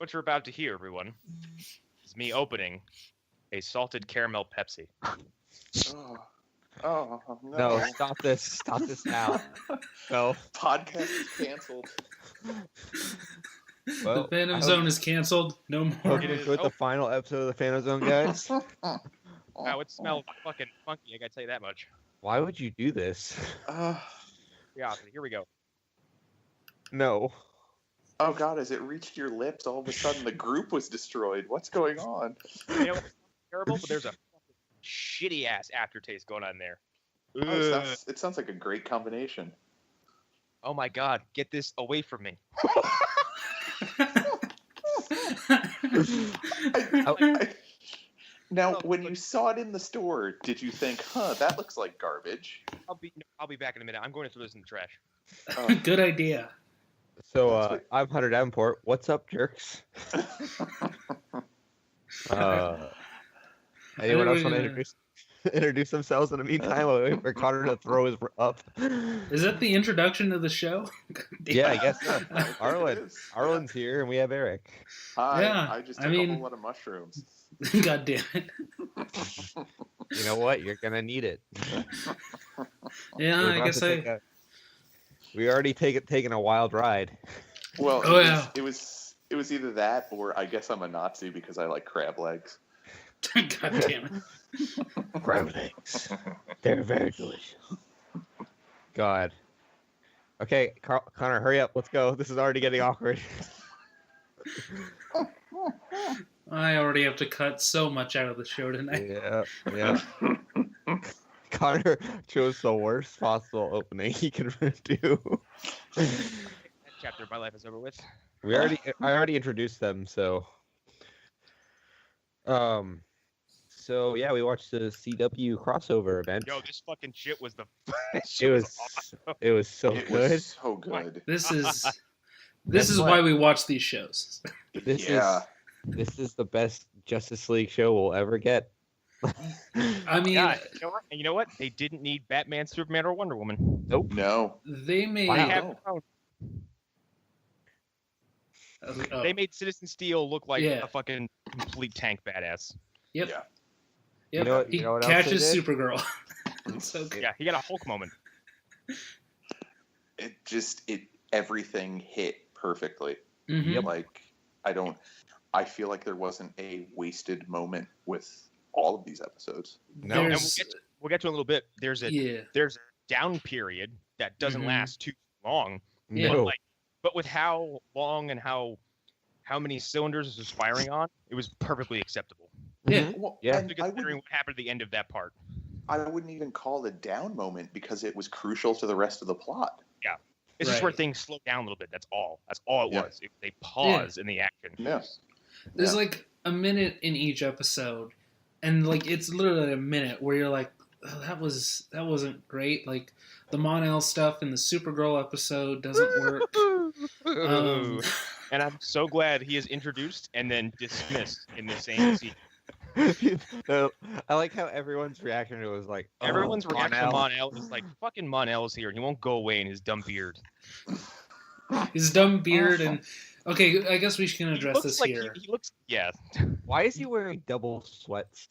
what you're about to hear, everyone, is me opening a salted caramel Pepsi. Oh no! No, stop this! Stop this now! No. Podcast is canceled. Well, The Phantom Zone is canceled. No more. Hope you enjoyed the final episode of the Phantom Zone, guys. Wow, it smells fucking funky. I gotta tell you that much. Why would you do this? Yeah, here we go. No. Oh God! As it reached your lips, all of a sudden the group was destroyed. What's going on? You know, it's terrible, but there's a shitty ass aftertaste going on there. It sounds like a great combination. Oh my God! Get this away from me. Now, when you saw it in the store, did you think, that looks like garbage? I'll be back in a minute. I'm going to throw this in the trash. Good idea. So, I'm Hunter Davenport. What's up, jerks? Anyone else want to introduce themselves in the meantime? While we wait for Connor to throw his up. Is that the introduction to the show? Yeah, I guess so. Arlen's here, and we have Erik. Hi, Yeah, I just took a whole lot of mushrooms. God damn it. You know what? You're gonna need it. Yeah, I guess we already taken a wild ride. Well, it was either that or I guess I'm a Nazi because I like crab legs. God damn it. Crab legs. They're very delicious. God. Okay, Connor, hurry up. Let's go. This is already getting awkward. I already have to cut so much out of the show tonight. Yeah. Connor chose the worst possible opening he could do. That chapter of my life is over with. I already introduced them, so. So yeah, we watched the CW crossover event. Yo, this fucking shit was It was awesome. It was so It good. was so good. This is why we watch these shows. This is the best Justice League show we'll ever get. I mean, God, you know what? They didn't need Batman, Superman, or Wonder Woman. Nope. No. they made They made Citizen Steel look like Yeah. a fucking complete tank badass. Yep. Yeah. Yep. You know what else catches they did? Supergirl. It's so good. Yeah, he got a Hulk moment. Everything hit perfectly. Mhm. Like, I feel like there wasn't a wasted moment with all of these episodes. No. And we'll get to it in a little bit. There's a down period that doesn't last too long. No. But with how long and how many cylinders it was firing on, it was perfectly acceptable. Yeah. Well, Yeah. and Considering what happened at the end of that part. I wouldn't even call it a down moment because it was crucial to the rest of the plot. It's just where Right. things slowed down a little bit. That's all it Yeah. was. It was a pause in the action. Yeah. There's like a minute in each episode, and like it's literally a minute where you're like, oh, that wasn't great. Like the Mon-El stuff in the Supergirl episode doesn't work. And I'm so glad he is introduced and then dismissed in the same scene. I like how everyone's reaction to it was like, Everyone's reaction to Mon-El. Mon-El is like, fucking Mon-El's here, and he won't go away in his dumb beard. His dumb beard and okay, I guess we can address this like here. He looks, yeah. Why is he wearing double sweats?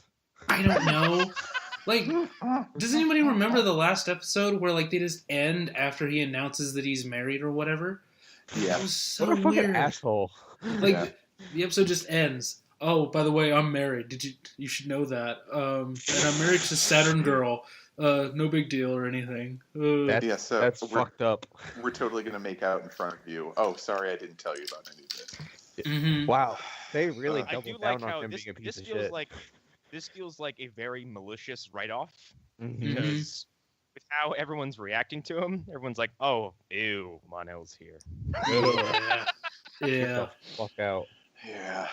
I don't know. Like, does anybody remember the last episode where like they just end after he announces that he's married or whatever? Yeah. That was so What a fucking weird. asshole. Like the episode just ends. Oh, by the way, I'm married. You should know that. And I'm married to Saturn Girl. No big deal or anything. That's fucked up. We're totally going to make out in front of you. Oh, sorry, I didn't tell you about any of this. Mhm. Wow, they really I do doubled like down how on him this being a piece of feels shit. like this feels like a very malicious write-off Mhm. because with how everyone's reacting to him, everyone's like, "Oh, ew, Mon-El's here." Yeah. Get Yeah. the fuck out. Yeah.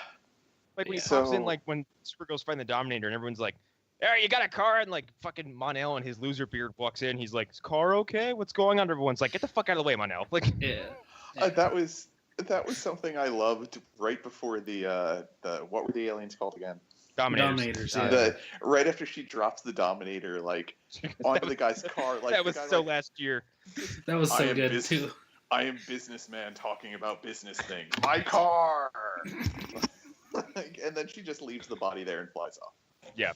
Like when he So- pops in, like when Supergirl's fighting the Dominator, and everyone's like, "Hey, you got a car?" And like fucking Mon-El and his loser beard walks in. He's like, "Is car okay? What's going on?" Everyone's like, "Get the fuck out of the way, Mon-El!" Like, Yeah. That was something I loved right before the what were the aliens called again? Dominators. Yeah. Right after she drops the Dominator, like onto the guy's car. Like that was the guy, so like, last year. That was I so am good busy. too. I am businessman talking about business things. My car! And then she just leaves the body there and flies off. Yeah.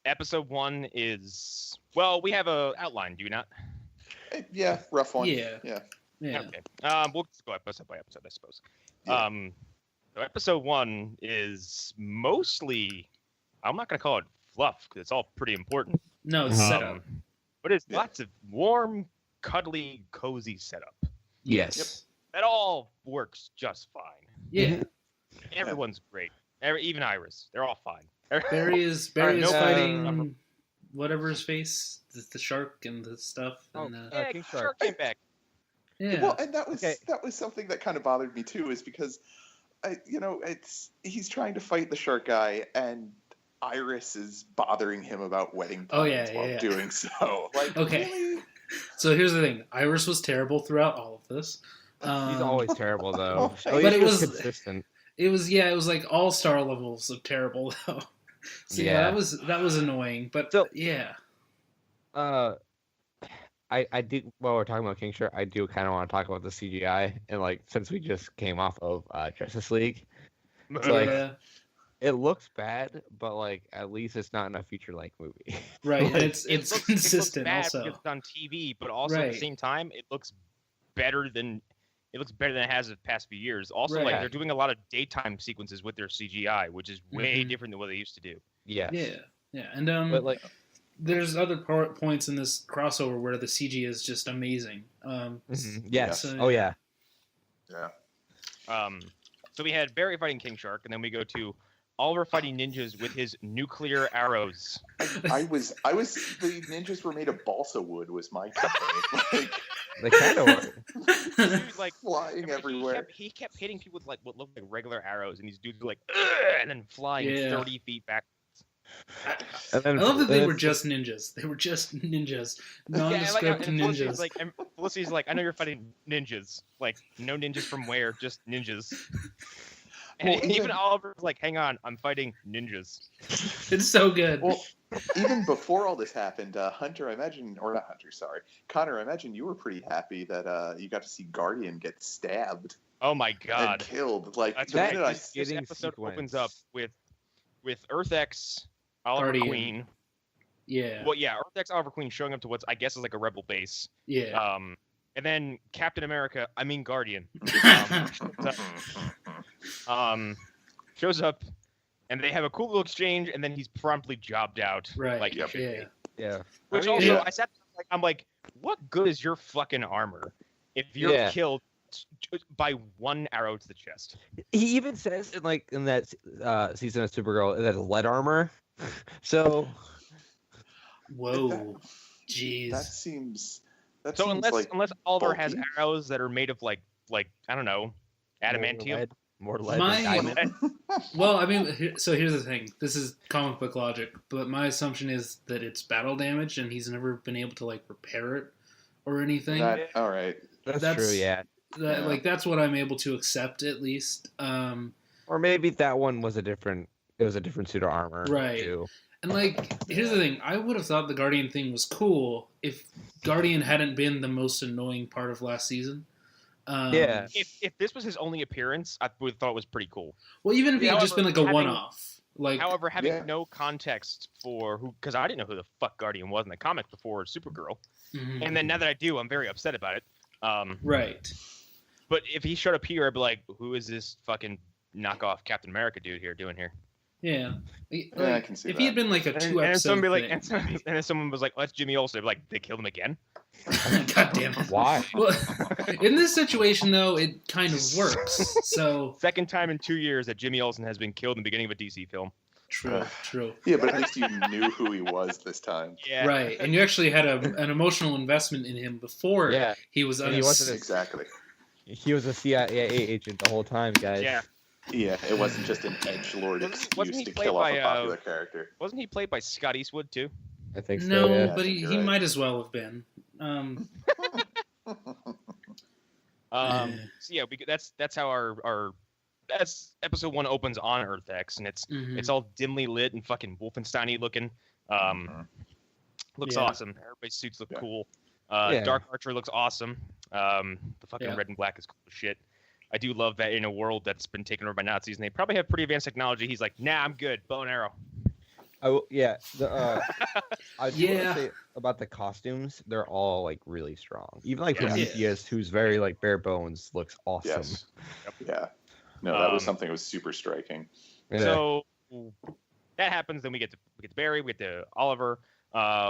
Episode 1 is... Well, we have a outline, do you not? Yeah, rough one. Yeah. Yeah. Okay. We'll just go episode by episode, I suppose. Yeah. So episode 1 is mostly... I'm not going to call it fluff, because it's all pretty important. No, it's set up. But it's lots of warm, cuddly, cozy setup. Yes. That all works just fine. Yeah. Everyone's great. Even Iris. They're all fine. Barry is no fighting whatever his face, the shark and the stuff. Oh, And, yeah, King Shark came back. yeah. Well, and that was something that kind of bothered me too, is because, he's trying to fight the shark guy, and Iris is bothering him about wedding plans while doing so. Like, Okay. really? So here's the thing: Iris was terrible throughout all of this. He's always terrible, though. But But it was- consistent. It was like all-star levels of terrible though. So Yeah. that was annoying. But So- yeah. I do. While we're talking about King Shark, I do kind of want to talk about the CGI, and like since we just came off of Justice League, it's like Yeah. it looks bad, but like at least it's not in a feation-length movie. Right. Like, And it's It looks consistent bad also. because it's on TV, but also at Right. the same time, it looks better than it has the past few years. Also, Right. like they're doing a lot of daytime sequences with their CGI, which is way Mhm. different than what they used to do. yeah. Yeah. And But like, there's other points in this crossover where the CG is just amazing. yes. So- Oh yeah. Yeah. So we had Barry fighting King Shark, and then we go to Oliver fighting ninjas with his nuclear arrows. I was the ninjas were made of balsa wood was my company. Like, They kind of were. Dude, like flying everywhere. He kept hitting people with like what looked like regular arrows, and these dudes were like, "Ugh," and then flying Yeah. 30 feet back. And then, I love that they then were it's- just ninjas. They were just ninjas, Yeah, nondescript and ninjas. Felicity's like, I know you're fighting ninjas. Like, no ninjas from where? Just ninjas. And Well, even Oliver's like, hang on, I'm fighting ninjas. It's so good. Well, even before all this happened, Connor, I imagine you were pretty happy that you got to see Guardian get stabbed Oh my and god. killed. Like, That's the right. minute I This getting episode sequence. opens up with Earth X, Oliver Guardian. Queen. Yeah. Well, yeah, Earth X, Oliver Queen showing up to what I guess is like a rebel base. Yeah. And then Captain America, I mean Guardian, shows up, and they have a cool little exchange, and then he's promptly jobbed out. Right. Like, Yep. Yeah. yeah. Which I mean, also, yeah. I sat there, like, I'm like, what good is your fucking armor if you're Yeah. killed by one arrow to the chest? He even says in that season of Supergirl that lead armor. So Whoa. Jeez. That seems So unless Oliver has bulky. arrows that are made of like I don't know, adamantium. more lead My- than diamond. Well, I mean, so here's the thing. This is comic book logic, but my assumption is that it's battle damage, and he's never been able to like repair it or anything. all right. That's true. Yeah. Yeah. Like that's what I'm able to accept at least. Or maybe that one was a different. It was a different suit of armor. Right. Too. And like, here's the thing. I would have thought the Guardian thing was cool if Guardian hadn't been the most annoying part of last season. Yeah. If this was his only appearance, I would have thought it was pretty cool. Well, even if he had just been like a However, one-off, like However, having Yeah. no context for who, because I didn't know who the fuck Guardian was in the comic before Supergirl, mhm. and then now that I do, I'm very upset about it. Right. But if he showed up here, I'd be like, who is this fucking knockoff Captain America dude here doing here? Yeah. Like, I can see if he had that. been like a And two-episode someone be like, thing. and then someone was like, oh, that's Jimmy Olsen. I'd be like, they killed him again. God damn it. Why? Well, in this situation, though, it kind of works. So Second time in 2 years that Jimmy Olsen has been killed in the beginning of a DC film. true. Yeah, but at least you knew who he was this time. Yeah. Right, and you actually had an emotional investment in him before Yeah. he was. And he wasn't Exactly. He was a CIA agent the whole time, guys. Yeah. Yeah, it wasn't just an edgelord Wasn't he excuse to played kill off by, a popular character. Wasn't he played by Scott Eastwood too? I think so. No, Yeah. I but think he you're right. might as well have been. So yeah, that's how our that's episode 1 opens on Earth X, and it's Mhm. all dimly lit and fucking Wolfenstein-y looking. Looks Yeah. awesome. Everybody's suits look Yeah. cool. Yeah. Dark Archer looks awesome. The fucking Yeah. red and black is cool as shit. I do love that in a world that's been taken over by Nazis, and they probably have pretty advanced technology. He's like, nah, I'm good. Bow and arrow. Yeah. I do want Yeah. to say about the costumes, they're all like really strong. Even like Yeah. Prometheus, who's very like bare bones, looks awesome. Yes. Yeah. No, that was Um, something that was super striking. Yeah. So that happens. Then we get to Barry. We get to Oliver.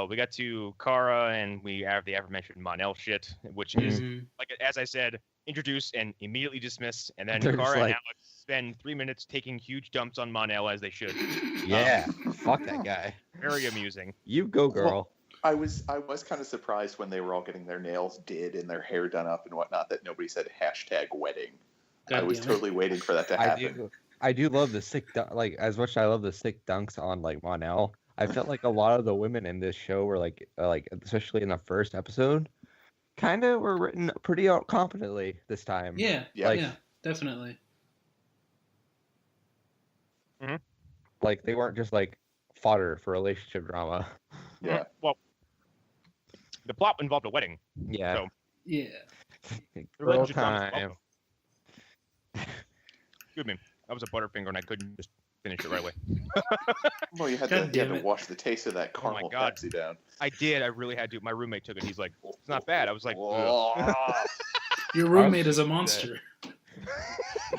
We got to Kara, and we have the aforementioned Mon-El shit, which is Mhm. like, as I said, introduced and immediately dismissed, and then They're Kara just and like- Alex spend 3 minutes taking huge dumps on Mon-El as they should. Yeah. Fuck that guy. Very amusing. You go, girl. I was kind of surprised when they were all getting their nails did and their hair done up and whatnot that nobody said #wedding. I God was damn it. totally waiting for that to happen. I do love the sick like as much as I love the sick dunks on like Mon-El. I felt like a lot of the women in this show were like especially in the first episode, kind of were written pretty competently this time. Yeah, Yeah. yeah, definitely. Like they weren't just like fodder for relationship drama. Yeah. Well, the plot involved a wedding. Yeah. So- Yeah. The Girl relationship drama is time. welcome. Excuse me. That was a Butterfinger, and I couldn't just finish it right away. Well, you had God to damn it. wash the taste of that Oh my caramel God. Pepsi down. I did. I really had to. My roommate took it. He's like, it's not bad. I was like, ugh. Whoa. Your roommate is a monster.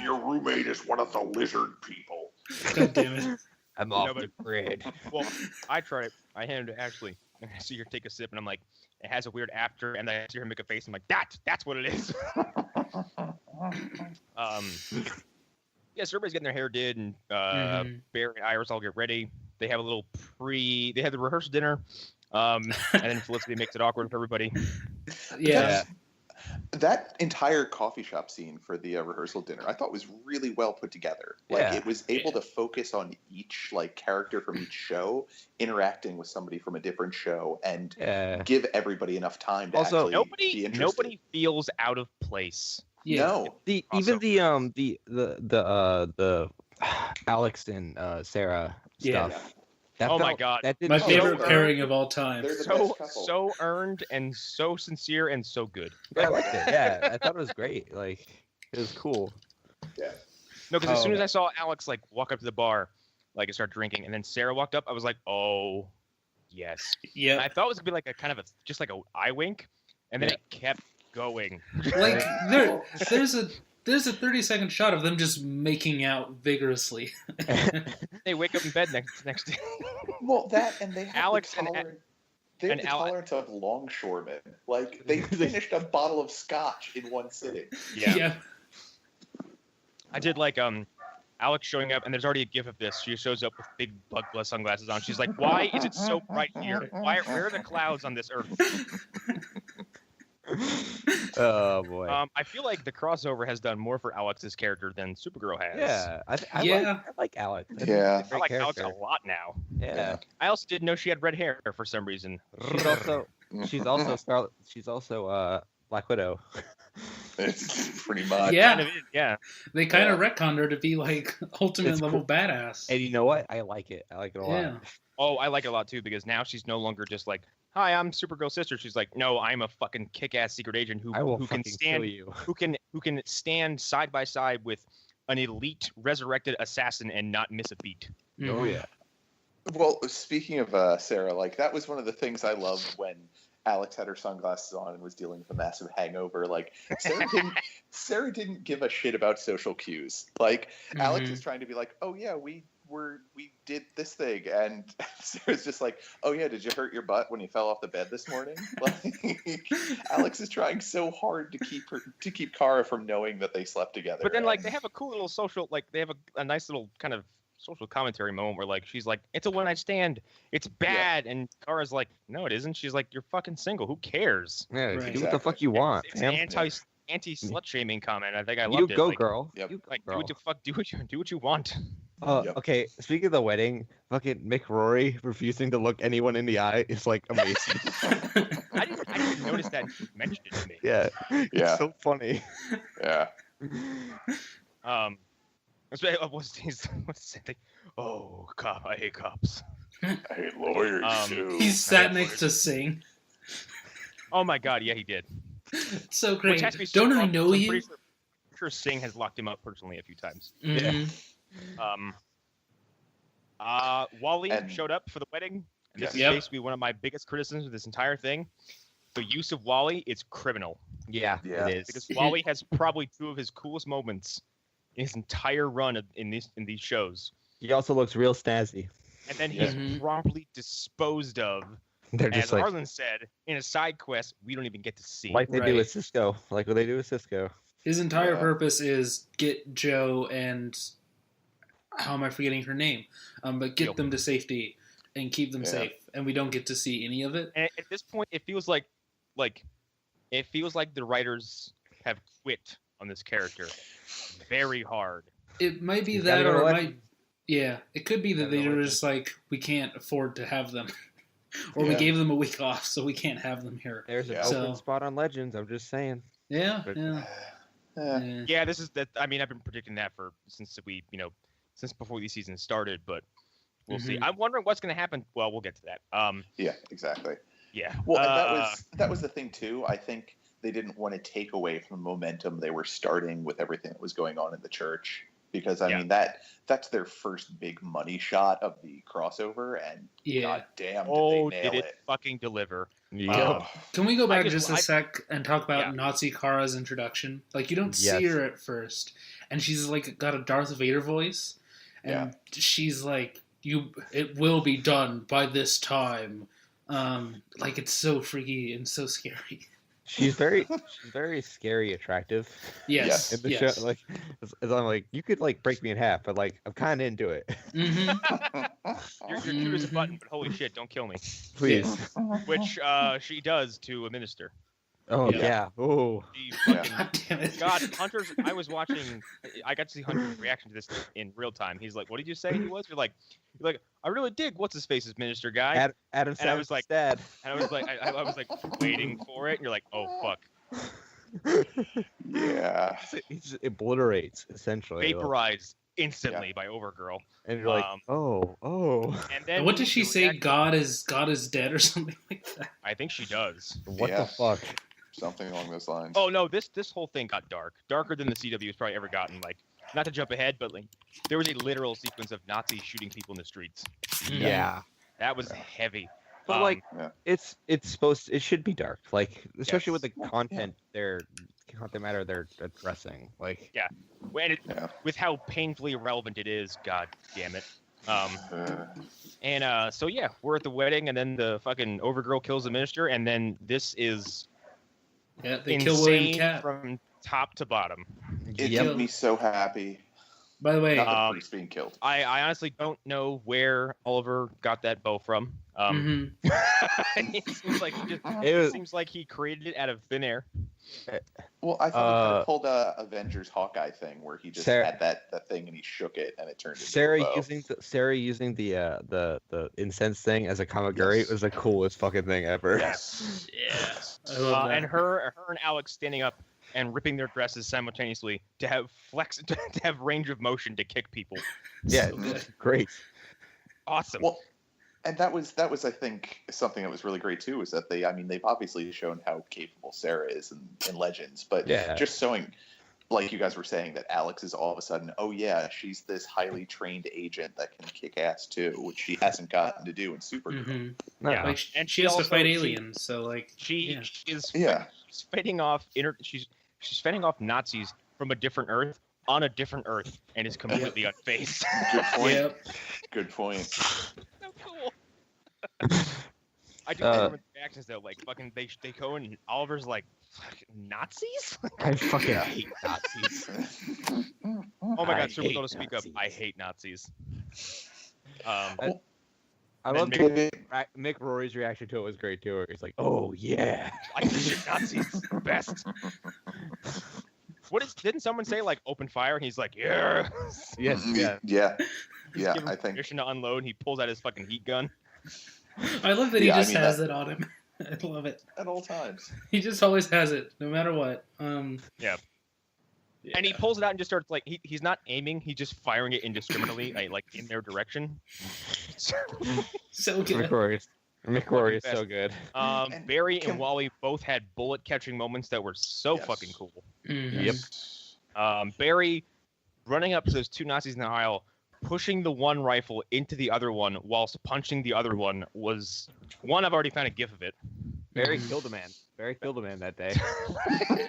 Your roommate is one of the lizard people. God damn it. I'm No, off but- the grid. Well, I tried it. I handed it to Ashley. And I see her take a sip, and I'm like, it has a weird after, and then I see her make a face. I'm like, that's what it is. Yeah, so everybody's getting their hair did, and Mhm. Barry and Iris all get ready. They have a little they have the rehearsal dinner, and then Felicity makes it awkward for everybody. Yeah. That entire coffee shop scene for the rehearsal dinner, I thought was really well put together. Like Yeah. it was able to focus on each like character from each show interacting with somebody from a different show and Yeah. give everybody enough time to Also, actually be interested. Nobody feels out of place. Yeah. No. Even the Alex and Sarah Yeah. stuff. That Oh my felt- God. That didn't My feel favorite so- pairing of all time. They're the So best couple. so earned and so sincere and so good. I liked it. Yeah, I thought it was great. Like it was cool. Yeah. No, because as Oh. soon as I saw Alex like walk up to the bar, like and start drinking, and then Sarah walked up, I was like, oh, yes. And Yeah. I thought it was gonna be like a kind of just like a eye wink, and then Yeah. it kept going. Like there's a 30-second shot of them just making out vigorously. They wake up in bed next day. Well, that and they have Alex the and- tolerance. They have and the Al- tolerance of longshoremen. Like they finished a bottle of scotch in one sitting. Yeah. I did like Alex showing up, and there's already a gif of this. She shows up with big bug glass sunglasses on. She's like, "Why is it so bright here? Where are the clouds on this earth?" Oh boy. I feel like the crossover has done more for Alex's character than Supergirl has. Yeah, I Yeah. like Alex. I think Yeah. he's a I great like Alex a character. lot now. Yeah. I also didn't know she had red hair for some reason. She's also Black Widow. It's pretty much. Yeah. Kind of is, yeah. They kind of retconned her to be like ultimate It's level cool. badass. And you know what? I like it. I like it a lot. Yeah. Oh, I like it a lot too because now she's no longer just like, "Hi, I'm Supergirl's sister." She's like, "No, I'm a fucking kick-ass secret agent I will who can fucking stand kill you. who can stand side by side with an elite resurrected assassin and not miss a beat." Oh Mhm. yeah. Well, speaking of Sarah, like that was one of the things I loved when Alex had her sunglasses on and was dealing with a massive hangover. Like Sarah didn't give a shit about social cues. Like Alex Mhm. is trying to be like, "Oh yeah, we did this thing," and Sarah's just like, "Oh yeah, did you hurt your butt when you fell off the bed this morning?" Like Alex is trying so hard to keep Kara from knowing that they slept together. But then like and- they have a cool little social they have a nice little kind of social commentary moment where like she's like, "It's a one night stand. It's bad." And Kara's like, "No, it isn't." She's like, "You're fucking single. Who cares?" Yeah. Right. Do what the Exactly. fuck you want. It's man. an anti slut shaming comment. I think I You loved it. go, Like, girl. Yep. You go, Like girl. do what you want. Yep. Okay, speaking of the wedding, fucking Mick Rory refusing to look anyone in the eye is like amazing. I didn't notice that you mentioned it to me. Yeah, Yeah. it's so funny. yeah. What's the same thing? Oh, I hate cops. I hate lawyers Um, too. He sat next to Sing. Oh my god, yeah, he did. It's so Which great. has to be so Don't I wrong, know because I'm you? pretty sure Singh has locked him up personally a few times. Mhm. Wally And- showed up for the wedding. And this Yes. is Yep. basically one of my biggest criticisms of this entire thing. The use of Wally is criminal. Yeah, Yeah. it is. Because Wally has probably two of his coolest moments in his entire run in these shows. He also looks real snazzy. And then Yeah. he's Mhm. promptly disposed of. They're As just like Arlen said, in a side quest we don't even get to see. like they do Right. with Cisco. Like what they do with Cisco. His entire Yeah. purpose is get Joe and how am I forgetting her name? But get Yep. them to safety and keep them Yeah. safe, and we don't get to see any of it. And at this point, it feels like the writers have quit on this character very hard. It might be He's that, gotta go or to it Legends. might. Yeah, it could be that Gotta go they to were Legends. just like, we can't afford to have them, or we Yeah. gave them a week off, so we can't have them here. There's an Yeah. open So- spot on Legends. I'm just saying. Yeah, But- yeah. Eh, Yeah, this is that. I mean, I've been predicting that since before these seasons started, but we'll see. Mhm. I'm wondering what's going to happen. Well, we'll get to that. yeah, exactly. Yeah. Well, and that was the thing too. I think they didn't want to take away from the momentum they were starting with everything that was going on in the church, because I Yeah. mean that's their first big money shot of the crossover, and Yeah. god damn, did Oh, they nail did it fucking deliver? Oh, Can we go back just- just a sec and talk about Yeah. Nazi Kara's introduction? Like, you don't see Yes. her at first, and she's like got a Darth Vader voice, and she's like, it will be done by this time." Like, it's so freaky and so scary. She's very scary attractive. Yes, In the yes. show, like, as I'm like, you could like break me in half, but like, I'm kind of into it. hmm You're cute as a button, but holy shit, don't kill me. Please. Which she does to a minister. Oh Yeah. yeah. Oh. She Yeah. fucking God damn it. God, Hunter's. I got to see Hunter's reaction to this in real time. He's like, "What did you say he was?" You're like, "I really dig what's his face's minister guy." Adam And I was like- dad. And I was like, I was like waiting for it. And you're like, "Oh fuck!" yeah. He just obliterates essentially. like, Vaporized instantly by Overgirl. and you're like, um, oh. And then What does she the say? reaction- God is dead or something like that. I think she does. What Yeah. the fuck? Something along those lines. Oh no, this whole thing got darker than the CW has probably ever gotten. Like, not to jump ahead, but like, there was a literal sequence of Nazis shooting people in the streets. Yeah. That was heavy. But like, yeah. it's it should be dark. Like, especially with the content content matter they're addressing. Like, Yeah. with how painfully irrelevant it is, god damn it. Uh, So yeah, we're at the wedding, and then the fucking Overgirl kills the minister, and then this is Yeah, they insane kill William Cat. from top to bottom. it Yep. made me so happy. By the way, Not the Um, priest being killed. I honestly don't know where Oliver got that bow from. mhm. It seems like It was- seems like he created it out of thin air. Well, I thought he could have pulled a Avengers Hawkeye thing where he just Sarah- had that thing and he shook it and it turned into Sarah a bow. using the incense thing as a kamaguri Yes. was the coolest fucking thing ever. Yes. Yeah, I love that. And her and Alex standing up and ripping their dresses simultaneously to have to have range of motion to kick people. Yeah, So good. great. Awesome. Well, and that was I think something that was really great too, is that they've obviously shown how capable Sarah is in Legends, but Yeah. just showing, like you guys were saying, that Alex is all of a sudden, oh yeah, she's this highly trained agent that can kick ass too, which she hasn't gotten to do in Supergirl. Mhm. No. Yeah. Like, And she she has to also- fight she- aliens, so like, she yeah. is Yeah. she's fighting off she's fighting off Nazis from a different Earth on a different Earth and is completely unfazed. Good point. Yep. Good point. So cool. I do remember the reactions though, like fucking they go and Oliver's like, fucking Nazis? I fucking Yeah. hate Nazis. Oh my I god, Supergirl hate to speak Nazis. up. I hate Nazis. I Then love Mick- Mick Rory's reaction to it was great too. Where he's like, "Oh yeah." I hate Nazis. Best. Didn't someone say like open fire? And he's like, yeah. Yes, yeah. Yeah. He's Yeah, given I think permission to unload. And he pulls out his fucking heat gun. I love that he Yeah, I just mean, has that- it on him. I love it. at all times. He just always has it, no matter what. Yeah. And he pulls it out and just starts like he's not aiming. He's just firing it indiscriminately, like in their direction. so Of good. course. McQuarrie is so good. And Barry can- and Wally both had bullet catching moments that were so Yes. fucking cool. Mhm. Barry running up to those two Nazis in the aisle, pushing the one rifle into the other one whilst punching the other one was one. I've already found a gif of it. Barry killed a man. Barry killed a man that day.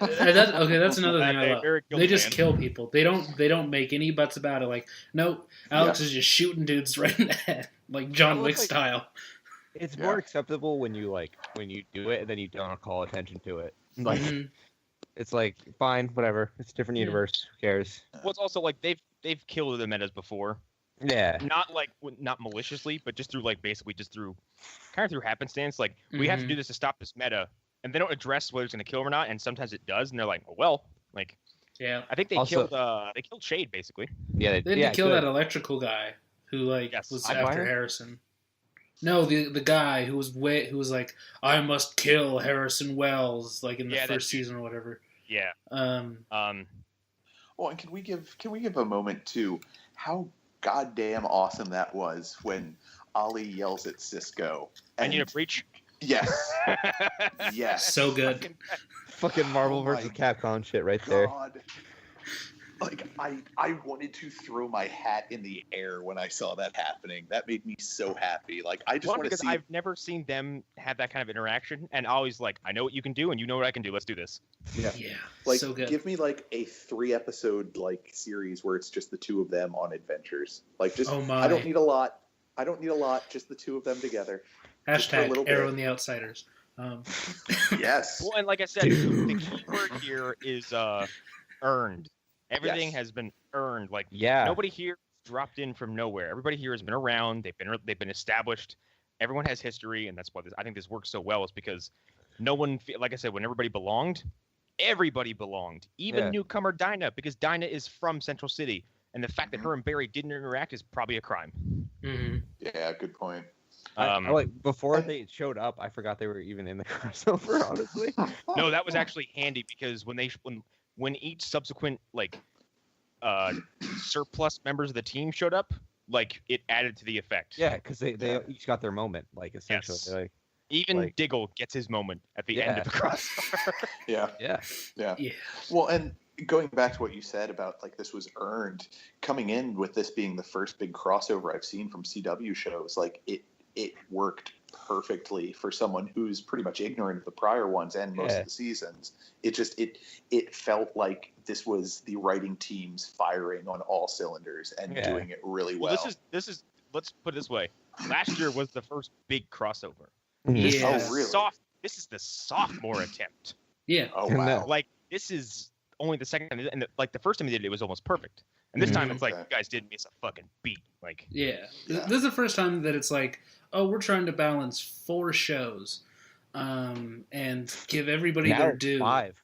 That's another thing I They love. very killed They the just man. kill people. They don't make any buts about it. Like, no, Alex is just shooting dudes right in the head, like John Well, Wick it's like- style. It's Yeah. more acceptable when you do it and then you don't call attention to it. Like Mhm. it's like fine, whatever. It's a different Yeah. universe. Who cares? Well, it's also like they've killed the metas before, Yeah. not maliciously, but just through through happenstance. Like we have to do this to stop this meta, and they don't address whether it's going to kill him or not. And sometimes it does, and they're like, oh, well, like Yeah, I think they Also- killed Shade basically. Yeah. they had to kill that electrical guy who Yes. was I'd after buy it. Harrison. No, the guy who was like, I must kill Harrison Wells, like in the Yeah, that first season or whatever. Yeah. Um, Well, and can we give a moment to how goddamn awesome that was when Ollie yells at Cisco. I need a breach. Yes. Yes. so good. Fucking Marvel Oh my versus Capcom shit right there. God. Like I wanted to throw my hat in the air when I saw that happening. That made me so happy. Like I just One, want to because see. I've never seen them have that kind of interaction, and always like, I know what you can do, and you know what I can do. Let's do this. Yeah. Yeah, Like, so good. give me like a 3-episode like series where it's just the two of them on adventures. Like, just Oh my. I don't need a lot. Just the two of them together. just for a little Hashtag Arrow bit. and the Outsiders. Yes. Well, and like I said, the key word here is earned. Everything Yes. has been earned. Like Yeah. nobody here dropped in from nowhere. Everybody here has been around. They've been established. Everyone has history, and that's why I think this works so well. Is because no one, like I said, when everybody belonged, even Yeah. newcomer Dinah, because Dinah is from Central City, and the fact that her and Barry didn't interact is probably a crime. Mhm. Yeah. Good point. I like before they showed up, I forgot they were even in the crossover. Honestly. No, that was actually handy because when each subsequent surplus members of the team showed up, like it added to the effect. Yeah, because they each got their moment. Like essentially, Yes. They're like Even like- Diggle gets his moment at the end of the crossover. Yeah. yeah. Yeah. Yeah. Well, and going back to what you said about like this was earned, coming in with this being the first big crossover I've seen from CW shows, like it worked perfectly for someone who's pretty much ignorant of the prior ones and most Yeah. of the seasons. It felt like this was the writing teams firing on all cylinders and Yeah. doing it really Well, well. this is let's put it this way. Last year was the first big crossover. Mhm. Yeah. Oh, really? This is the sophomore attempt. Yeah. Oh No. wow. Like this is only the second time, and the first time he did it was almost perfect. And this time it's like, Okay. you guys didn't miss a fucking beat. Like, Yeah. Yeah. This is the first time that it's like, oh, we're trying to balance 4 shows and give everybody Now their it's due. 5.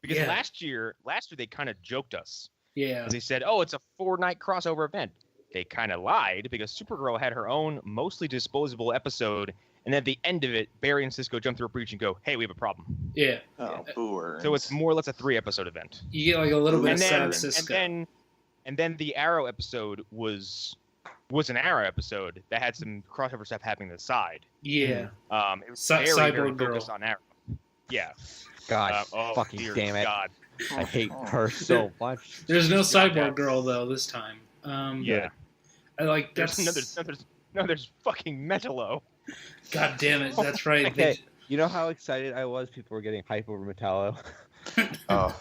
because Yeah. last year they kind of joked us. Yeah. They said, oh, it's a 4-night crossover event. They kind of lied because Supergirl had her own mostly disposable episode. And at the end of it, Barry and Cisco jump through a breach and go, hey, we have a problem. Yeah. Oh, boo-earns. So it's more or less a 3-episode event. You get like a little bit And of then, sad Cisco. and then the Arrow episode was an Arrow episode that had some crossover stuff happening to the side. yeah. It was Cy- very, very Cyborg Girl. focused on Arrow. Yeah. God, Oh, fucking dear damn it! God. I hate her so much. There's no She's got Cyborg that- Girl though this time. Yeah. I like There's that's there's fucking Metallo. God damn it. That's right. Okay. You know how excited I was? People were getting hype over Metallo. Oh,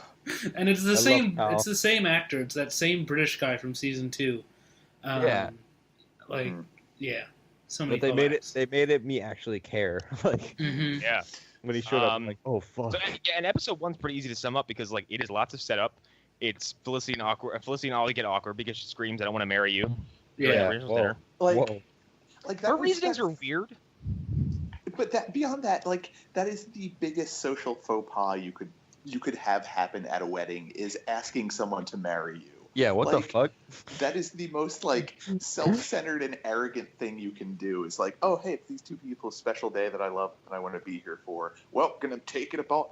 And it's the I love same. Cal. It's the same actor. It's that same British guy from season 2. Yeah. Like, Mhm. yeah. So many. But they made it me actually care. Like Mm-hmm. Yeah. when he showed up, I'm Um, like, oh fuck. So and episode 1's pretty easy to sum up because like it is lots of setup. It's Felicity and Ollie get awkward because she screams, "I don't want to marry you." during Yeah. the original Whoa. dinner. like, Whoa. like Her was- reasonings that- are weird. But that beyond that, like that is the biggest social faux pas you could have happen at a wedding is asking someone to marry you. Yeah, what the like- fuck? That is the most like self-centered and arrogant thing you can do. Is like, oh hey, it's these two people's special day that I love and I want to be here for. Well, gonna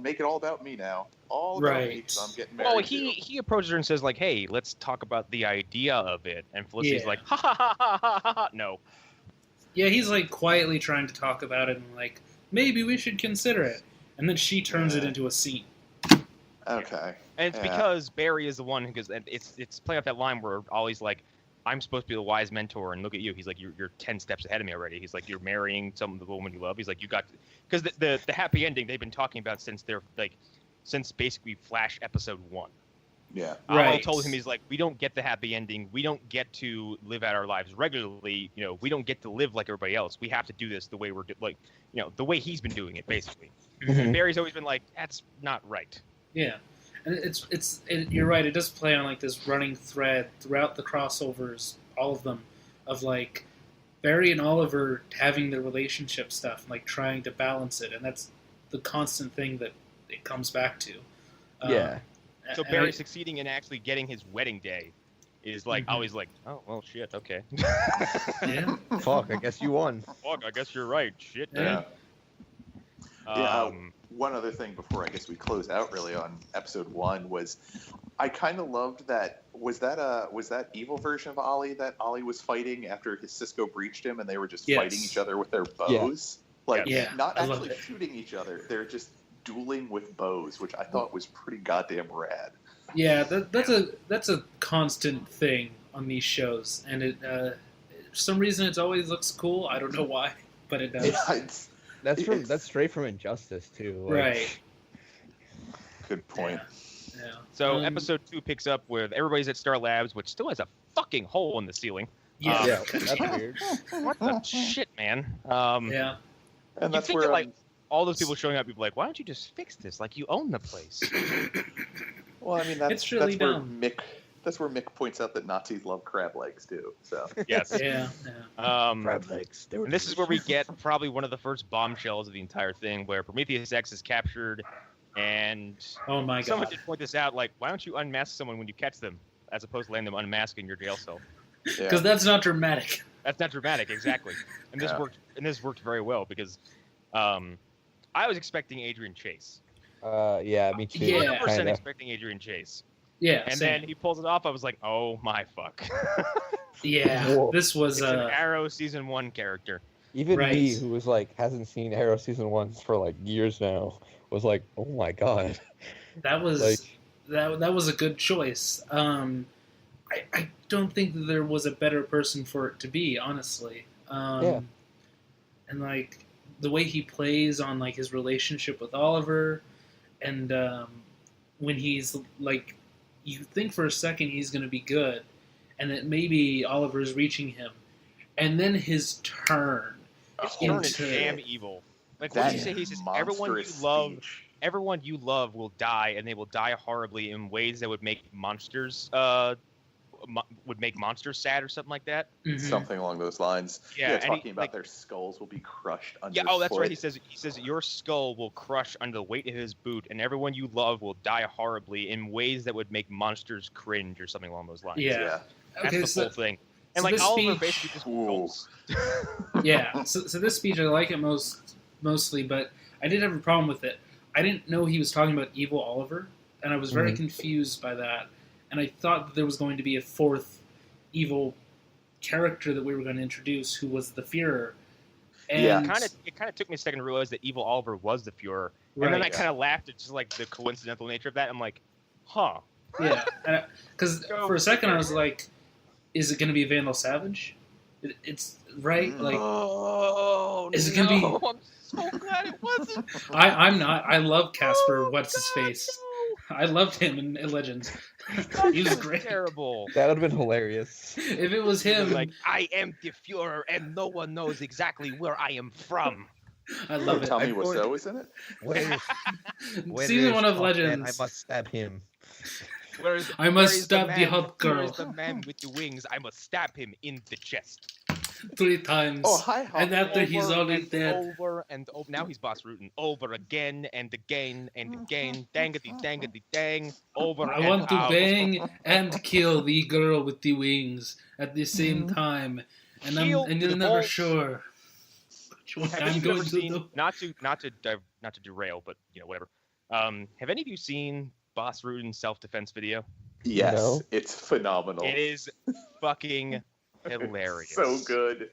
make it all about me now. All about me. Right. So I'm getting married. Well, to. he approaches her and says like, "Hey, let's talk about the idea of it." And Felicity's Yeah. like, "Ha ha ha ha ha ha ha." No. Yeah, he's like quietly trying to talk about it and like maybe we should consider it, and then she turns it into a scene. Okay. And it's because Barry is the one because it's playing off that line where Ollie's like, I'm supposed to be the wise mentor, and look at you. He's like, you're 10 steps ahead of me already. He's like, you're marrying the woman you love. He's like, you got, because the happy ending they've been talking about since since basically Flash episode 1. Yeah. Right. Ollie told him, he's like, we don't get the happy ending. We don't get to live out our lives regularly. You know, we don't get to live like everybody else. We have to do this the way the way he's been doing it, basically. And Barry's always been like, that's not right. Yeah, and you're right. It does play on like this running thread throughout the crossovers, all of them, of like Barry and Oliver having the relationship stuff, and, like trying to balance it, and that's the constant thing that it comes back to. Yeah. So Barry succeeding in actually getting his wedding day is like always like, oh well, shit, okay. Yeah. Fuck, I guess you won. Fuck, I guess you're right. Shit. Yeah. Yeah. One other thing before I guess we close out really on episode 1 was I kind of loved that. Was that evil version of Ollie that Ollie was fighting after his Cisco breached him and they were just fighting each other with their bows? Not actually shooting each other. They're just dueling with bows, which I thought was pretty goddamn rad. Yeah, that's a constant thing on these shows, and it for some reason it always looks cool. I don't know why, but it does. That's straight from Injustice too. Like, right. Good point. Yeah. So episode 2 picks up with everybody's at Star Labs, which still has a fucking hole in the ceiling. Yeah. That's weird. What the shit, man? Yeah. And that's think where that, all those people showing up, people like, why don't you just fix this? Like, you own the place. Well, I mean, that's really where dumb. Mick where Mick points out that Nazis love crab legs too. So Yes. Yeah. Crab legs. And this is where we get probably one of the first bombshells of the entire thing, where Prometheus X is captured, and Oh my god. someone did point this out, like, why don't you unmask someone when you catch them, as opposed to letting them unmask in your jail cell? Because that's not dramatic. That's not dramatic, exactly. And this worked. And this worked very well because I was expecting Adrian Chase. Yeah, me too. Yeah. 100% Kinda. expecting Adrian Chase. Yeah. And same. then he pulls it off. I was like, oh my fuck. Yeah. Whoa. This was It's an Arrow season 1 character. Even Right. me, who was like hasn't seen Arrow season 1 for like years now, was like, oh my god. that was Like- that was a good choice. I don't think that there was a better person for it to be, honestly. Yeah. And like the way he plays on like his relationship with Oliver, and when he's like, you think for a second he's going to be good, and that maybe Oliver's reaching him, and then his turn. His turn is into- damn evil. Like, what That did he say? He says, monstrous speech. everyone you love will die, and they will die horribly in ways that would make monsters sad or something like that. Mhm. Something along those lines. Yeah, and talking he, about like- their skulls will be crushed under. Yeah, oh, that's right. foot. He says your skull will crush under the weight of his boot, and everyone you love will die horribly in ways that would make monsters cringe or something along those lines. Yeah. That's Okay, the so whole thing. And so like this Oliver speech- basically just Ooh. rolls. yeah. So this speech, I like it mostly, but I did have a problem with it. I didn't know he was talking about evil Oliver, and I was very confused by that. And I thought that there was going to be a fourth evil character that we were going to introduce, who was the Führer. And Yeah. It kind of took me a second to realize that evil Oliver was the Führer, and then I kind of laughed at just like the coincidental nature of that. I'm like, huh. Yeah, because for a second I was like, "Is it going to be Vandal Savage?" It's right. Like, oh, is it gonna be- no, I'm so glad it wasn't. I'm not. I love Casper. Oh, What's his God, face? I loved him in Legends. no. He was That's great. terrible. That would have been hilarious. If it was him, Like, I am the Führer, and no one knows exactly where I am from. I love it. Tommy I'm going- Wiseau is in it. Where Season is 1 of Hawkman? Legends. I must stab him. I must stab the hot Where girl is the man with the wings? I must stab him in the chest. 3 times. Oh, hi, Hawk. And after he's Over already and dead. Over and over. Now he's Boss Rootin'. Over again and again and again. Dangity dang. Over I and want to out. bang and kill the girl with the wings at the same time, and Kill you're the never balls. sure which one Have I'm you going ever to seen, do. not to derail, but whatever. Have any of you seen Boss Rootin's self-defense video? Yes, No. it's phenomenal. It is fucking hilarious. So good.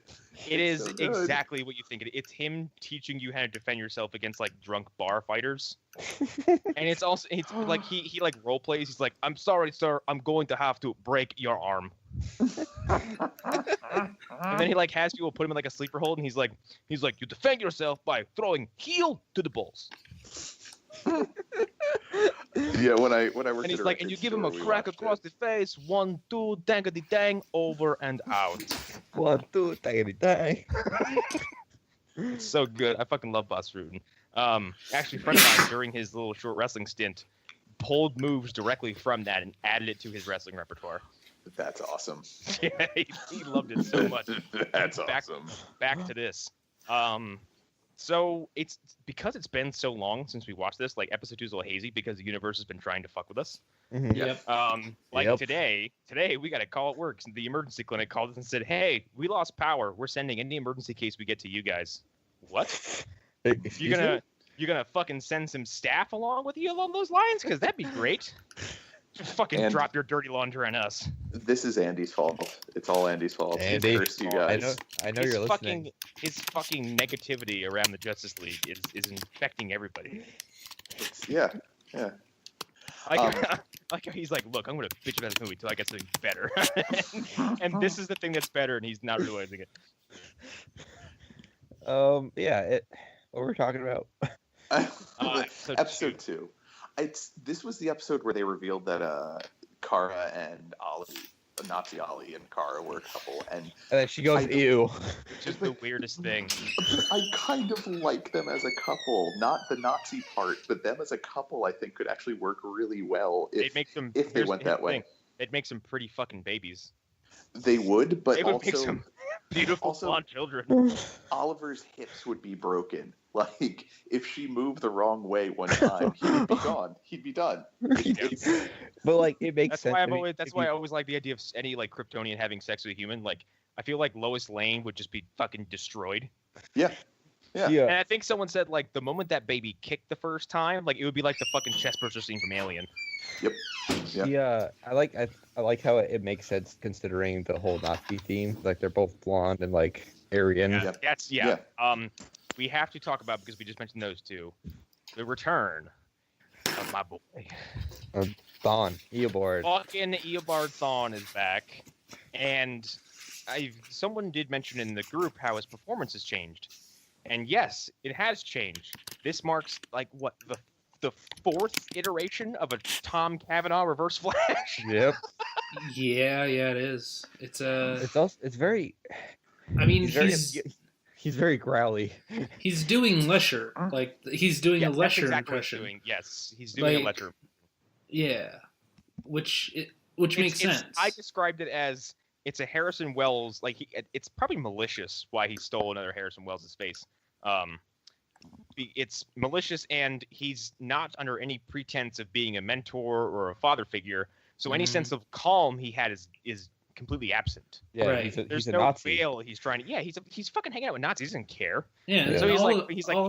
It is so good. exactly what you think. It's him teaching you how to defend yourself against like drunk bar fighters. And it's like he like role plays. He's like, "I'm sorry, sir. I'm going to have to break your arm." And then he like has people put him in like a sleeper hold, and he's like, "You defend yourself by throwing heel to the balls." Yeah, when I worked And at he's a like, "And record you give him a store, we crack watched across it. the face, 1, 2, dangity dang, over and out." 1, 2, dang. It's so good. I fucking love Bas Rutten. Actually, a friend of mine during his little short wrestling stint pulled moves directly from that and added it to his wrestling repertoire. That's awesome. Yeah, he loved it so much. That's Back- awesome. Back to this. So it's because it's been so long since we watched this. Like episode 2 is a little hazy because the universe has been trying to fuck with us. Mhm. Yeah. Like Yep. today we got a call at work. The emergency clinic called us and said, "Hey, we lost power. We're sending any emergency case we get to you guys." What? You're gonna fucking send some staff along with you along those lines? Because that'd be great. Just fucking And- drop your dirty laundry on us. This is Andy's fault. It's all Andy's fault. Andy. He cursed you I guys. know you're listening. His fucking negativity around the Justice League is infecting everybody. Yeah. Like how he's like, "Look, I'm gonna bitch about this movie till I get something better," and this is the thing that's better, and he's not realizing it. Yeah. What we're talking about? Episode 2. This was the episode where they revealed that Kara and Ollie, Nazi Ollie and Kara were a couple, and And then she goes, I- "Ew." Just the weirdest thing. I kind of like them as a couple. Not the Nazi part, but them as a couple I think could actually work really well They'd make them if they here's- went here's that the way. thing. They'd make some pretty fucking babies. They would, but They would make also some beautiful also- blonde children. Oliver's hips would be broken. Like, if she moved the wrong way one time, he would be gone. He'd be done. It's- But like, it makes That's sense. why I mean, That's if why I you- always like the idea of any like Kryptonian having sex with a human. Like, I feel like Lois Lane would just be fucking destroyed. yeah. And Yeah. I think someone said like the moment that baby kicked the first time, like it would be like the fucking chest burster scene from Alien. Yeah. Yeah. I like how it makes sense considering the whole Nazi theme. Like they're both blonde and like Aryan. Yeah. That's we have to talk about, because we just mentioned those two, the return of my boy. Thawne, Eobard. Fucking Eobard Thawne is back, and someone did mention in the group how his performance has changed, and yes, it has changed. This marks like what the fourth iteration of a Tom Cavanaugh Reverse Flash. Yep. Yeah, it is. It's It's very. I mean, He's very growly. he's doing Lesher. Like he's doing a Yes, that's Lesher exactly what impression. he's doing. Yes, he's doing a Like, Lesher. Yeah, which makes sense. I described it as it's a Harrison Wells, like it's probably malicious why he stole another Harrison Wells' face. It's malicious, and he's not under any pretense of being a mentor or a father figure. So any Mhm. sense of calm he had is completely absent. Yeah, Right. he's a no Nazi. veil he's trying to. Yeah, he's fucking hanging out with Nazis. He doesn't care. yeah, Yeah. So he's all-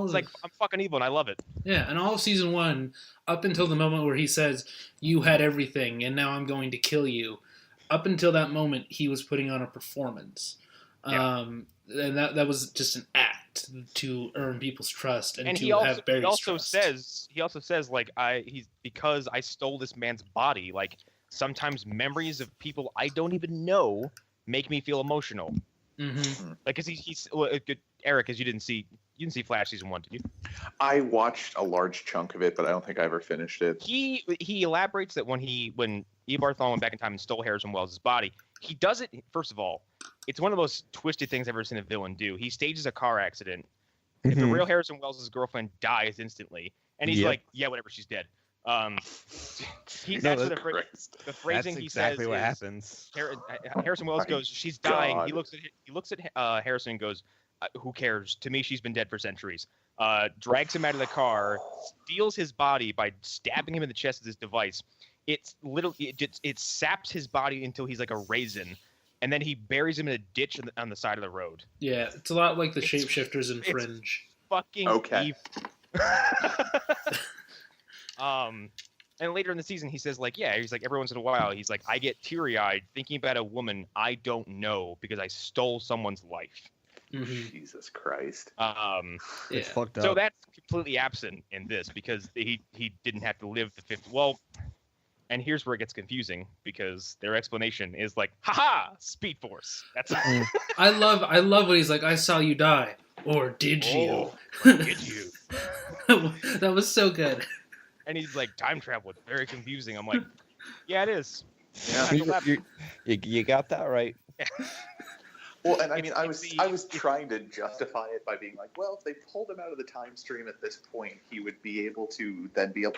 like all I'm fucking evil and I love it. Yeah, and all of season 1, up until the moment where he says, "You had everything, and now I'm going to kill you," up until that moment, he was putting on a performance. Yeah. And that was just an act to earn people's trust and to he also, have Barry's he also trust. says like because I stole this man's body, like sometimes memories of people I don't even know make me feel emotional. Mm-hmm. Like, cause he's Erik, as you didn't see Flash season 1, did you? I watched a large chunk of it, but I don't think I ever finished it. He elaborates that when Eobard Thawne went back in time and stole Harrison Wells' body, he does it. First of all, it's one of the most twisted things I've ever seen a villain do. He stages a car accident. If the Mhm. real Harrison Wells' girlfriend dies instantly, and he's Yep. like, "Yeah, whatever, she's dead." That's No, what that's the phrasing That's he exactly says what is, happens. Harrison Wells My goes, "She's dying." God. He looks at Harrison and goes, "Who cares? To me, she's been dead for centuries." Drags him out of the car, steals his body by stabbing him in the chest with his device. It saps his body until he's like a raisin, and then he buries him in a ditch on the side of the road. Yeah, it's a lot like the It's- shapeshifters in it's- Fringe. Fucking Okay. evil. And later in the season, he says, like, yeah, he's like, every once in a while, he's like, I get teary-eyed thinking about a woman I don't know because I stole someone's life. Mhm. Jesus Christ. It's fucked up. So that's completely absent in this because he didn't have to live the 50. Well, and here's where it gets confusing because their explanation is like, haha, Speed Force. That's I love when he's like, I saw you die. Or did you? Did you? That was so good. And he's like, time travel. It's very confusing. I'm like, yeah, it is. Yeah. You got that right. Well, and I mean, I was trying to justify it by being like, well, if they pulled him out of the time stream at this point, he would be able to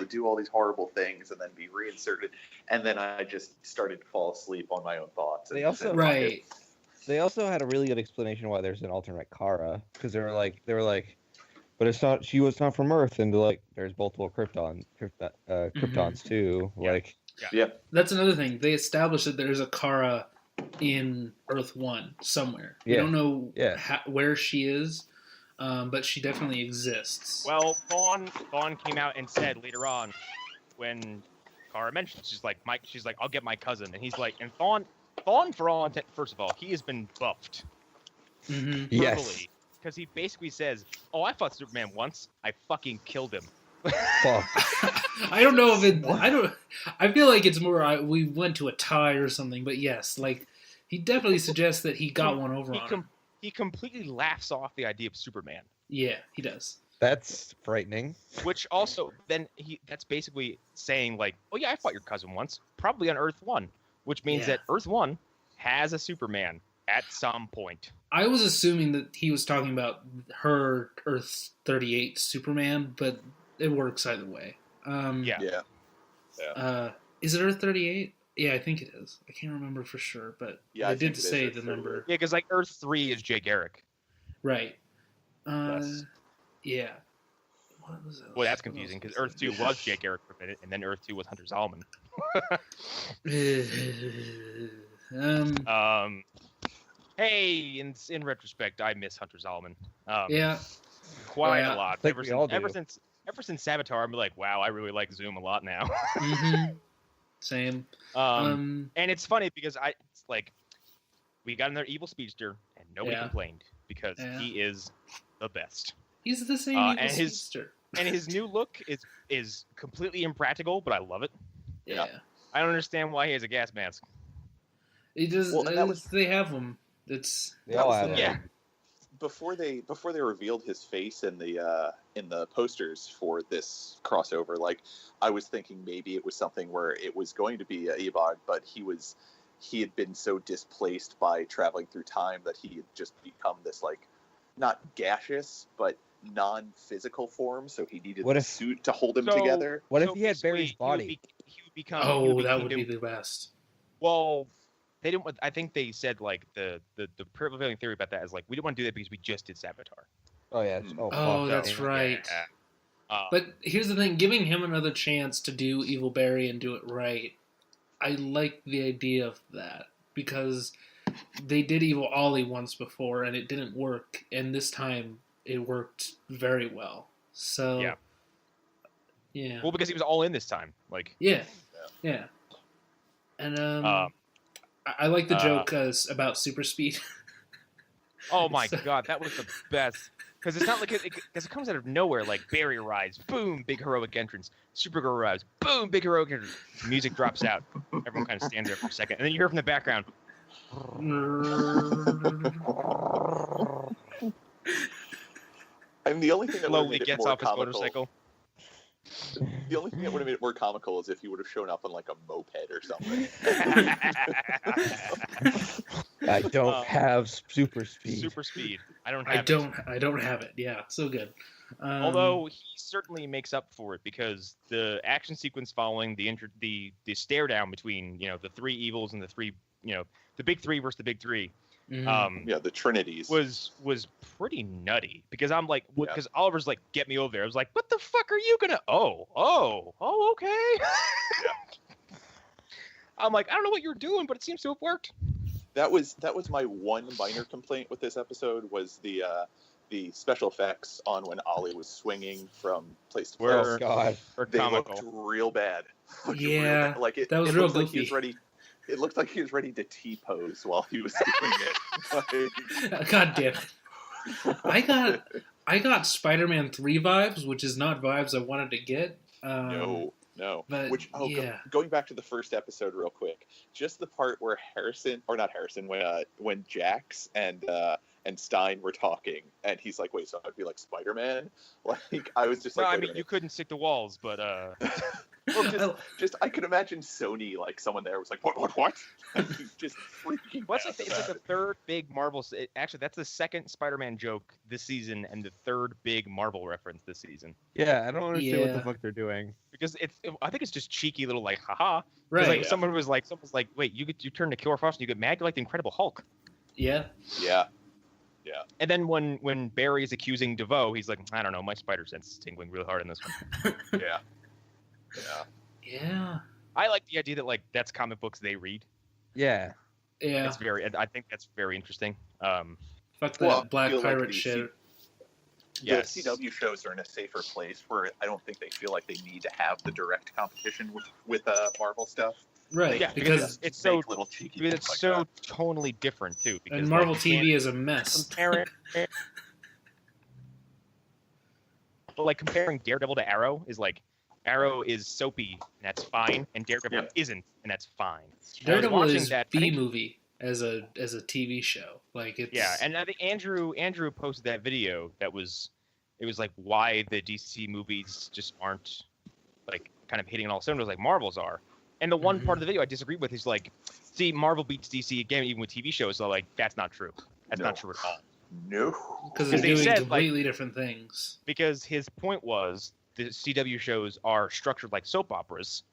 do all these horrible things and then be reinserted. And then I just started to fall asleep on my own thoughts. They also Right. They also had a really good explanation why there's an alternate Kara, because they were like, but it's not. She was not from Earth, and like, there's multiple Kryptons too. Yeah. Like, Yeah. That's another thing. They established that there's a Kara in Earth 1 somewhere. We Yeah. don't know Yeah. where she is, but she definitely exists. Well, Thawne came out and said later on when Kara mentioned, she's like, I'll get my cousin. And he's like, and Thawne, for all intent, first of all, he has been buffed. Mm-hmm. yes, Because he basically says, oh, I fought Superman once. I fucking killed him. fuck. I don't know if it. I feel like it's more. We went to a tie or something, but yes, like he definitely suggests that he got one over on him. He completely laughs off the idea of Superman. Yeah, he does. That's frightening. Which also, then that's basically saying like, oh yeah, I fought your cousin once, probably on Earth 1, which means Yeah. that Earth 1 has a Superman at some point. I was assuming that he was talking about her Earth 38 Superman, but it works either way. Yeah. Is it Earth 38? Yeah, I think it is. I can't remember for sure, but Yeah, I I did think it is say Earth the 38. number. Yeah, because like Earth 3 is Jake Erik. Right. Yes. Yeah. What was that? Well, that's confusing because Earth 2 was Jake Erik for a minute, and then Earth 2 was Hunter Zalman. Hey, in retrospect, I miss Hunter Zalman. Yeah. Quite Yeah. a lot. I think we all do. Ever since Saboteur, I'm like, wow, I really like Zoom a lot now. Mm-hmm. Same. And it's funny because it's like we got another evil speedster and nobody Yeah. complained because Yeah. he is the best. He's the same and evil his- speedster. And his new look is completely impractical, but I love it. Yeah. I don't understand why he has a gas mask. It does. Well, and that was- They have them. It's They all have Yeah. them. Before they revealed his face in the posters for this crossover, like I was thinking maybe it was something where it was going to be Ebog, but he had been so displaced by traveling through time that he had just become this like not gaseous but non-physical form, so he needed What the if- suit to hold him So- together. What if So he had basically, Barry's body? He would become. Oh, that would be the best. Well, they didn't. I think they said like the prevailing theory about that is like we didn't want to do that because we just did Saboteur. Oh yeah. Oh, fuck. that's right. Yeah. But here's the thing: giving him another chance to do Evil Barry and do it right, I like the idea of that because they did Evil Ollie once before and it didn't work, and this time it worked very well. So, Yeah. yeah, Well, because he was all in this time. Like, yeah. And I like the joke about super speed. oh my So- god, that was the best. Because it's not like because it comes out of nowhere. Like Barry arrives, boom, big heroic entrance. Supergirl arrives, boom, big heroic entrance. Music drops out. Everyone kind of stands there for a second, and then you hear from the background. I mean, the only thing that would have Slowly made it gets more off his comical. motorcycle. The only thing that would have made it more comical is if he would have shown up on like a moped or something. I don't have super speed. Super speed. I don't have. I don't have it. Yeah, so good. Although he certainly makes up for it because the action sequence following the stare down between the three evils and the three the big three versus the big three mhm. Yeah, the Trinities. was pretty nutty because I'm like because Oliver's like get me over there. I was like what the fuck are you gonna okay. I'm like I don't know what you're doing but it seems to have worked. That was my one minor complaint with this episode was the special effects on when Ollie was swinging from place to place. Were- God. They comical. looked real bad. Looked real Yeah, bad. Like that was it real looked like he was goofy. ready. It looked like he was ready to T-pose while he was doing it. Like, God damn it. I got Spider-Man 3 vibes, which is not vibes I wanted to get. no. but, yeah. Going back to the first episode real quick, just the part where when Jax and Stein were talking, and he's like, "Wait, so I'd be like Spider-Man?" Like, I was just No, like, I wait a mean, minute. you couldn't stick to walls, but Well, just I could imagine Sony, like someone there was like, what? And he's just freaking what's out it's about like the it. third big Marvel. Actually, that's the second Spider-Man joke this season, and the third big Marvel reference this season. Yeah, I don't understand what Yeah. the fuck they're doing. Because I think it's just cheeky little like, haha. 'Cause, Right. Like Yeah. someone was like, wait, you turn to Killer Frost and you get mad. You're like the Incredible Hulk. Yeah. Yeah. And then when Barry is accusing DeVoe, he's like, I don't know, my spider sense is tingling really hard in this one. Yeah. Yeah. I like the idea that like that's comic books they read. Yeah. Yeah. I think that's very interesting. Fuck that Well, I Black feel like Pirate the shit. Yes. The CW shows are in a safer place where I don't think they feel like they need to have the direct competition with Marvel stuff. Right. Yeah, because it's so Make little cheeky because things it's like so that. tonally different too. Because and Marvel like, you TV is a mess. compare it. But like comparing Daredevil to Arrow is like Arrow is soapy and that's fine, and Daredevil Yeah. isn't and that's fine. I was Daredevil watching is that, I think- B movie as a TV show. Like it's Yeah, and I think Andrew posted that video that was like why the DC movies just aren't like kind of hitting on all cylinders like Marvel's are. And the one part of the video I disagree with is like, see, Marvel beats DC again even with TV shows. So like that's not true. That's not No. true at all. No. because they're they doing said, completely different things. Because his point was the CW shows are structured like soap operas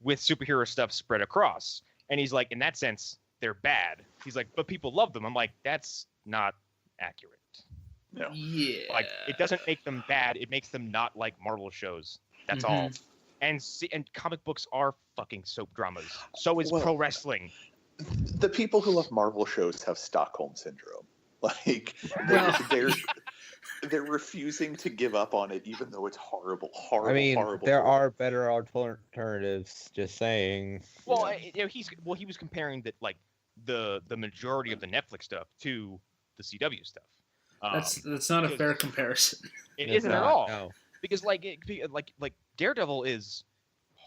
with superhero stuff spread across. And he's like, in that sense, they're bad. He's like, but people love them. I'm like, that's not accurate. No. Yeah. Like, it doesn't make them bad. It makes them not like Marvel shows. That's all. And comic books are fucking soap dramas. So is Well- pro wrestling. The people who love Marvel shows have Stockholm syndrome. Like Well- they're refusing to give up on it, even though it's horrible. I mean, horrible. there are better alternatives. Just saying. Well, he was comparing that like the majority of the Netflix stuff to the CW stuff. That's not a because- fair comparison. It It's isn't at not, all. No. Because like Daredevil is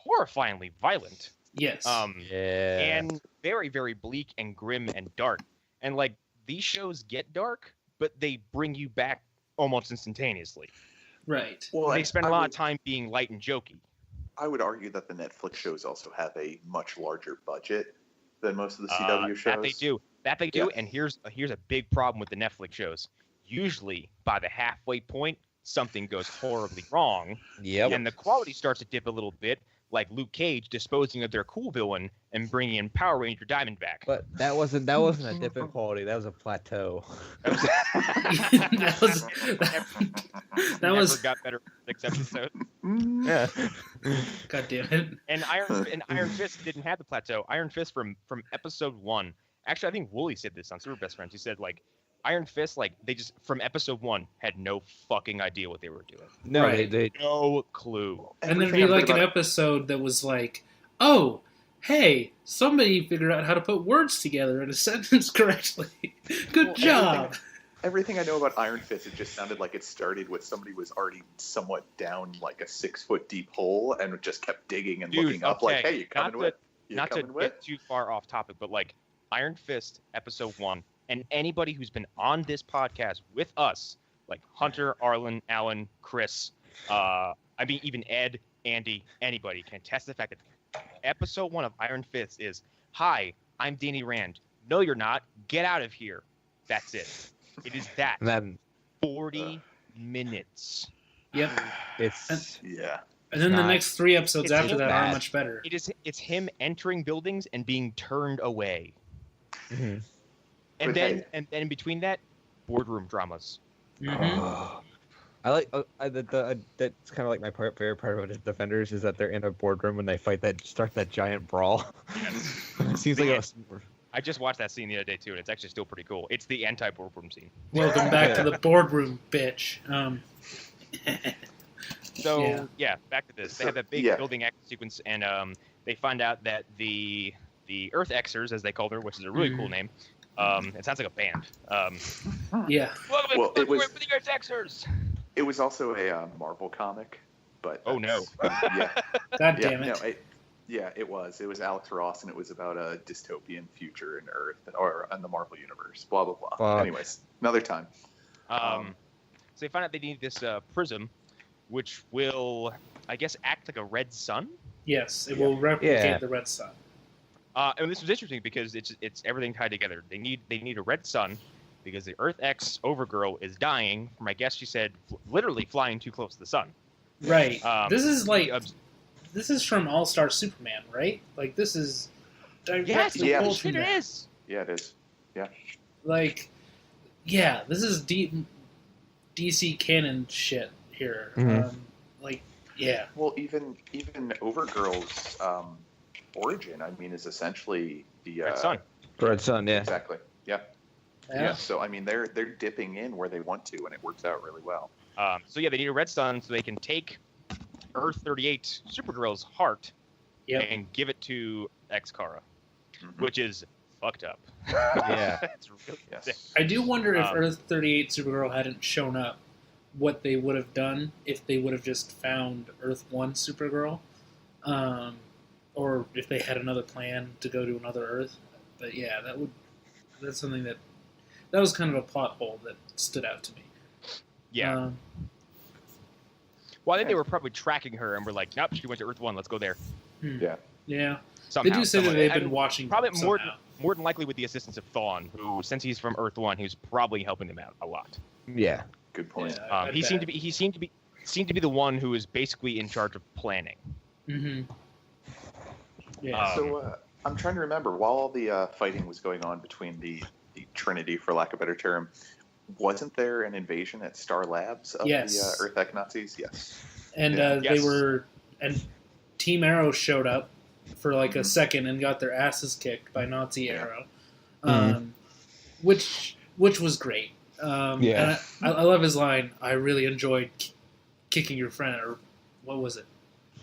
horrifyingly violent. Yes. Yeah. And very, very bleak and grim and dark. And like these shows get dark, but they bring you back almost instantaneously. right. Well, They spend a lot I of time being light and jokey. I would argue that the Netflix shows also have a much larger budget than most of the CW shows. That they do. That they do. Yeah. And here's a big problem with the Netflix shows. Usually by the halfway point, something goes horribly wrong, Yep. and the quality starts to dip a little bit, like Luke Cage disposing of their cool villain and bringing in Power Ranger Diamondback. But that wasn't a dip in quality. That was a plateau. that was that Never was got better for 6 episodes. Yeah. God damn it. And Iron Fist didn't have the plateau. Iron Fist from episode 1. Actually, I think Wooly said this on Super Best Friends. He said like Iron Fist, like they just from episode 1 had no fucking idea what they were doing. No, Right. they No clue. And there'd Everything be I've like read an about- episode that was like, oh, hey, somebody figured out how to put words together in a sentence correctly. Good Well, job. Everything I know about Iron Fist, it just sounded like it started with somebody was already somewhat down like a 6-foot deep hole and just kept digging and Dude, looking up like, okay, hey, you coming with? You Not to coming with? get too far off topic, but like Iron Fist episode 1, and anybody who's been on this podcast with us, like Hunter, Arlen, Allan, Chris, I mean even Ed, Andy, anybody can attest to the fact that episode 1 of Iron Fist is, hi, I'm Danny Rand. No, you're not. Get out of here. That's it. It is that. and then 40 minutes. Yep. it's Yeah. And then the not- next 3 episodes it's after not that bad. are much better. It's him entering buildings and being turned away. Mhm. And But then hey- and then in between that, boardroom dramas. Mhm. I like that's kind of like my favorite part of the Defenders is that they're in a boardroom when they start that giant brawl. It seems like I just watched that scene the other day too, and it's actually still pretty cool. It's the anti-boardroom scene. Welcome back to the boardroom, bitch. So yeah, back to this. They So, have that big yeah. building action sequence, and they find out that the Earth Xers, as they called her, which is a really cool name. It sounds like a band. Yeah. Welcome Well, it was- for the Earth Xers. It was also a Marvel comic, but Oh, no. yeah, God yeah, damn it. no, it was. It was Alex Ross, and it was about a dystopian future in Earth or in the Marvel universe. Blah blah blah. Fuck. Anyways, another time. So they find out they need this prism, which will, I guess, act like a red sun. Yes, it will replicate Yeah. the red sun. And this was interesting because it's everything tied together. They need a red sun because the Earth X Overgirl is dying from, I guess she said, literally flying too close to the sun. Right. This is like the this is from All Star Superman, right? Like this is yes, directly yeah. pulled from shit, it that. is. Yeah, it is. Like, yeah, this is DC canon shit here. Mhm. Like, yeah, Well, even Overgirl's origin, I mean, is essentially the Red sun. Red Sun, yeah. Exactly. Yeah. yeah. Yeah. So I mean, they're dipping in where they want to, and it works out really well. So yeah, they need a red sun so they can take Earth 38 Supergirl's heart Yep. and give it to X-Kara, Mhm. which is fucked up. Yeah. It's really Yes. sick. I do wonder if Um, Earth 38 Supergirl hadn't shown up, what they would have done if they would have just found Earth 1 Supergirl, or if they had another plan to go to another Earth. But yeah, that's something that was kind of a plot hole that stood out to me. Yeah. Well, I think they were probably tracking her and were like, nope, she went to Earth 1, let's go there. Yeah. Yeah, Somehow. they do say that some way. they've I been mean, watching probably them more, somehow. more than likely with the assistance of Thawne, who, since he's from Earth 1, who's probably helping them out a lot. Yeah. Good point. Yeah, I He bet. seemed to be the one who is basically in charge of planning. Mm-hmm. Yeah. So I'm trying to remember while all the fighting was going on between the Trinity, for lack of a better term, wasn't there an invasion at Star Labs of Yes. the Earth X Nazis? Yes. And Yeah. they Yes. were, and Team Arrow showed up for like a Mhm. second and got their asses kicked by Nazi Yeah. Arrow, Mhm. which was great. Yeah. And I love his line. I really enjoyed kicking your friend, or what was it?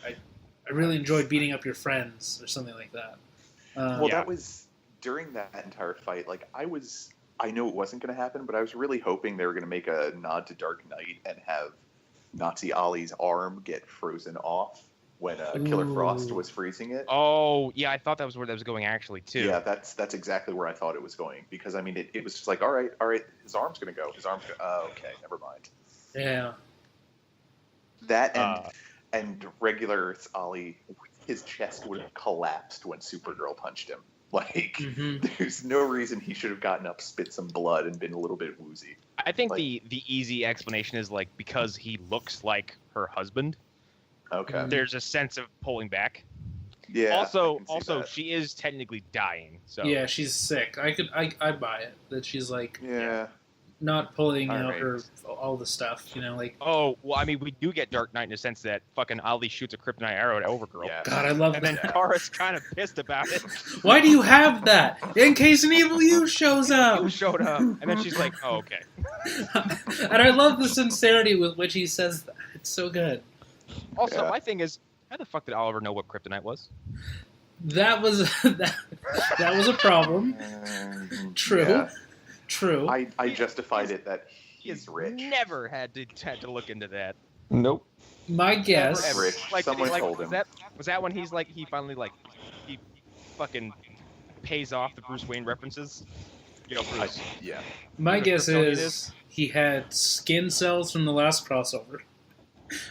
I really enjoyed beating up your friends, or something like that. Well, Yeah. that was during that entire fight. Like I know it wasn't going to happen, but I was really hoping they were going to make a nod to Dark Knight and have Nazi Ollie's arm get frozen off when Killer Frost Ooh. was freezing it. Oh, yeah, I thought that was where that was going actually, too. Yeah, that's exactly where I thought it was going, because I mean it was just like, all right, his arm's gonna go. Okay, never mind. Yeah. That Uh, and regular Earth's Ollie, his chest would have collapsed when Supergirl punched him. Like, hmm there's no reason he should have gotten up, spit some blood, and been a little bit woozy. I think like- the easy explanation is, like, because he looks like her husband, Okay. Mhm. there's a sense of pulling back. Yeah. also, I can see that. she is technically dying, so... Yeah, she's sick. I'd buy it that she's like Yeah. not pulling All out right. her all the stuff. You know, like Oh, well, I mean, we do get Dark Knight in the sense that fucking Ali shoots a kryptonite arrow at Overgirl. Yeah. God, I love And then that. Kara's kind of pissed about it. Why do you have that in case an evil you shows up? Who showed up? And then she's like, oh, okay. And I love the sincerity with which he says that. It's so good. Also, Yeah. my thing is, how the fuck did Oliver know what kryptonite was? That was that was a problem. True. Yeah. True. I justified it that he's He's rich. never had to look into that. Nope. My guess. Ever, ever. Rich. Like, Someone like, told was him. that when he's like, he finally, like, he fucking pays off the Bruce Wayne references? Yo, Bruce. Yeah. My the guess kryptonite is is? he had skin cells from the last crossover.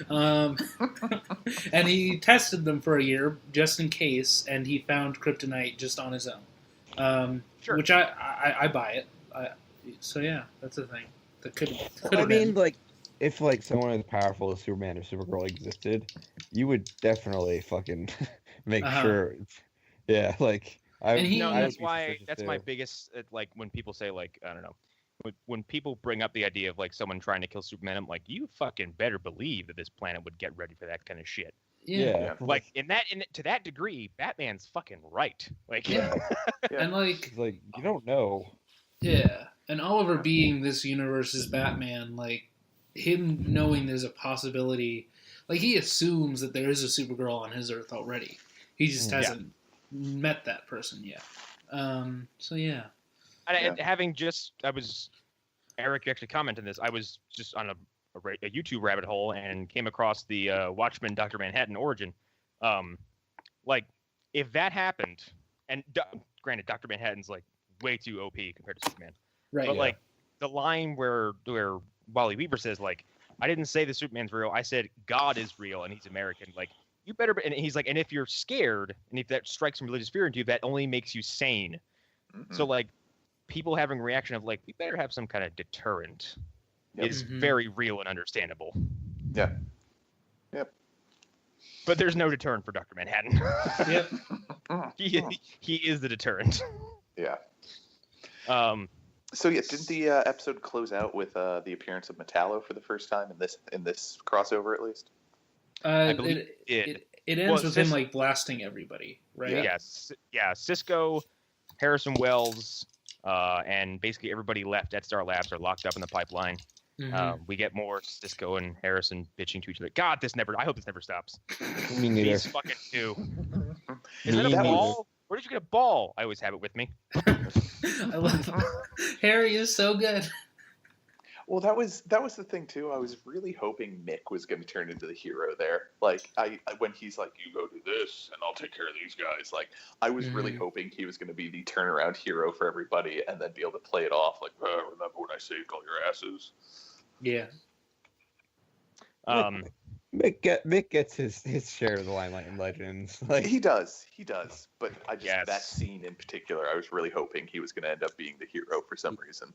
And he tested them for a year just in case, and he found kryptonite just on his own. Sure. Which I buy it. So yeah, that's the thing. That could I have mean, been. like, if like someone as powerful as Superman or Supergirl existed, you would definitely fucking make Uh-huh. sure. Yeah, like I. And he- No, I would that's be why. suspicious That's too. my biggest. Like when people say like I don't know, when people bring up the idea of like someone trying to kill Superman, I'm like, you fucking better believe that this planet would get ready for that kind of shit. Yeah. Like to that degree, Batman's fucking right. Like Yeah. Yeah. And like It's like you don't know. yeah, and Oliver being this universe's Batman, like him knowing there's a possibility, like he assumes that there is a Supergirl on his Earth already. He just hasn't met that person yet. So yeah. And Erik actually commented this. I was just on a YouTube rabbit hole and came across the Watchmen Dr. Manhattan origin. Like, if that happened, and granted, Dr. Manhattan's like way too OP compared to Superman. Right. But like the line where Wally Weaver says like, "I didn't say the Superman's real. I said God is real and he's American." Like, you better. And he's like, and if you're scared, and if that strikes some religious fear into you, that only makes you sane. Mm-hmm. So like, people having a reaction of like, we better have some kind of deterrent. Yep. Is very real and understandable. Yeah. Yep. But there's no deterrent for Dr. Manhattan. Yep. Mm-hmm. he is the deterrent. Yeah. So So yeah, didn't the episode close out with the appearance of Metallo for the first time in this crossover at least? I believe it ends with him like blasting everybody, right? Yeah. Cisco, Harrison Wells, and basically everybody left at Star Labs are locked up in the pipeline. Mm-hmm. We get more Cisco and Harrison bitching to each other. God, I hope this never stops. Me neither. These fucking two. Is it a ball? Where did you get a ball? I always have it with me. I love Harry is so good. Well, that was the thing too. I was really hoping Mick was going to turn into the hero there. Like when he's like, "You go do this, and I'll take care of these guys." Like I was really hoping he was going to be the turnaround hero for everybody, and then be able to play it off like, "Remember when I saved all your asses?" Yeah. Mick gets his share of the limelight in Legends. Like He does. But I just that scene in particular, I was really hoping he was going to end up being the hero for some reason.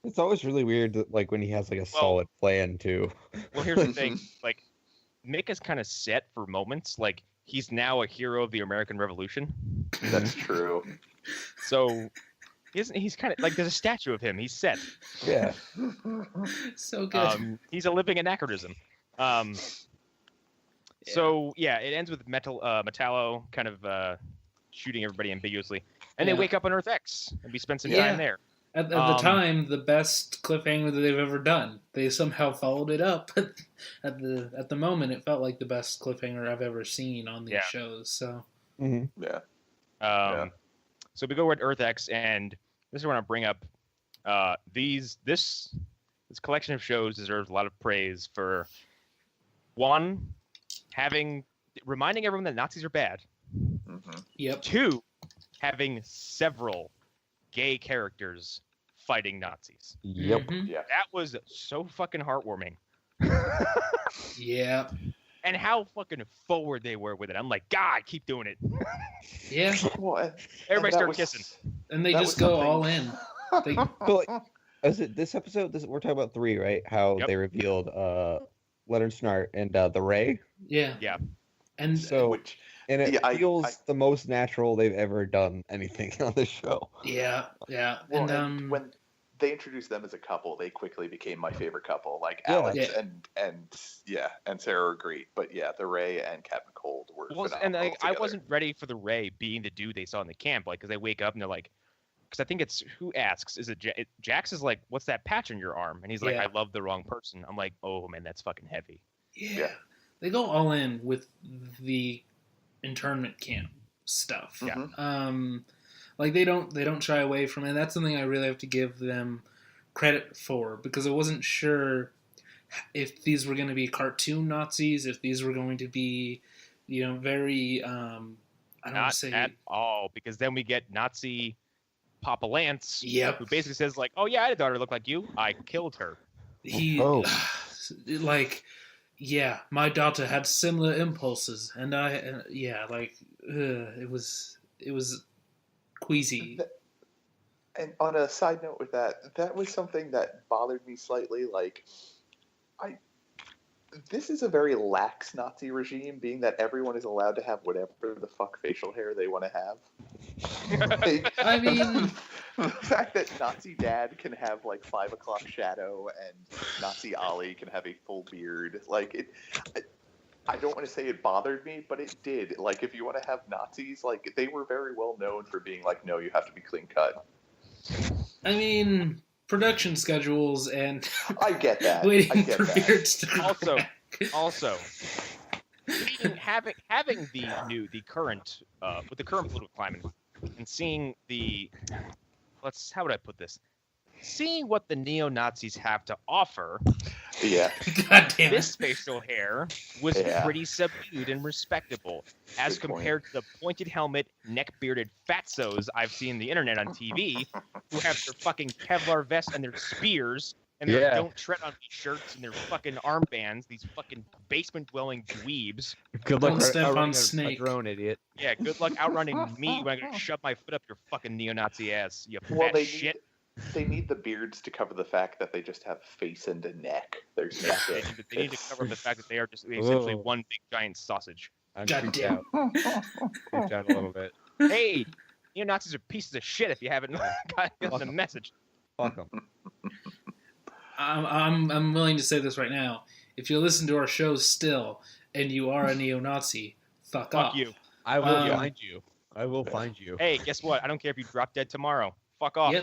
it's always really weird, that, like when he has like a solid plan too. Well, here's the thing. Like, Mick is kind of set for moments. Like, he's now a hero of the American Revolution. That's true. So, he's kind of like, there's a statue of him. He's set. Yeah. So good. He's a living anachronism. So, yeah, it ends with Metallo kind of shooting everybody ambiguously. And they wake up on Earth X, and we spend some time there. At the time, the best cliffhanger that they've ever done. They somehow followed it up. At the moment, it felt like the best cliffhanger I've ever seen on these shows. So Yeah. So we go at Earth X, and this is what I want to bring up. This collection of shows deserves a lot of praise for one, reminding everyone that Nazis are bad. Mm-hmm. Yep. 2, having several gay characters fighting Nazis. Yep. Mm-hmm. Yeah. That was so fucking heartwarming. Yeah. And how fucking forward they were with it. I'm like, God, keep doing it. Yeah. Well, Everybody start kissing. And they That just was go something- all in. They, So, like, is it this episode? We're talking about 3, right? How Yep. they revealed Leonard Snart and the Ray. yeah. Yeah. And So which and it I- feels the most natural they've ever done anything on the show. yeah. well, And when they introduced them as a couple, they quickly became my favorite couple. Like Yeah. Alex Yeah. and Sarah are great, but yeah, the Ray and Captain Cold were phenomenal And I together. wasn't ready for the Ray being the dude they saw in the camp, like, because they wake up and they're like, because I think it's who asks, is it Jax is like, what's that patch on your arm? And he's like, Yeah. I love the wrong person. I'm like, oh man, that's fucking heavy. yeah. They go all in with the internment camp stuff. Yeah. Mhm. Like they don't shy away from it. That's something I really have to give them credit for, because I wasn't sure if these were going to be cartoon Nazis, if these were going to be, very I don't want Not to say at all, because then we get Nazi Papa Lance, Yep. who basically says like, oh yeah, I had a daughter look like you. I killed her. he Oh. like yeah, my daughter had similar impulses, and it was queasy. And on a side note with that was something that bothered me slightly. Like, this is a very lax Nazi regime, being that everyone is allowed to have whatever the fuck facial hair they want to have. Like, I mean, the fact that Nazi Dad can have like 5 o'clock shadow and Nazi Ollie can have a full beard, like I don't want to say it bothered me, but it did. Like, if you want to have Nazis, like, they were very well known for being like, no, you have to be clean cut. I mean, production schedules and I get that. waiting for beards to come Also, back. Also, having the current with the current political climate and seeing how would I put this? Seeing what the neo-Nazis have to offer, Yeah. God damn this it. facial hair was pretty subdued and respectable as Good point. compared to the pointed helmet, neck-bearded fatzos I've seen on the internet on TV who have their fucking Kevlar vests and their spears and their Don't Tread on Me shirts and their fucking armbands, these fucking basement-dwelling dweebs. Good Don't luck step on outrunning a Snake. drone, idiot. Yeah, good luck outrunning me when I'm gonna shove my foot up your fucking neo-Nazi ass, you Well, fat shit. They need the beards to cover the fact that they just have face and a neck. There's no They shit. need to cover up the fact that they are just essentially one big giant sausage. I'm God freaked damn. out. Freaked out a little bit. Hey, neo-Nazis are pieces of shit if you haven't gotten the message. Fuck them. I'm willing to say this right now. If you listen to our shows still and you are a neo-Nazi, fuck off. Fuck you. I will Um, find you. I will find you. Hey, guess what? I don't care if you drop dead tomorrow. Fuck off.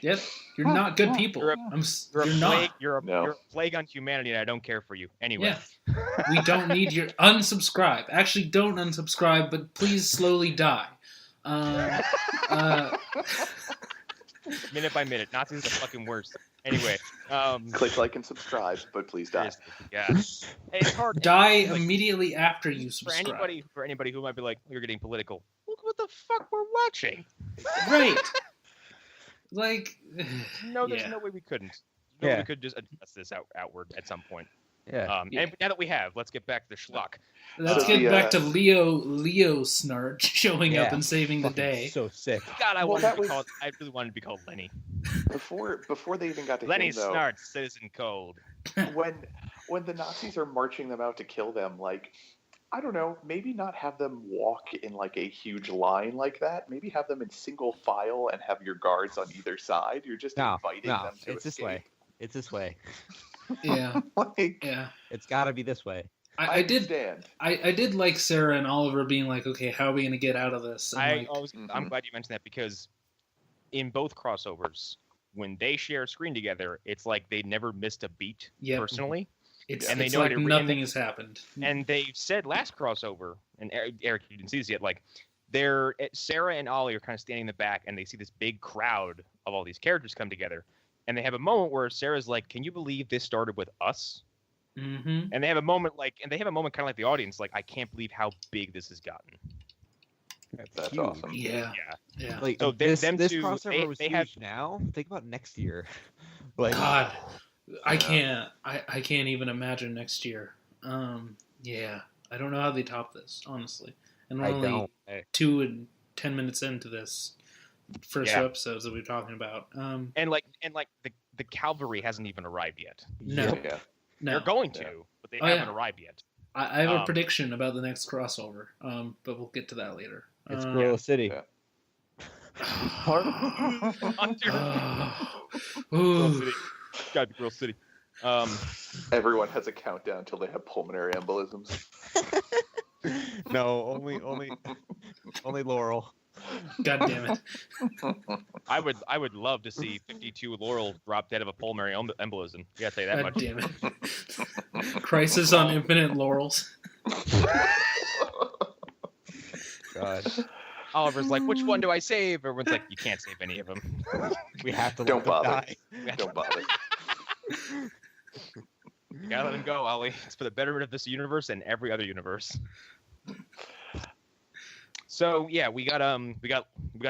Yep. You're not good people. You're a- You're You're a not. plague. You're No. a plague on humanity, and I don't care for you. Anyway. Yeah. We don't need your unsubscribe. Actually, don't unsubscribe, but please slowly die. Minute by minute. Nazis are the fucking worst. Anyway. Click like and subscribe, but please die. Seriously, God. Hey, it's hard. Die Like, immediately after you for subscribe. anybody who might be like, you're getting political. Look what the fuck we're watching. Right. Like, No, there's yeah. no way we couldn't. Yeah. We could just address this outward at some point. Yeah. Yeah. And now that we have, let's get back to the schlock. Let's So get the, back to Leo Snart showing up Yeah. and saving the Fucking day. So sick. God, I Well, really wanted to be called Lenny. Before they even got to Lenny him, though, Snart, Citizen Cold. when the Nazis are marching them out to kill them, like, I don't know, maybe not have them walk in like a huge line like that. Maybe have them in single file and have your guards on either side. You're just inviting them to it's this escape. way. It's this way. Yeah, Like, yeah. It's got to be this way. I did. understand. I did like Sarah and Oliver being like, okay, how are we gonna get out of this? And like, I'm glad you mentioned that because in both crossovers, when they share a screen together, it's like they never missed a beat Yep. personally. it's, and they it's know like it- and nothing has happened. And they said last crossover, and Eric, you didn't see this yet, like Sarah and Ollie are kind of standing in the back, and they see this big crowd of all these characters come together, and they have a moment where Sarah's like, "Can you believe this started with us?" Mm-hmm. And they have a moment kind of like the audience, like, "I can't believe how big this has gotten." That's huge. awesome. Yeah, Yeah. yeah. Like So this them two, crossover was they huge have- now. Think about next year. Like, God, I Yeah. can't. I can't even imagine next year. Yeah, I don't know how they top this, honestly. And we're I only don't. 2 and 10 minutes into this first Yeah. two episodes that we're talking about. And the cavalry hasn't even arrived yet. No, Yeah. no. They're going to, Yeah. but they Oh, haven't yeah. arrived yet. I have a Um, prediction about the next crossover, but we'll get to that later. It's Gorilla City. Yeah. Hunter. Grill Ooh. City. Gotta be Grill City. Everyone has a countdown till they have pulmonary embolisms. No, only Laurel. God damn it. I would love to see 52 Laurel drop dead of a pulmonary embolism. You gotta say that God much. damn it. Crisis on Infinite Laurels. God, Oliver's like, which one do I save? Everyone's like, you can't save any of them. we have to Don't let them bother. die. Don't bother. You gotta let him go, Ollie. It's for the betterment of this universe and every other universe. So yeah, we got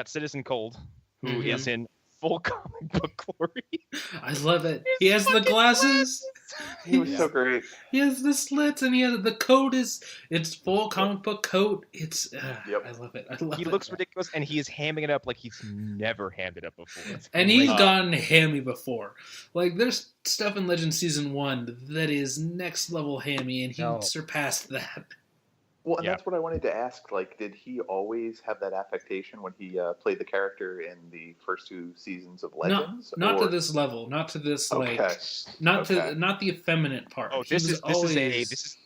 Citizen Cold, who is in full comic book glory. I love it. He has the glasses. He was so great. He has the slits, and he has the coat. It's full comic book coat. It's Yep. I love it. I love He it. looks ridiculous, and he is hamming it up like he's never hammed it up before. And he's great. gotten hammy before. Like there's stuff in Legend Season 1 that is next level hammy, and he No. surpassed that. Well, and Yeah. that's what I wanted to ask. Like, did he always have that affectation when he played the character in the first 2 seasons of Legends? Not to or... this level, not to this Okay. not Okay. the effeminate part. Oh, He was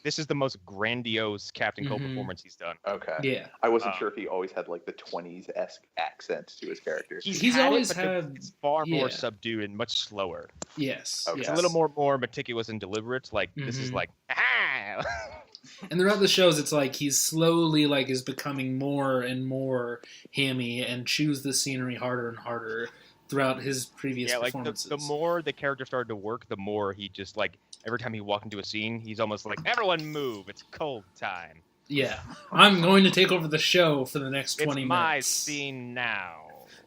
this is the most grandiose Captain Cold Mhm. performance he's done. Okay. yeah. I wasn't sure if he always had like the 20s-esque accent to his character. He's had always but had- it's far more yeah. subdued and much slower. Yes. Okay. It's yes. a little more meticulous and deliberate. Like this is Mhm. like, ah! And throughout the shows, it's like he's slowly like is becoming more and more hammy and chews the scenery harder and harder throughout his previous yeah, like performances. the more the character started to work, the more he just like every time he walked into a scene, he's almost like, everyone move, it's cold time. Yeah, I'm going to take over the show for the next 20 It's my minutes. scene now.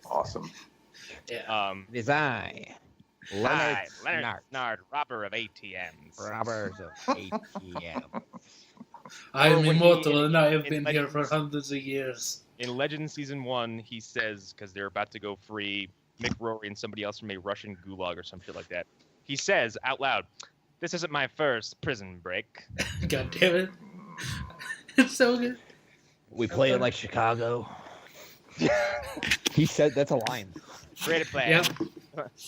Awesome. Yeah. It is I, Hi, Leonard Leonard Snart, robber of ATMs. robbers of ATM. I am when he- immortal and I have in been here for Legends- hundreds of years. In Legends Season 1, he says, because they're about to go free Mick Rory and somebody else from a Russian gulag or some shit like that, he says out loud, "This isn't my first prison break." God damn it. It's so good. We play it like Chicago. He said that's a line. Create a plan. Yep.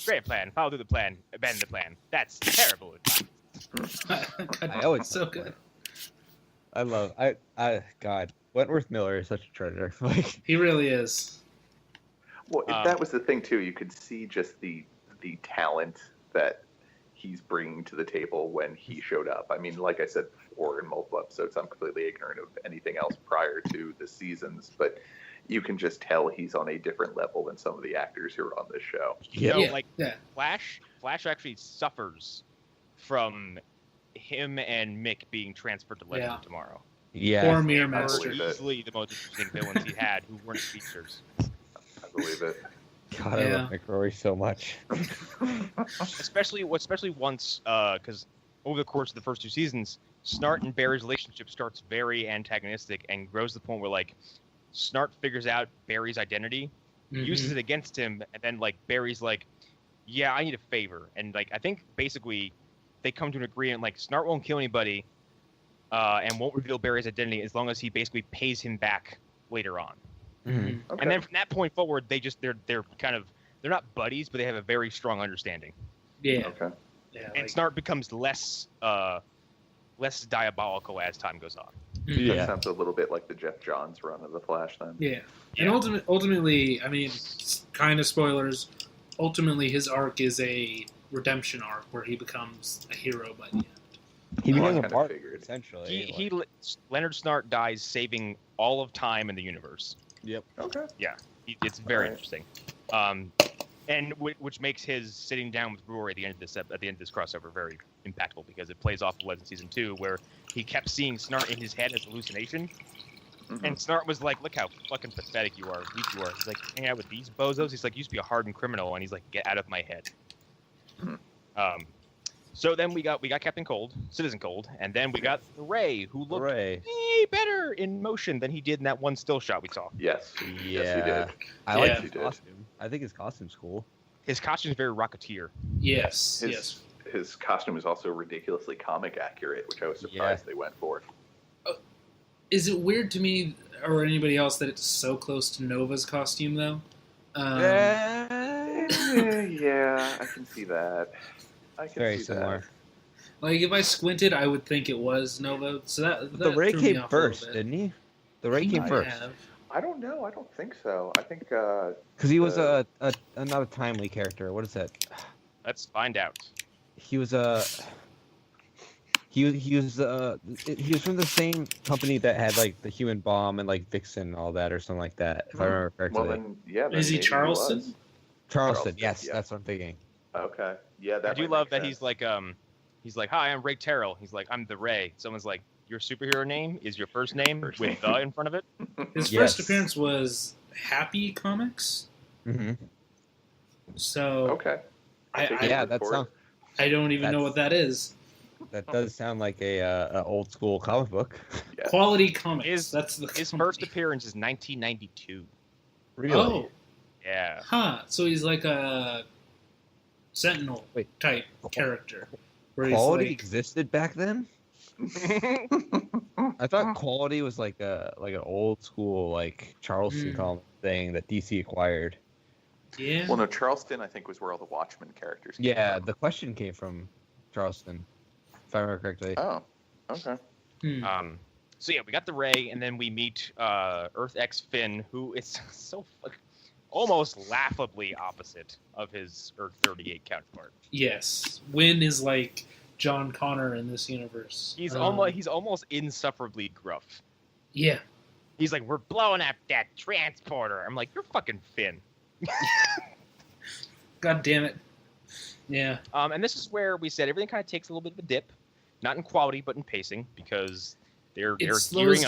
Create a plan. Follow through the plan. Abandon the plan. That's terrible advice. God, I always so good. I love God, Wentworth Miller is such a treasure. Like He really is. Well, that was the thing too. You could see just the talent that he's bringing to the table when he showed up. I mean, like I said before in multiple episodes, I'm completely ignorant of anything else prior to the seasons, but you can just tell he's on a different level than some of the actors who are on this show. You know, Yeah, like yeah. Flash actually suffers from him and Mick being transferred to Legend Yeah. tomorrow. yeah, Poor Mirror I Master. believe it. Easily the most interesting villains he had who weren't features. I believe it. God, I Yeah. love McRory so much. Especially once, because over the course of the first 2 seasons, Snart and Barry's relationship starts very antagonistic and grows to the point where like Snart figures out Barry's identity, uses it against him, and then like Barry's like, "Yeah, I need a favor," and like I think basically they come to an agreement like Snart won't kill anybody, and won't reveal Barry's identity as long as he basically pays him back later on. Mhm. Okay. And then from that point forward, they're kind of they're not buddies, but they have a very strong understanding. Yeah. Okay. Yeah. And like- Snart becomes less diabolical as time goes on. Mhm. Yeah. That sounds a little bit like the Jeff Johns run of the Flash then. Yeah. Yeah. And ultimately, I mean, kind of spoilers. Ultimately, his arc is a redemption arc where he becomes a hero by the end. He Well, I becomes a kinda martyr, figured. essentially. Leonard Snart dies saving all of time in the universe. Okay. It's very Alright. interesting, and which makes his sitting down with Rory at the end of this crossover very impactful because it plays off of Legend Season 2 where he kept seeing Snart in his head as hallucination, Mhm. and Snart was like, "Look how fucking pathetic you are, weak you are." He's like, "Hanging out with these bozos." He's like, "You used to be a hardened criminal," and he's like, "Get out of my head." Hmm. So then we got Captain Cold, Citizen Cold, and then we got Ray, who looked Hooray. way better in motion than he did in that one still shot we saw. Yes. Yes, he did. I like Yeah. his costume. I think his costume's cool. His costume is very Rocketeer. Yes. His, yes. his costume is also ridiculously comic accurate, which I was surprised they went for. Is it weird to me or anybody else that it's so close to Nova's costume though? Yeah, I can see that. I can Very see similar. Like if I squinted, I would think it was Nova. So that The Ray threw me came off a little first, bit. didn't he? The Ray He came might first. have. that. I don't know. I don't think so. I think Because he was not a timely character. What is that? Let's find out. He was he was from the same company that had like the Human Bomb and like Vixen and all that or something like that. If I remember correctly. well then yeah. Then Is he maybe Charleston? was. Charleston, Charleston, yes, yeah. that's what I'm thinking. Okay. Yeah, that I do might love make that sense. he's like, "Hi, I'm Ray Terrell." He's like, "I'm the Ray." Someone's like, "Your superhero name is your first name First with the in front of it." His Yes. first appearance was Happy Comics. Mm-hmm. So Okay. I, Take I, your Yeah, word that for it. sounds I don't even know what that is. that does sound like a old school comic book. Yeah. Quality Comics. His- That's the His company. first appearance is 1992. Really? Oh, Yeah. huh. So he's like a Sentinel Wait. type character. Where he's Quality like, existed back then. I thought quality was like an old school like Charleston comic thing that DC acquired. Yeah. Well, no, Charleston, I think, was where all the Watchmen characters came Yeah, from. the question came from Charleston, if I remember correctly. Oh, okay. So yeah, we got the Ray, and then we meet Earth X Finn, who is so almost laughably opposite of his Earth 38 counterpart. Yes. Wynn is like John Connor in this universe. He's almost insufferably gruff. Yeah. He's like, we're blowing up that transporter. I'm like, you're fucking Finn. God damn it. Yeah. And this is where we said everything kind of takes a little bit of a dip, not in quality but in pacing, because they're slows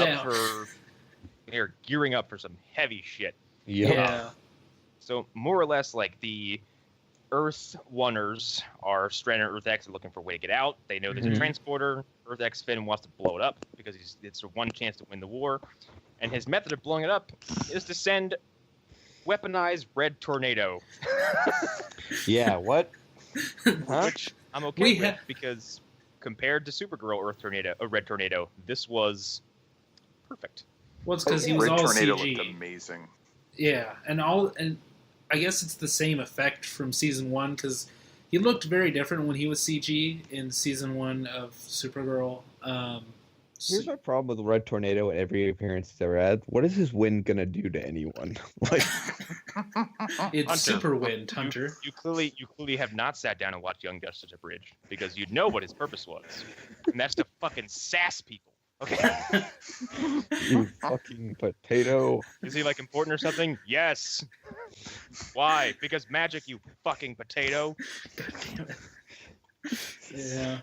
gearing up for some heavy shit. Yeah. So more or less, like the Earth Oneers are stranded at Earth X and looking for a way to get out. They know there's a transporter. Earth X Finn wants to blow it up because it's a one chance to win the war, and his method of blowing it up is to send weaponized red tornado. Yeah, what? Huh? Which I'm okay with because compared to Supergirl Red Tornado, this was perfect. Well, it's because he was Red all Tornado CG. looked amazing. Yeah, and I guess it's the same effect from season 1 because he looked very different when he was CG in season 1 of Supergirl. Here's my problem with Red Tornado at every appearance he's ever had. What is his wind gonna do to anyone? Like, it's Hunter, Super Wind, Hunter. You clearly have not sat down and watched Young Justice Abridged because you'd know what his purpose was, and that's to fucking sass people. Okay. you fucking potato. Is he like important or something? Yes. Why? Because magic, you fucking potato. God damn it. Yeah.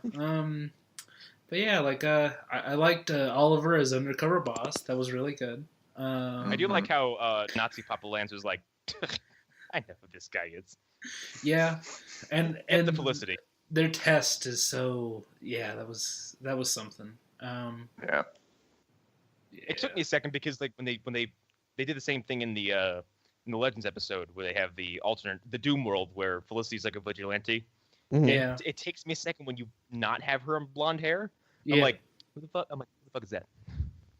But yeah, like I liked Oliver as undercover boss. That was really good. I do like how Nazi Papa Lance was like, I know who this guy is. Yeah, and the Felicity. Their test is so that was something. Yeah. It took me a second because like when they did the same thing in the Legends episode where they have the Doom world where Felicity's like a vigilante. Yeah. It takes me a second when you not have her in blonde hair. Yeah. I'm like, who the fuck is that?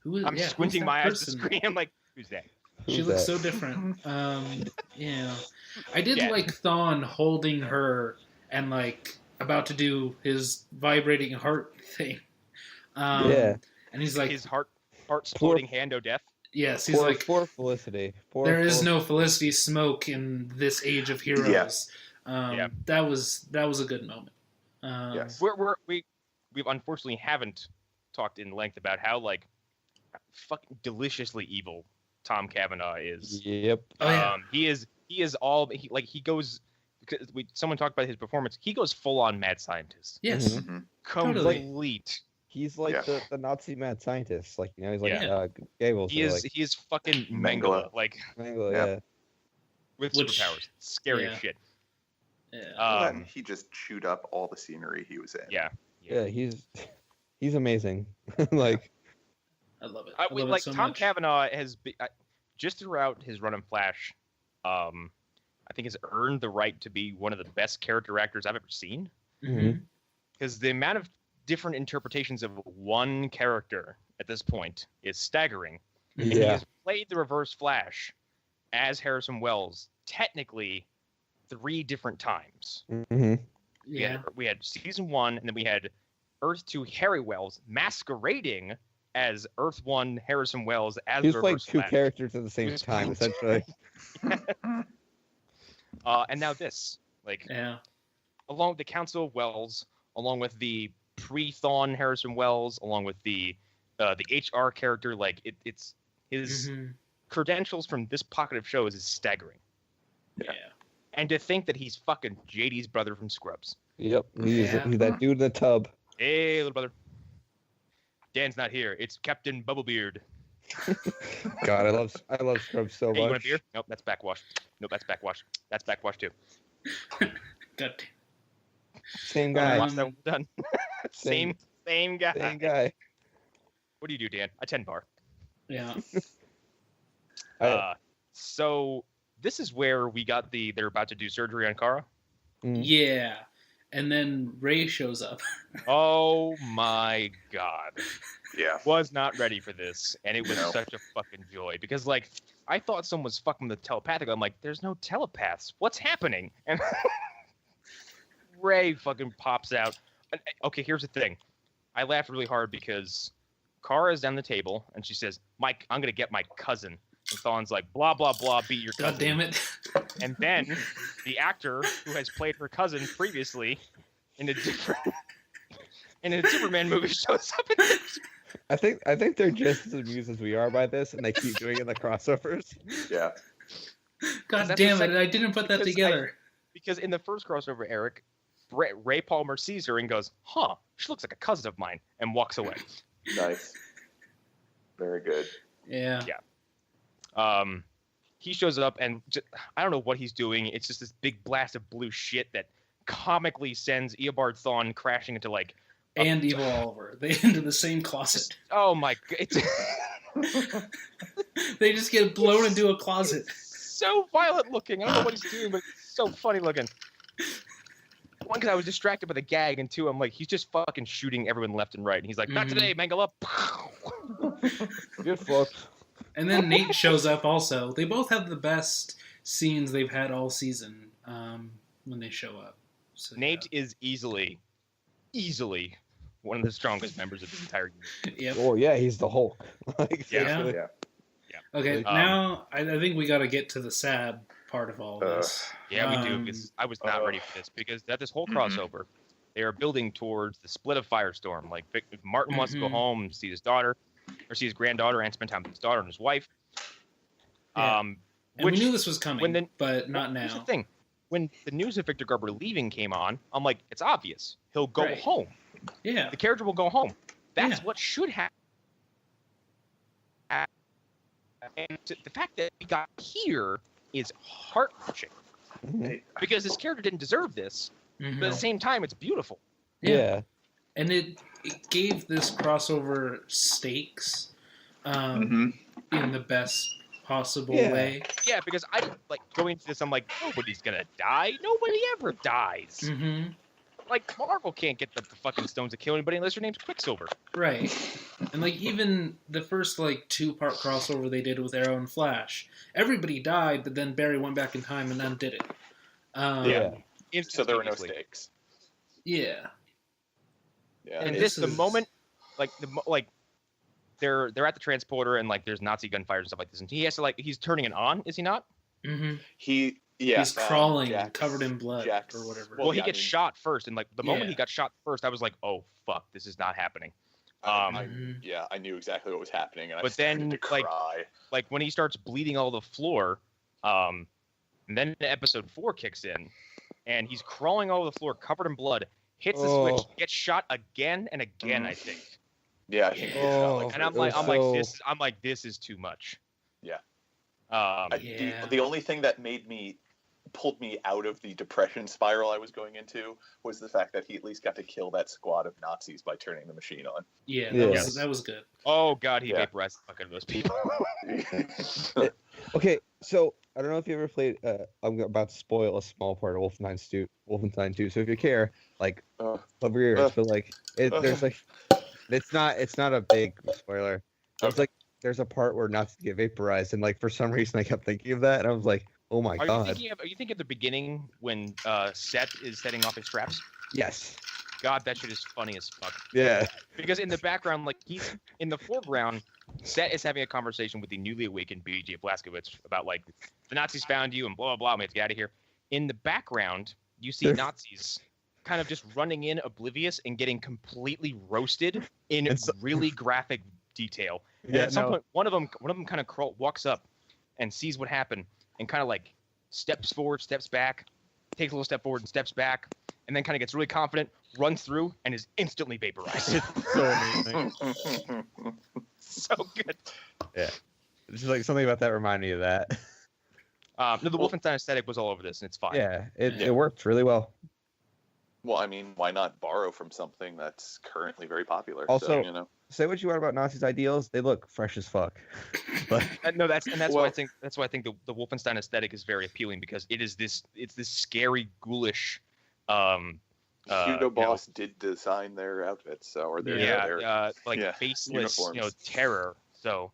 I'm squinting my eyes to the screen. I'm like, who's that? She looks so different. Yeah. I did like Thawne holding her and like about to do his vibrating heart thing. And he's like his heart splitting hand o' death. Yes, he's like poor Felicity. There is no Felicity Smoke in this age of heroes. That was a good moment. Yes. We unfortunately haven't talked in length about how like fucking deliciously evil Tom Cavanaugh is. Yep. He is all he goes. Someone talked about his performance. He goes full on mad scientist. Yes. Mm-hmm. Complete. He's like the Nazi mad scientist. Like, you know, he's like Gables. He is fucking Mengele. Like Mengele, with superpowers. Scary as shit. Yeah. He just chewed up all the scenery he was in. Yeah, he's amazing. Like, I love it. I love it so Tom Cavanaugh has been, just throughout his run in Flash, I think has earned the right to be one of the best character actors I've ever seen. Because the amount of different interpretations of one character at this point is staggering. Yeah. And he has played the Reverse Flash as Harrison Wells technically 3 different times. We had season 1, and then we had Earth 2 Harry Wells masquerading as Earth 1 Harrison Wells as he was the playing Reverse 2 Flash. characters at the same time, essentially. And now this, along with the Council of Wells, along with the pre-Thawne Harrison Wells, along with the HR character, it's his credentials from this pocket of shows is staggering. Yeah. And to think that he's fucking JD's brother from Scrubs. Yep, he's that dude in the tub. Hey, little brother. Dan's not here. It's Captain Bubblebeard. God, I love Scrubs so much. Hey, you want a beer? Nope, that's backwash. Nope, that's backwash. That's backwash too. God. Same guy. Watch that done. Same guy. Same guy. What do you do, Dan? I 10 bar. Yeah. So this is where we got they're about to do surgery on Kara. Yeah. and then Ray shows up. Oh my god. Yeah. Was not ready for this, and it was such a fucking joy because, like, I thought someone was fucking the telepathic. I'm like, there's no telepaths. What's happening? And Ray fucking pops out. And, okay, here's the thing. I laughed really hard because Kara's down the table, and she says, Mike, I'm gonna get my cousin. And Thawne's like, blah blah blah, beat your cousin. God damn it! And then the actor who has played her cousin previously in a Superman movie shows up. I think they're just as amused as we are by this, and they keep doing it in the crossovers. Yeah. God damn it! I didn't put that together. Because in the first crossover, Erik, Ray Palmer sees her and goes, "Huh, she looks like a cousin of mine," and walks away. Nice. Very good. Yeah. He shows up and I don't know what he's doing. It's just this big blast of blue shit that comically sends Eobard Thawne crashing into like. And Evil Oliver. They into the same closet. Oh my god. They just get blown into a closet. So violent looking. I don't know what he's doing, but it's so funny looking. One, because I was distracted by the gag, and two, I'm like, he's just fucking shooting everyone left and right. And he's like, not today, Mangala. Good fucked. And then Nate shows up also. They both have the best scenes they've had all season when they show up. So, Nate is easily one of the strongest members of the entire unit. Yep. Oh yeah, he's the Hulk. Like, Yeah. Okay, now I think we got to get to the sad part of all this. Yeah, we do. Because I was not ready for this because that this whole crossover, they are building towards the split of Firestorm. Like Martin wants to go home and see his daughter, or see his granddaughter, and spend time with his daughter and his wife. Yeah. And we knew this was coming, but not now. Here's the thing: when the news of Victor Garber leaving came on, I'm like, it's obvious. He'll go home. Yeah, the character will go home. That's what should happen. And the fact that we got here is heart-wrenching because this character didn't deserve this, but at the same time, it's beautiful. Yeah. And it gave this crossover stakes in the best possible way. Yeah, because I like going into this, I'm like, nobody's gonna die. Nobody ever dies. Like Marvel can't get the fucking stones to kill anybody unless your name's Quicksilver. Right. And like even the first like 2-part crossover they did with Arrow and Flash, everybody died, but then Barry went back in time and undid it. So there were no stakes. Yeah. Yeah. And the moment, they're at the transporter and like there's Nazi gunfire and stuff like this, and he has to he's turning it on, is he not? He's crawling, covered in blood or whatever. Well, he gets shot first, and like the moment he got shot first, I was like, "Oh fuck, this is not happening." I knew exactly what was happening, and but then, to cry. like when he starts bleeding all the floor, and then episode 4 kicks in, and he's crawling all over the floor, covered in blood, hits the switch, gets shot again and again. I think. Yeah. And I'm like, this is too much. Yeah. The only thing that pulled me out of the depression spiral I was going into was the fact that he at least got to kill that squad of Nazis by turning the machine on. Yeah, that was good. Oh god, he vaporized the fuck out of those people. Okay, so I don't know if you ever played. I'm about to spoil a small part of Wolfenstein 2. So if you care, cover your ears. But there's it's not a big spoiler. It's like there's a part where Nazis get vaporized, and for some reason I kept thinking of that, and I was like, oh my god. Are you thinking of the beginning when Set is setting off his traps? Yes. God, that shit is funny as fuck. Yeah. Because in the background, he's in the foreground, Set is having a conversation with the newly awakened BJ Blazkowicz about the Nazis found you and blah blah blah. We have to get out of here. In the background, you see Nazis kind of just running in oblivious and getting completely roasted in really graphic detail. And at some point, one of them kind of walks up and sees what happened and kind of steps forward, steps back, takes a little step forward and steps back, and then kind of gets really confident, runs through, and is instantly vaporized. So amazing. So good. Yeah. It's just something about that reminded me of that. No, the Wolfenstein aesthetic was all over this, and it's fine. Yeah, it worked really well. Well, I mean, why not borrow from something that's currently very popular? Also, so, say what you want about Nazis' ideals, they look fresh as fuck. But why I think the Wolfenstein aesthetic is very appealing because it's this scary, ghoulish, Hugo Boss did design their outfits, or their faceless, uniforms. terror. So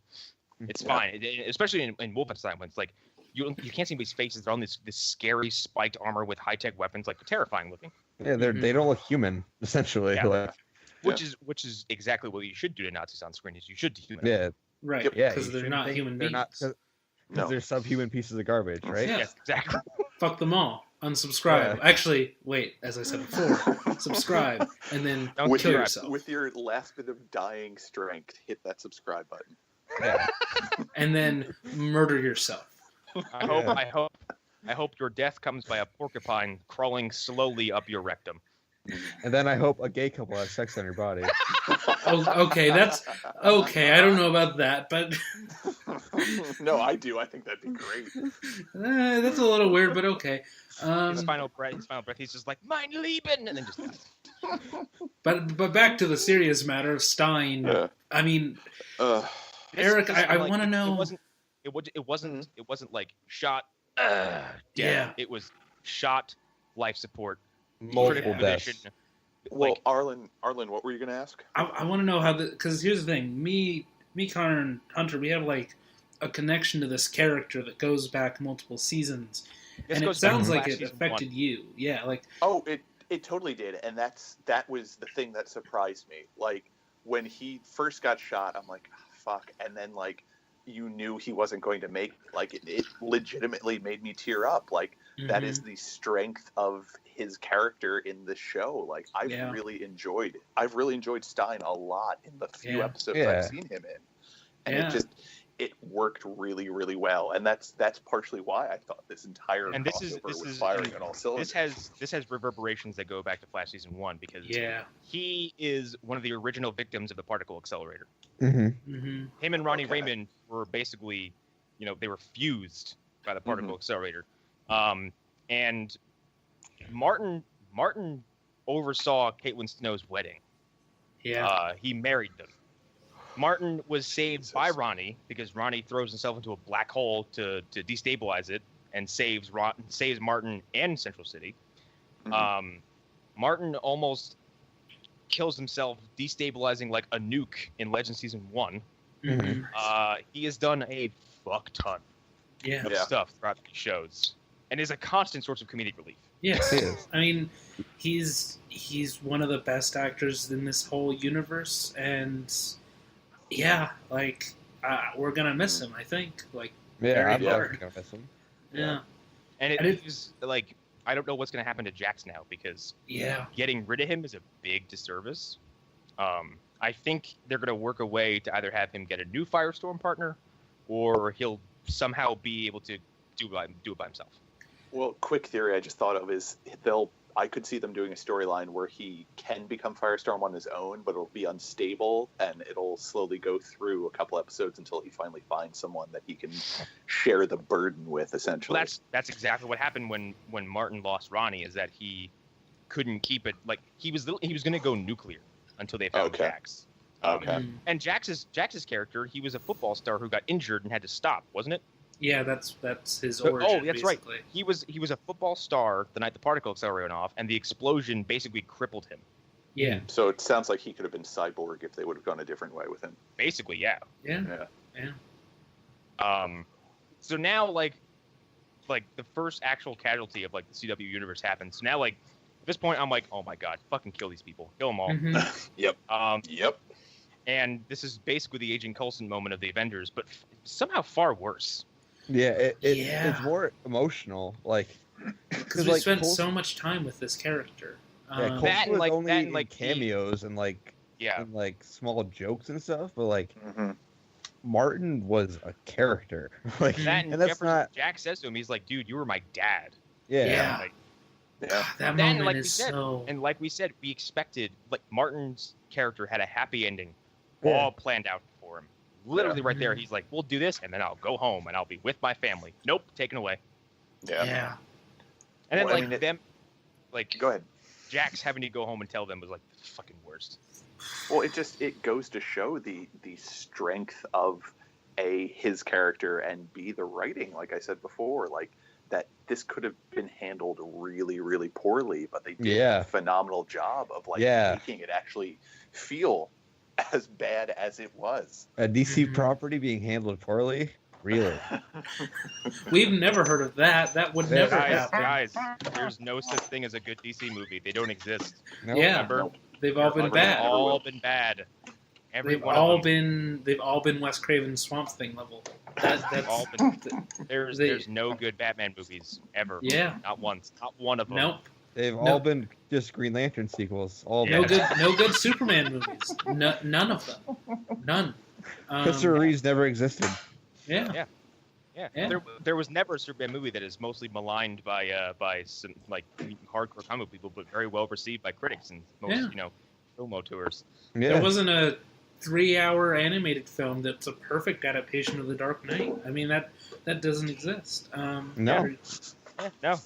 it's fine, especially in Wolfenstein when it's like you can't see anybody's faces. They're on this scary spiked armor with high tech weapons, like terrifying looking. Yeah, they don't look human essentially. Yeah. Which is exactly what you should do to Nazis on screen. Is you should dehumanize. Yeah. Right. Yeah. Because they're not human beings. Because they're subhuman pieces of garbage, right? Yeah. Yes, exactly. Fuck them all. Unsubscribe. Yeah. Actually, wait. As I said before, subscribe and then kill yourself. With your last bit of dying strength, hit that subscribe button. Yeah. And then murder yourself. I hope your death comes by a porcupine crawling slowly up your rectum. And then I hope a gay couple has sex on your body. Okay. That's okay. I don't know about that, but No, I do. I think that'd be great. that's a little weird, but okay. His final breath, he's just like, "Mein Leben," and then just dies. But back to the serious matter of Stein. Yeah. I mean, Erik, I want to know. It wasn't like shot. Yeah. It was shot, life support, Multiple deaths. condition. Well, Arlen, what were you going to ask? I want to know how because here's the thing. Me, Connor, and Hunter, we have like a connection to this character that goes back multiple seasons, and it sounds like it affected you. Yeah, like It totally did, and that was the thing that surprised me. Like when he first got shot, I'm like, fuck, and then like you knew he wasn't going to make it. Like it legitimately made me tear up. Like that is the strength of his character in the show. Like I've really enjoyed Stein a lot in the few episodes I've seen him in, and it worked really, really well. And that's partially why I thought this entire crossover was firing on all cylinders. This has reverberations that go back to Flash season 1 because he is one of the original victims of the particle accelerator. Mm-hmm. Him and Ronnie Raymond were basically, they were fused by the particle accelerator. And Martin oversaw Caitlin Snow's wedding. Yeah. He married them. Martin was saved by Ronnie because Ronnie throws himself into a black hole to destabilize it and saves Martin and Central City. Martin almost kills himself destabilizing like a nuke in Legends season 1. He has done a fuck ton of stuff throughout the shows and is a constant source of comedic relief. Yes, I mean, he's one of the best actors in this whole universe, and we're gonna miss him. I think, I'm gonna miss him. Yeah, and it's like I don't know what's gonna happen to Jax now because getting rid of him is a big disservice. I think they're gonna work a way to either have him get a new Firestorm partner, or he'll somehow be able to do it by himself. Well, quick theory I just thought of is I could see them doing a storyline where he can become Firestorm on his own, but it'll be unstable, and it'll slowly go through a couple episodes until he finally finds someone that he can share the burden with, essentially. Well, that's exactly what happened when Martin lost Ronnie, is that he couldn't keep it. Like, he was going to go nuclear until they found Jax. And Jax's character, he was a football star who got injured and had to stop, wasn't it? Yeah, that's his origin. Oh, that's basically. Right. He was a football star the night the particle accelerator went off, and the explosion basically crippled him. Yeah. So it sounds like he could have been Cyborg if they would have gone a different way with him. Basically, yeah. Yeah. So now, like the first actual casualty of like the CW universe happens. So now, like at this point, I'm like, oh my god, fucking kill these people, kill them all. Yep. Yep. And this is basically the Agent Coulson moment of the Avengers, but somehow far worse. Yeah, it's more emotional, like because we spent so much time with this character. That was only like cameos and small jokes and stuff, but like Martin was a character. Like that, and that's not. Jack says to him, he's like, "Dude, you were my dad." Yeah. That moment is And like we said, we expected Martin's character had a happy ending, all planned out for him. Literally right there, he's like, we'll do this, and then I'll go home, and I'll be with my family. Nope, taken away. Yeah. And then, go ahead. Jax having to go home and tell them was, like, the fucking worst. Well, it goes to show the strength of, A, his character, and B, the writing, like I said before. Like, that this could have been handled really, really poorly, but they did Yeah. a phenomenal job of like Yeah. making it actually feel as bad as it was. A DC Mhm. property being handled poorly? Really? We've never heard of that. That would Yeah. never Guys, happen. guys, there's no such thing as a good DC movie. They don't exist. No? Yeah. Remember? Nope. They've all been They've bad. all been bad. Every They've one all of them. been Wes Craven's Swamp Thing level. They've That's all been. There's They- there's no good Batman movies ever. yeah. Not once. Not one of them. Nope. They've No. all been just Green Lantern sequels. All Yeah. No good Superman movies. No, none of them. None. Christopher Reeves never existed. Yeah. Yeah. Yeah. There was never a Superman movie that is mostly maligned by some like hardcore comic people, but very well received by critics and most Yeah. film auteurs. Yeah. There wasn't a 3-hour animated film that's a perfect adaptation of The Dark Knight. I mean that doesn't exist. No. Yeah, no.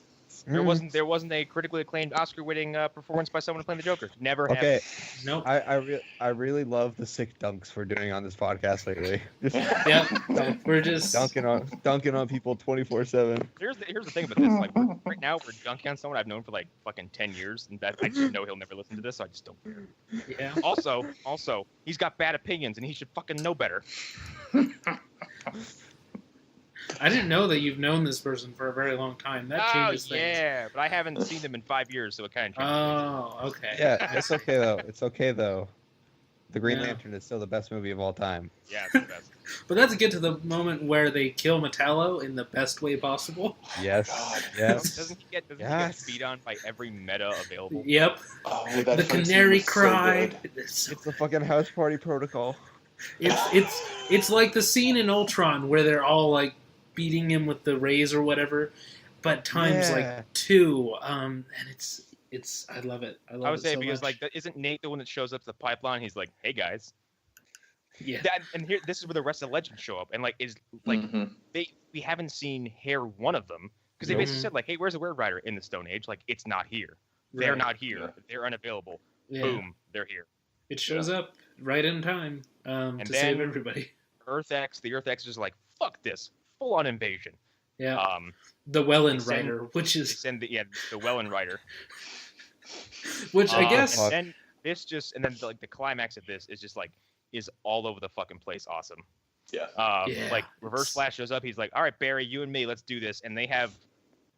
There wasn't a critically acclaimed Oscar-winning performance by someone playing the Joker. Never happened. Okay, Nope. I really love the sick dunks we're doing on this podcast lately. Just Yeah. We're just dunking on people 24/7. Here's the thing about this. Like right now, we're dunking on someone I've known for like fucking 10 years, and that I just know he'll never listen to this, so I just don't care. yeah. Also, he's got bad opinions, and he should fucking know better. I didn't know that you've known this person for a very long time. That changes things. yeah, but I haven't seen them in 5 years, so it kind of changes. Oh, okay. Yeah, it's okay though. It's okay though. The Green Yeah. Lantern is still the best movie of all time. Yeah, it's the best. But let's get to the moment where they kill Metallo in the best way possible. Yes. God. Yes. Doesn't he get Yes. beat on by every meta available? Yep. Oh, that The fight scene canary was so cry. good. It's, It's the fucking house party protocol. it's like the scene in Ultron where they're all like beating him with the rays or whatever, but times Yeah. like 2. And it's I love it. I love I would it say so because much. isn't Nate the one that shows up to the pipeline? He's like, "Hey guys," Yeah. and here this is where the rest of the legends show up, and like is like Mhm. we haven't seen hair one of them because they Nope. basically said like, "Hey, where's the Word Rider in the Stone Age?" Like it's not here. They're Right. not here. Yeah. They're unavailable. Yeah. Boom, they're here. It shows up right in time And to then- save everybody. The Earth X is like, "Fuck this, full on invasion." Yeah. The Welland they send- Rider, which They is send the Welland Rider. which I guess fuck. And then like the climax of this is just like is all over the fucking place. Awesome. Yeah. Yeah, Like Reverse Flash shows up. He's like, "All right, Barry, you and me, let's do this." And they have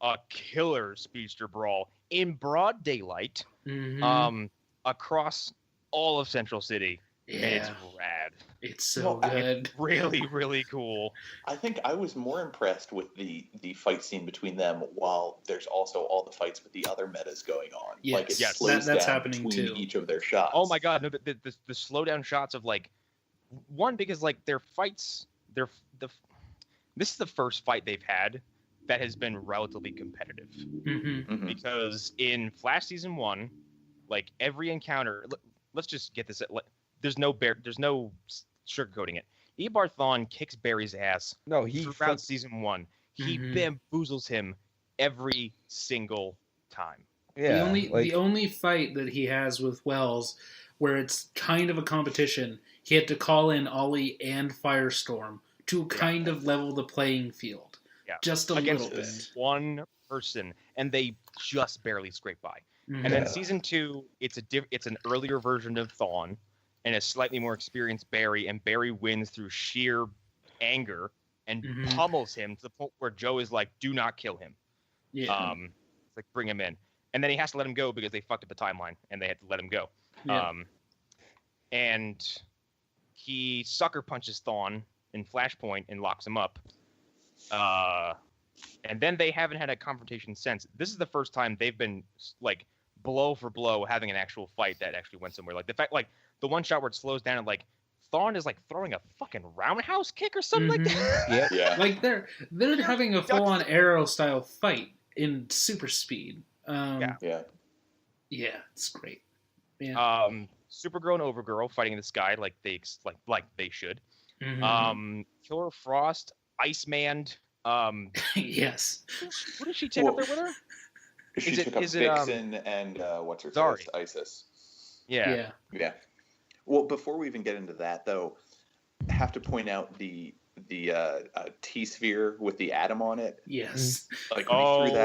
a killer speedster brawl in broad daylight, mhm, across all of Central City, and it's yeah, rad. it's so Well, good. Really, really cool. I think I was more impressed with the fight scene between them, while there's also all the fights with the other metas going on. Like it Yes, slows that's down happening between too. each of their shots. Oh my god, no, the slow down shots of like one because like their fights, this is the first fight they've had that has been relatively competitive. hmm Mhm. Because in Flash season 1, like every encounter, let's just get this. There's no sugarcoating it. Ebar Thawne kicks Barry's ass No, he throughout season 1. He Mhm. bamboozles him every single time. yeah. The only fight that he has with Wells, where it's kind of a competition, he had to call in Ollie and Firestorm to kind of level the playing field. Yeah. Just a Against little bit. one person, and they just barely scrape by. Mhm. And then Yeah. season 2, it's an earlier version of Thawne, and a slightly more experienced Barry, and Barry wins through sheer anger and Mhm. pummels him to the point where Joe is like, "Do not kill him." Yeah. It's like bring him in, and then he has to let him go because they fucked up the timeline, and they had to let him go. Yeah. And he sucker punches Thawne in Flashpoint and locks him up. And then they haven't had a confrontation since. This is the first time they've been like blow for blow having an actual fight that actually went somewhere. Like the fact, like the one shot where it slows down and like Thawne is like throwing a fucking roundhouse kick or something like that. Yep. Yeah. Like they're having a full on Arrow style fight in super speed. Yeah. Yeah. Yeah, it's great. Yeah. Supergirl and Overgirl fighting in the sky like they should. Mhm. Killer Frost, Iceman. Yes. What does she take up there with her? She Is it- took up is it, Vixen and what's her Zari. face? Isis. Yeah. Yeah. Well, before we even get into that, though, I have to point out the T-sphere with the atom on it. Yes. Like when he threw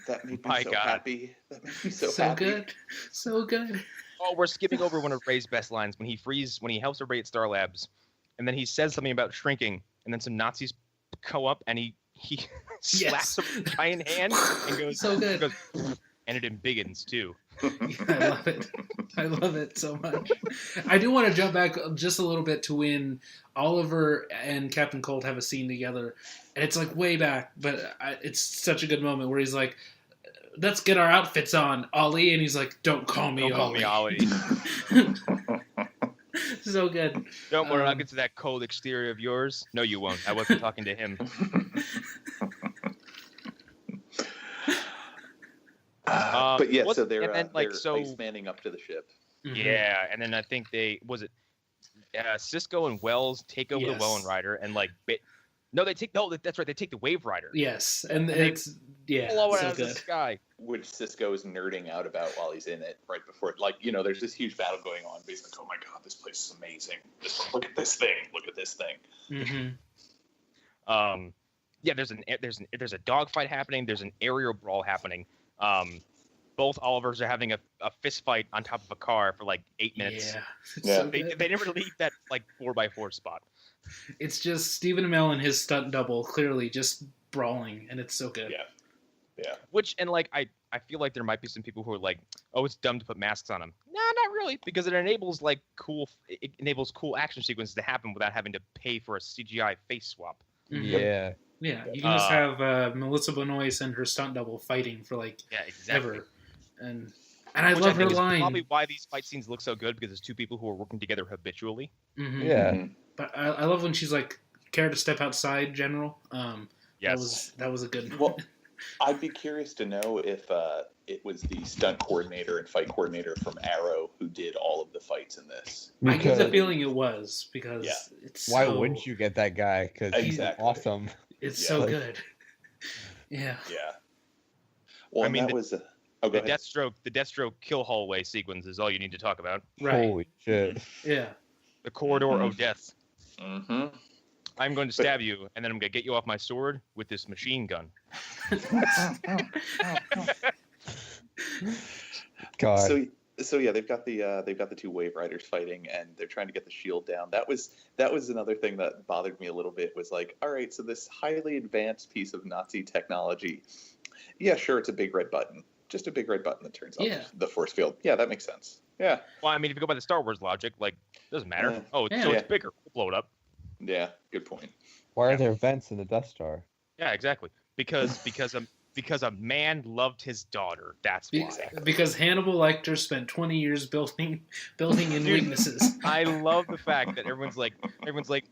that made me My so God. happy. That made me so So happy. good. So good. Oh, we're skipping over one of Ray's best lines when he helps everybody at Star Labs, and then he says something about shrinking, and then some Nazis go up and he slaps a giant hand and goes, So good. goes, and it embiggens too. I love it. I love it so much. I do want to jump back just a little bit to when Oliver and Captain Cold have a scene together, and it's like way back, but it's such a good moment where he's like, "Let's get our outfits on, Ollie," and he's like, "Don't call me Don't call Ollie." me Ollie. So good. Don't worry, I'll get to that cold exterior of yours. No, you won't. I wasn't talking to him. But yeah, so they're and then, like, they're ice-manning up to the ship. Mhm. Yeah, and then I think Cisco and Wells take over the Yes. Welland Rider and like that's right, they take the Wave Rider. Yes, and they it's Blow it so out of the good. sky. Which Cisco's nerding out about while he's in it, right before, like, you know, there's this huge battle going on. But he's like, "Oh my God, this place is amazing! Look at this thing! Look at this thing!" Mm-hmm. Yeah, there's a dogfight happening. There's an aerial brawl happening. Both Olivers are having a fist fight on top of a car for like 8 minutes. Yeah, it's Yeah. so They good. never leave that like 4x4 spot. It's just Stephen Amell and his stunt double clearly just brawling, and it's so good. Yeah. Yeah. Which, and like I feel like there might be some people who are like, "Oh, it's dumb to put masks on them." No, not really, because it enables cool action sequences to happen without having to pay for a CGI face swap. Mhm. Yeah. Yeah, you can just have Melissa Benoist and her stunt double fighting for like Yeah, exactly. ever, and I Which love I her think is line. probably why these fight scenes look so good, because it's two people who are working together habitually. Mhm. Yeah. Mhm. But I love when she's like, "Care to step outside, General?" Yes. That was a good. Well, I'd be curious to know if it was the stunt coordinator and fight coordinator from Arrow who did all of the fights in this. I get the Because feeling it was because Yeah. it's why so, wouldn't you get that guy? Because he's Exactly. awesome. It's Yeah. so Like- good. Yeah. Yeah. Well, I and mean, that was. The Go ahead. Deathstroke kill hallway sequence is all you need to talk about. Right. Holy shit. Yeah. The corridor of death. Mm-hmm. I'm going to stab you, and then I'm going to get you off my sword with this machine gun. God. So yeah, they've got the two Wave Riders fighting, and they're trying to get the shield down. That was another thing that bothered me a little bit. Was like, all right, so this highly advanced piece of Nazi technology, yeah, sure, it's a big red button, just a big red button that turns Yeah. off the force field. Yeah, that makes sense. Yeah, Well, I mean, if you go by the Star Wars logic, like, doesn't matter. Yeah. So Yeah. it's bigger. We'll blow it up. yeah, good point. Why are there vents in the Death Star? Yeah, exactly. Because a man loved his daughter. That's Be- why. Because Hannibal Lecter spent 20 years building in Dude. weaknesses. I love the fact that everyone's like,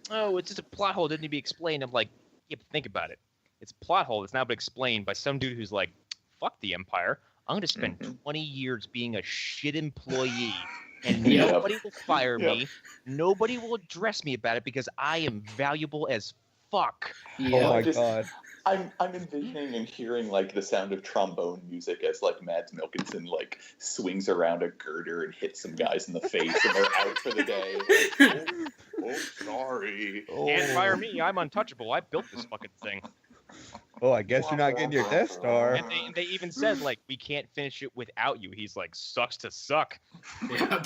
oh, it's just a plot hole. It didn't need to be explained. I'm like, yeah, but think about it. It's a plot hole that's now been explained by some dude who's like, fuck the Empire. I'm going to spend Mhm. 20 years being a shit employee, and Yep. nobody will fire Yep. me. Nobody will address me about it because I am valuable as fuck. Yeah. Oh my Just- god. I'm envisioning and hearing like the sound of trombone music as like Mads Mikkelsen like swings around a girder and hits some guys in the face, and they're out for the day. Oh, sorry. Can't fire me. I'm untouchable. I built this fucking thing. Oh, I guess you're not getting your Death Star. And they even said, like, we can't finish it without you. He's like, sucks to suck. Yep.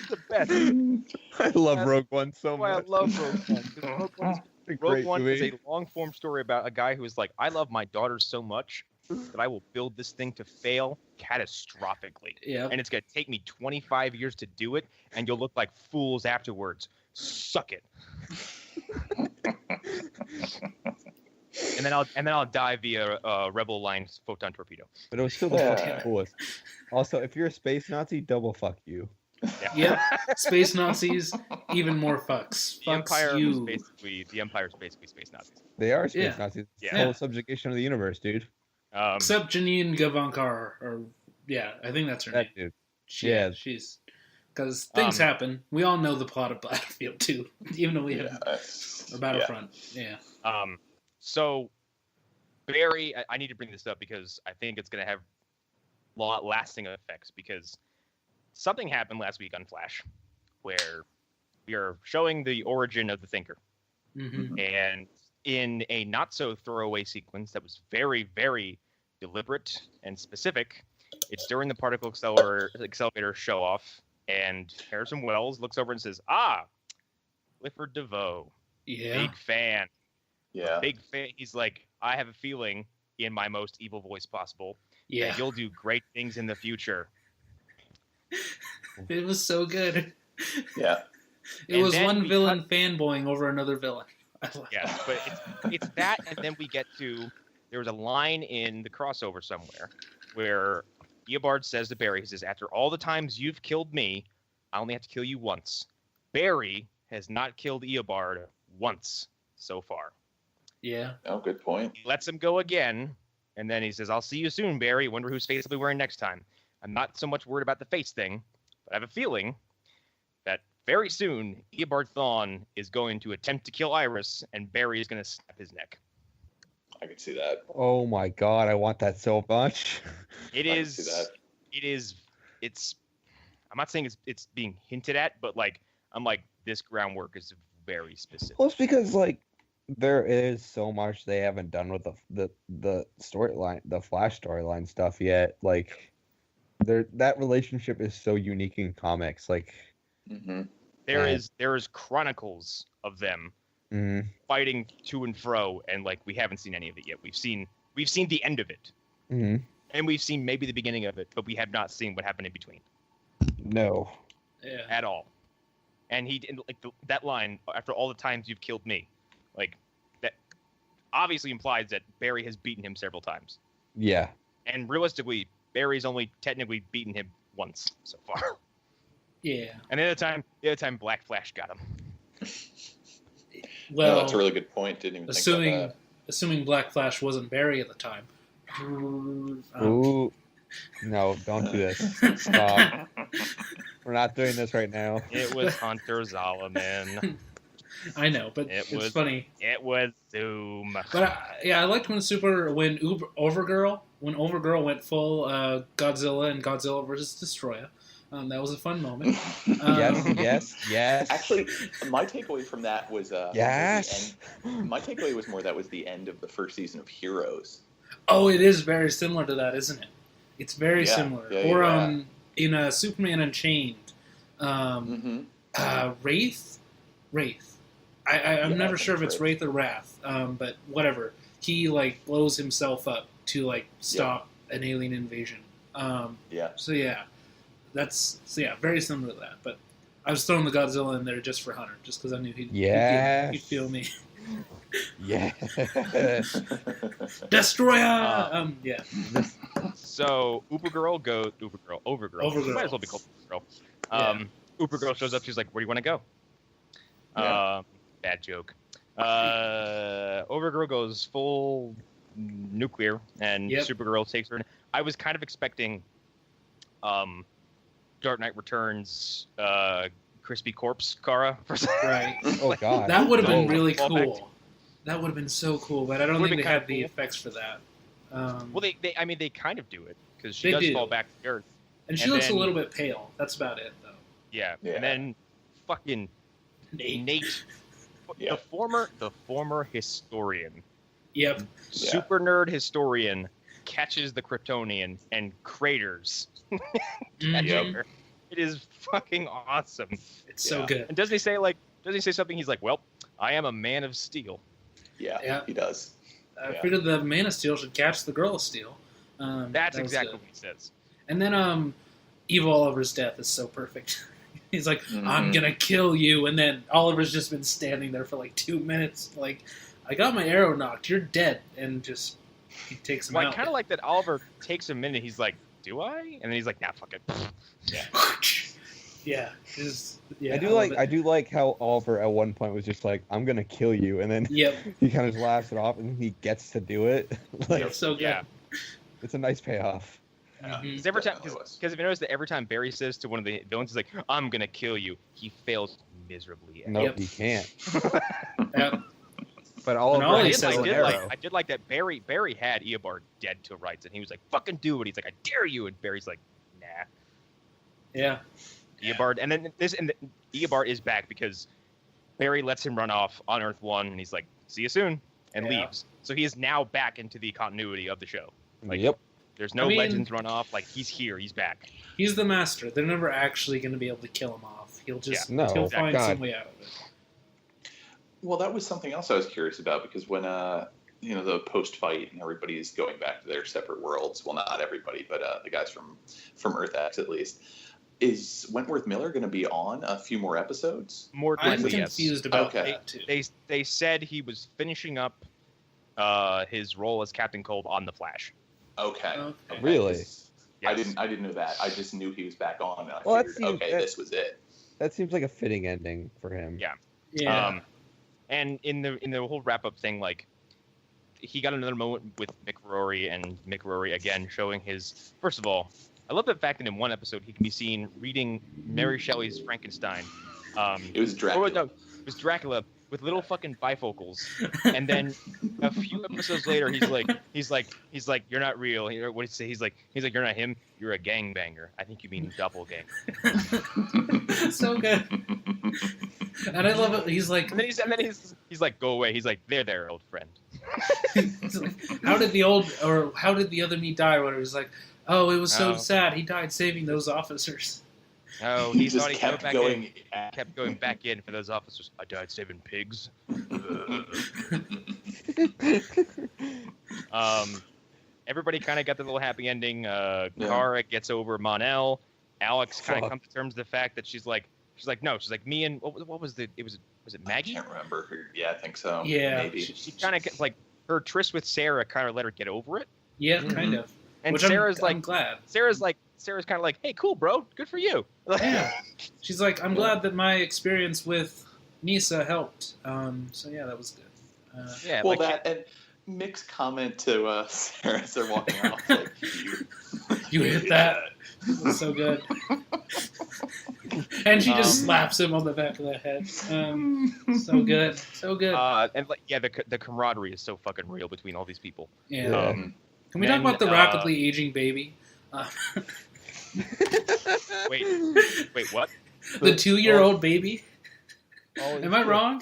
The best. I love That's Rogue One so That's why I much. love Rogue One. 'Cause It's a Rogue great One is movie. a long-form story about a guy who is like, I love my daughter so much that I will build this thing to fail catastrophically. Yep. And it's going to take me 25 years to do it, and you'll look like fools afterwards. Suck it. and then I'll die via Rebel Alliance photon torpedo. But it was still the Yeah. fucking coolest. Also, if you're a space Nazi, double fuck you. Yep. Space Nazis, even more fucks. The Fucks Empire you. the Empire is basically space Nazis. They are space Yeah. Nazis. It's Yeah. total subjugation of the universe, dude. Except Janine Gavankar, or yeah, I think that's her name. That dude. Yeah, Yeah. she's because things Um, happen. We all know the plot of Battlefield 2, even though we haven't or Battlefront. Yeah. So Barry, I need to bring this up because I think it's going to have lasting effects, because something happened last week on Flash where we are showing the origin of the Thinker. Mm-hmm. And in a not so throwaway sequence that was very, very deliberate and specific, it's during the particle accelerator show off, and Harrison Wells looks over and says, Clifford DeVoe, Yeah. big fan. Yeah. Big fan. He's like, I have a feeling in my most evil voice possible Yeah. that you'll do great things in the future. It was so good. Yeah. It And was then one we villain fanboying over another villain. Yes, but it's that, and then we get to, there was a line in the crossover somewhere where Eobard says to Barry, he says, after all the times you've killed me, I only have to kill you once. Barry has not killed Eobard once so far. Yeah. Oh, good point. He lets him go again, and then he says, I'll see you soon, Barry. Wonder whose face I'll be wearing next time. I'm not so much worried about the face thing, but I have a feeling that very soon Eobard Thawne is going to attempt to kill Iris, and Barry is going to snap his neck. I can see that. Oh my god, I want that so much. It I can is. see that. It is. It's. I'm not saying it's being hinted at, but like I'm like this groundwork is very specific. Well, it's because like there is so much they haven't done with the storyline, the Flash storyline stuff yet. Like, that relationship is so unique in comics. Like, Mm-hmm. There is chronicles of them mhm. fighting to and fro, and like we haven't seen any of it yet. We've seen the end of it, Mhm. and we've seen maybe the beginning of it, but we have not seen what happened in between No. Yeah. at all. And that line, after all the times you've killed me, like that obviously implies that Barry has beaten him several times. Yeah. And realistically, Barry's only technically beaten him once so far. Yeah. And the other time Black Flash got him. Well, No, that's a really good point. Didn't even think about assuming Black Flash wasn't Barry at the time. Ooh. No, don't do this. Stop. We're not doing this right now. It was Hunter Zolomon. I know, but It it's was- funny. It was Zoom. But I liked when Overgirl went full Godzilla and Godzilla versus Destroyah. That was a fun moment. Yes. Actually, my takeaway from that was Yes. my takeaway was more that was the end of the first season of Heroes. Oh, it is very similar to that, isn't it? It's very Yeah, similar. yeah, Or yeah. in Superman Unchained, Wraith. I'm Yeah, never I think sure if it's it's Wraith or Wrath, but whatever. He like blows himself up to like stop an alien invasion. Yeah. So yeah, very similar to that. But I was throwing the Godzilla in there just for Hunter, just because I knew he'd feel me. Yes. Destroyah. Yeah. So Overgirl. Overgirl. Might as well be called Overgirl. Supergirl shows up. She's like, "Where do you want to go?" Yeah. Bad joke. Overgirl goes full nuclear, and Yep. Supergirl takes her. I was kind of expecting, Dark Knight Returns, crispy corpse Kara. Right. Oh god. That would have been Oh, really fall back cool. That would have been so cool, but I don't Would've think been they had kinda the cool. effects for that. Well, they kind of do it because she They does do. fall back to the earth. And she and looks then- a little bit pale. That's about it, though. Yeah. Yeah. And then fucking Nate, Yeah. the former historian, Yep. Yeah. super nerd historian, catches the Kryptonian and craters. Mhm. Her. It is fucking awesome. It's so Yeah. good. And doesn't he say something? He's like, "Well, I am a man of steel." Yeah, he does. I Yeah. figured the Man of Steel should catch the Girl of Steel. That's that was exactly good. what he says. And then Eve Oliver's death is so perfect. He's like, I'm Mhm. gonna kill you, and then Oliver's just been standing there for like 2 minutes, like, I got my arrow knocked, you're dead, and just he takes him Well, I out. kind of like that Oliver takes a minute. He's like, "Do I?" And then he's like, "Nah, fuck it." Yeah. Yeah, I do love like how Oliver at one point was just like, "I'm gonna kill you," and then Yep, he kind of laughs it off, and he gets to do it. Like, it's so good. Yeah. it's a nice payoff. Yeah. Mhm. Because every time, Definitely was. because if you notice that every time Barry says to one of the villains, he's like, "I'm gonna kill you," he fails miserably. Nope, Yep. he can't. Yep. But Oliver all I he has did, says an like, is did like, arrow. I did like that Barry had Eobard dead to rights, and he was like, "Fucking do it." He's like, "I dare you," and Barry's like, "Nah." Yeah. Eobard, and then Eobard is back because Barry lets him run off on Earth 1, and he's like, "See you soon," and leaves. So he is now back into the continuity of the show. Like, yep. There's no Legends run off. Like, he's here. He's back. He's the master. They're never actually going to be able to kill him off. He'll just he'll find some way out of it. Well, that was something else I was curious about because when the post-fight and everybody's going back to their separate worlds. Well, not everybody, but the guys from Earth X at least. Is Wentworth Miller going to be on a few more episodes? More I'm quickly, confused about that too. They said he was finishing up his role as Captain Cold on The Flash. Okay. Really? Yes. I didn't know that. I just knew he was back on. And I figured, this was it. That seems like a fitting ending for him. Yeah. Yeah. And in the whole wrap up thing, like, he got another moment with Mick Rory, and Mick Rory again showing his. First of all, I love the fact that in one episode he can be seen reading Mary Shelley's Frankenstein. It was Dracula. No, it was Dracula with little fucking bifocals. And then a few episodes later, he's like, "You're not real." What did he say? He's like, "You're not him. You're a gangbanger. I think you mean doppelganger." So good. And I love it. He's like, and then he's like, "Go away." He's like, "There, old friend." He's like, how did the other me die? Or he's like, oh, it was so sad. He died saving those officers. Oh, he thought he kept going back in for those officers. I died saving pigs. Everybody kind of got the little happy ending. Kara gets over Mon-El. Alex kind of comes to terms with the fact that she's like me and what was it Maggie? I can't remember. Yeah, I think so. Yeah, maybe. She kind of like her tryst with Sarah kind of let her get over it. Yeah, kind of. And which Sarah's I'm glad. Sarah's kind of like, hey, cool, bro, good for you. Yeah, she's like, I'm glad that my experience with Nisa helped. So yeah, that was good. Well, and Mick's comment to Sarah as they're walking off, like, you hit that. It was so good. And she just slaps him on the back of the head. So good, so good. And the camaraderie is so fucking real between all these people. Yeah. Can we talk about the rapidly aging baby? Wait, what? The 2-year-old baby? Oh, Am I wrong?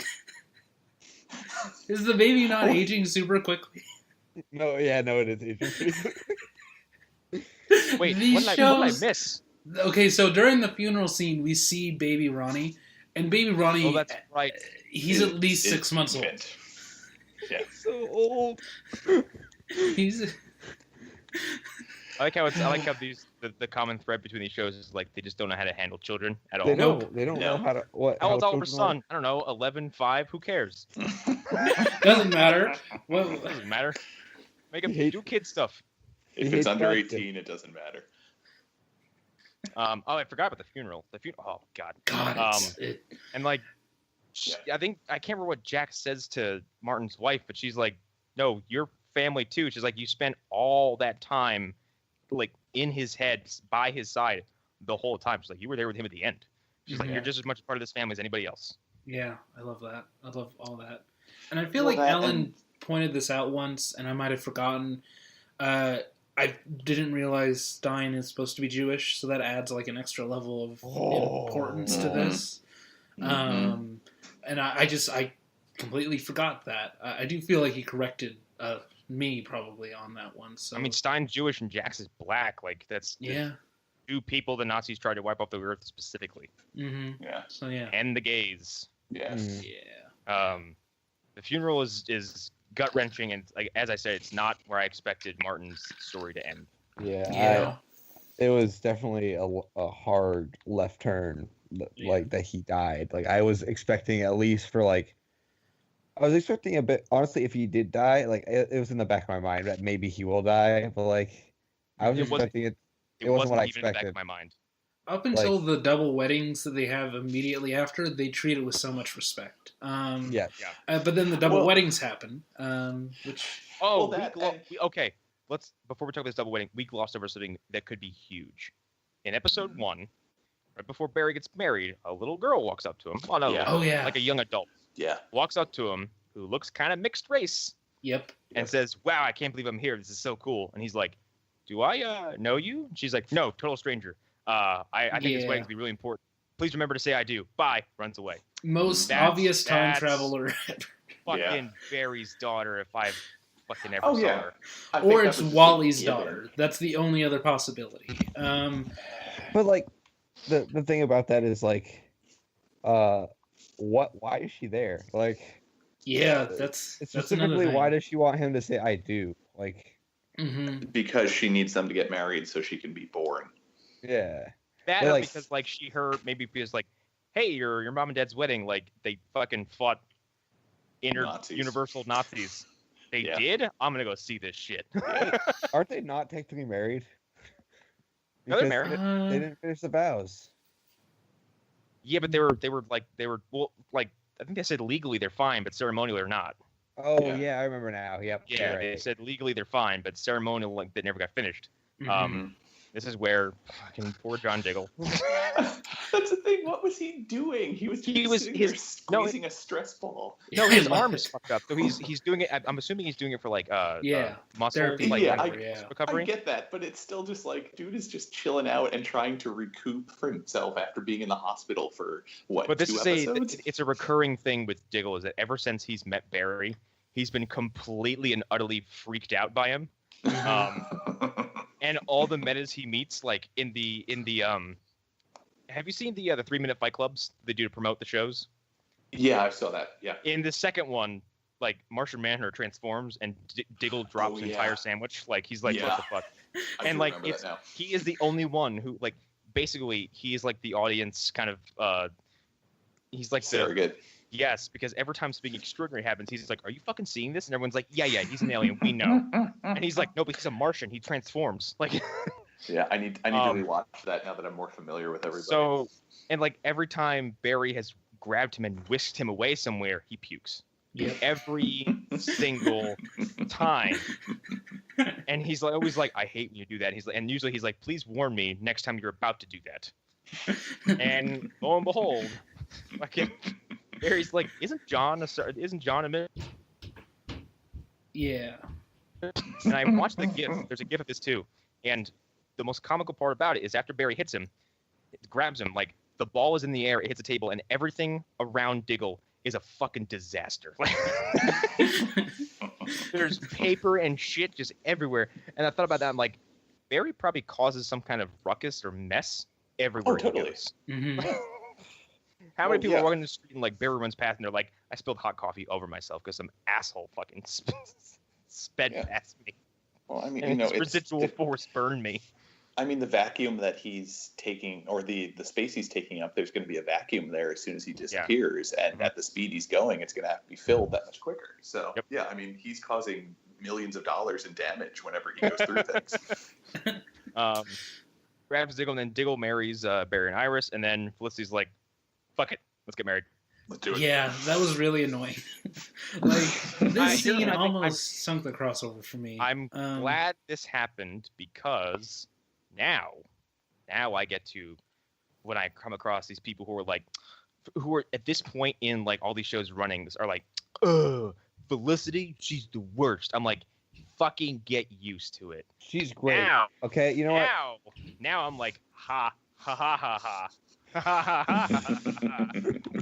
Is the baby not aging super quickly? No, it is aging pretty quickly. Wait, what did I miss? Okay, so during the funeral scene, we see baby Ronnie. And baby Ronnie, oh, that's right. He's at least 6 months old. Yeah. So old. He's... I like how the common thread between these shows is like they just don't know how to handle children at all. They don't know how to How old's Oliver's son? I don't know, 11, 5. Who cares? Doesn't matter. Well, doesn't matter. Make him do kid stuff. If it's under 18, it doesn't matter. I forgot about the funeral. Oh God. And like, I think I can't remember what Jack says to Martin's wife, but she's like, "No, your family too." She's like, "You spent all that time, like in his head, by his side, the whole time." She's like, "You were there with him at the end." She's like, "You're just as much a part of this family as anybody else." Yeah, I love that. I love all that. And I feel like Allan pointed this out once, and I might have forgotten. I didn't realize Stein is supposed to be Jewish, so that adds like an extra level of importance to this. And I completely forgot that. I do feel like he corrected me probably on that one. So I mean, Stein's Jewish and Jax is black. Like that's two people the Nazis tried to wipe off the earth specifically. Mm-hmm. Yeah. So yeah. And the gays. Yes. Yeah. The funeral is gut wrenching, and like as I said, it's not where I expected Martin's story to end. Yeah. It was definitely a hard left turn, like that he died. Like I was expecting at least for like. I was expecting a bit, honestly, if he did die, like, it was in the back of my mind that maybe he will die, but, like, I was expecting it. It wasn't what I expected. In the back of my mind. Up until the double weddings that they have immediately after, they treat it with so much respect. But then the double weddings happen, which... okay, before we talk about this double wedding, we glossed over something that could be huge. In episode 1, right before Barry gets married, a little girl walks up to him. Like a young adult. Yeah. Walks up to him, who looks kind of mixed race. Yep. And says, "Wow, I can't believe I'm here. This is so cool." And he's like, "Do I know you?" And she's like, "No, total stranger. I think this wedding's gonna be really important." Please remember to say I do. Bye. Runs away. Most obvious time traveler ever. Fucking Barry's daughter, if I've fucking ever saw her. Or it's Wally's daughter. That's the only other possibility. But like, the thing about that is like, why is she there? Like, yeah, that's specifically why does she want him to say I do? Like, because she needs them to get married so she can be born. Yeah. That or because like maybe because like, hey, your mom and dad's wedding, like they fucking fought universal Nazis. They did? I'm gonna go see this shit. Aren't they not technically married? No, they're married. They didn't finish the vows. Yeah, but they were well, like I think they said legally they're fine, but ceremonially they're not. Oh yeah, I remember now. Yep. Yeah, right. They said legally they're fine, but ceremonially like they never got finished. This is where fucking poor John Diggle. That's the thing. What was he doing? He was squeezing a stress ball. No, his arm is fucked up. So he's doing it. I'm assuming he's doing it for like muscle recovery. I get that, but it's still just like dude is just chilling out and trying to recoup for himself after being in the hospital for what? But this 2 episodes? It's a recurring thing with Diggle is that ever since he's met Barry, he's been completely and utterly freaked out by him. And all the metas he meets, like in the have you seen the 3-minute fight clubs they do to promote the shows? Yeah, I saw that. Yeah. In the second one, like Martian Manhunter transforms and Diggle drops an entire sandwich. Like he's like, what the fuck? And like he is the only one who like basically he is like the audience kind of he's like surrogate. Yes, because every time something extraordinary happens, he's like, "Are you fucking seeing this?" And everyone's like, "Yeah, he's an alien. We know." And he's like, "No, but he's a Martian. He transforms." Like, yeah, I need to rewatch that now that I'm more familiar with everybody. So, and like every time Barry has grabbed him and whisked him away somewhere, he pukes. Yep. Every single time. And he's like always like, "I hate when you do that." And he's like, and usually he's like, "Please warn me next time you're about to do that." And lo and behold, fucking. Barry's like, isn't John a minute? Yeah. And I watched the GIF. There's a GIF of this too. And the most comical part about it is after Barry hits him, it grabs him, like the ball is in the air, it hits a table, and everything around Diggle is a fucking disaster. There's paper and shit just everywhere. And I thought about that. I'm like, Barry probably causes some kind of ruckus or mess everywhere he goes. How many people are walking the street and like Barry runs past and they're like, I spilled hot coffee over myself because some asshole fucking sped past me. Well, I mean, and residual force burned me. I mean, the vacuum that he's taking, or the space he's taking up, there's going to be a vacuum there as soon as he disappears. Yeah. And at the speed he's going, it's going to have to be filled that much quicker. So, yeah, I mean, he's causing millions of dollars in damage whenever he goes through things. Grabs Diggle, and then Diggle marries Barry and Iris, and then Felicity's like, fuck it, let's get married. Let's do it. Yeah, that was really annoying. Like, this scene almost sunk the crossover for me. I'm glad this happened because now I get to, when I come across these people who are at this point in like all these shows running, are like, Felicity, she's the worst. I'm like, fucking get used to it. She's great. Now, okay, you know what? Now I'm like, ha ha ha ha ha.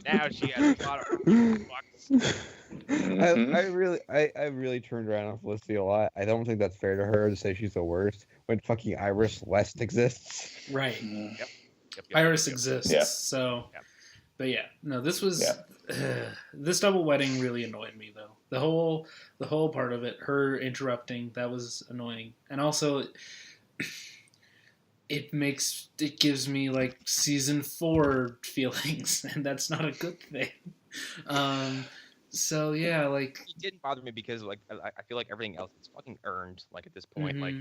Now she has a lot of fucks. I really turned around on Felicity a lot. I don't think that's fair to her to say she's the worst when fucking Iris West exists. Right. Yep. Iris exists. So, but yeah, no, this was this double wedding really annoyed me though. The whole part of it, her interrupting, that was annoying, and also. It gives me like season 4 feelings, and that's not a good thing. So yeah, like it didn't bother me because like I feel like everything else is fucking earned. Like at this point, like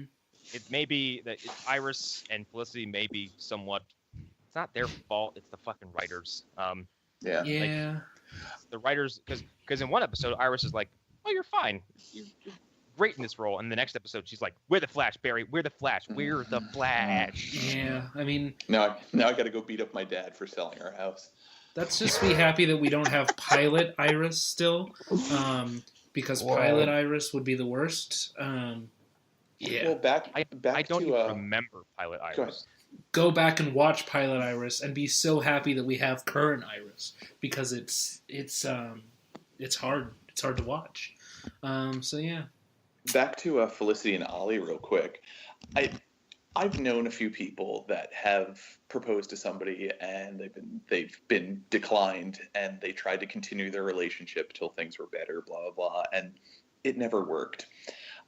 it may be that Iris and Felicity may be somewhat. It's not their fault. It's the fucking writers. Yeah. Like, the writers, because in one episode Iris is like, "Oh, you're fine. You're great in this role," and the next episode she's like, "We're the Flash, Barry. We're the Flash. We're the Flash." Yeah, I mean, now I got to go beat up my dad for selling our house. Let's just be happy that we don't have Pilot Iris still, because Pilot Iris would be the worst. Yeah. Well, back I don't to, even remember Pilot Iris. go back and watch Pilot Iris and be so happy that we have current Iris, because it's hard. It's hard to watch. So yeah. Back to Felicity and Ollie real quick. I've known a few people that have proposed to somebody and they've been declined, and they tried to continue their relationship till things were better, blah blah blah, and it never worked.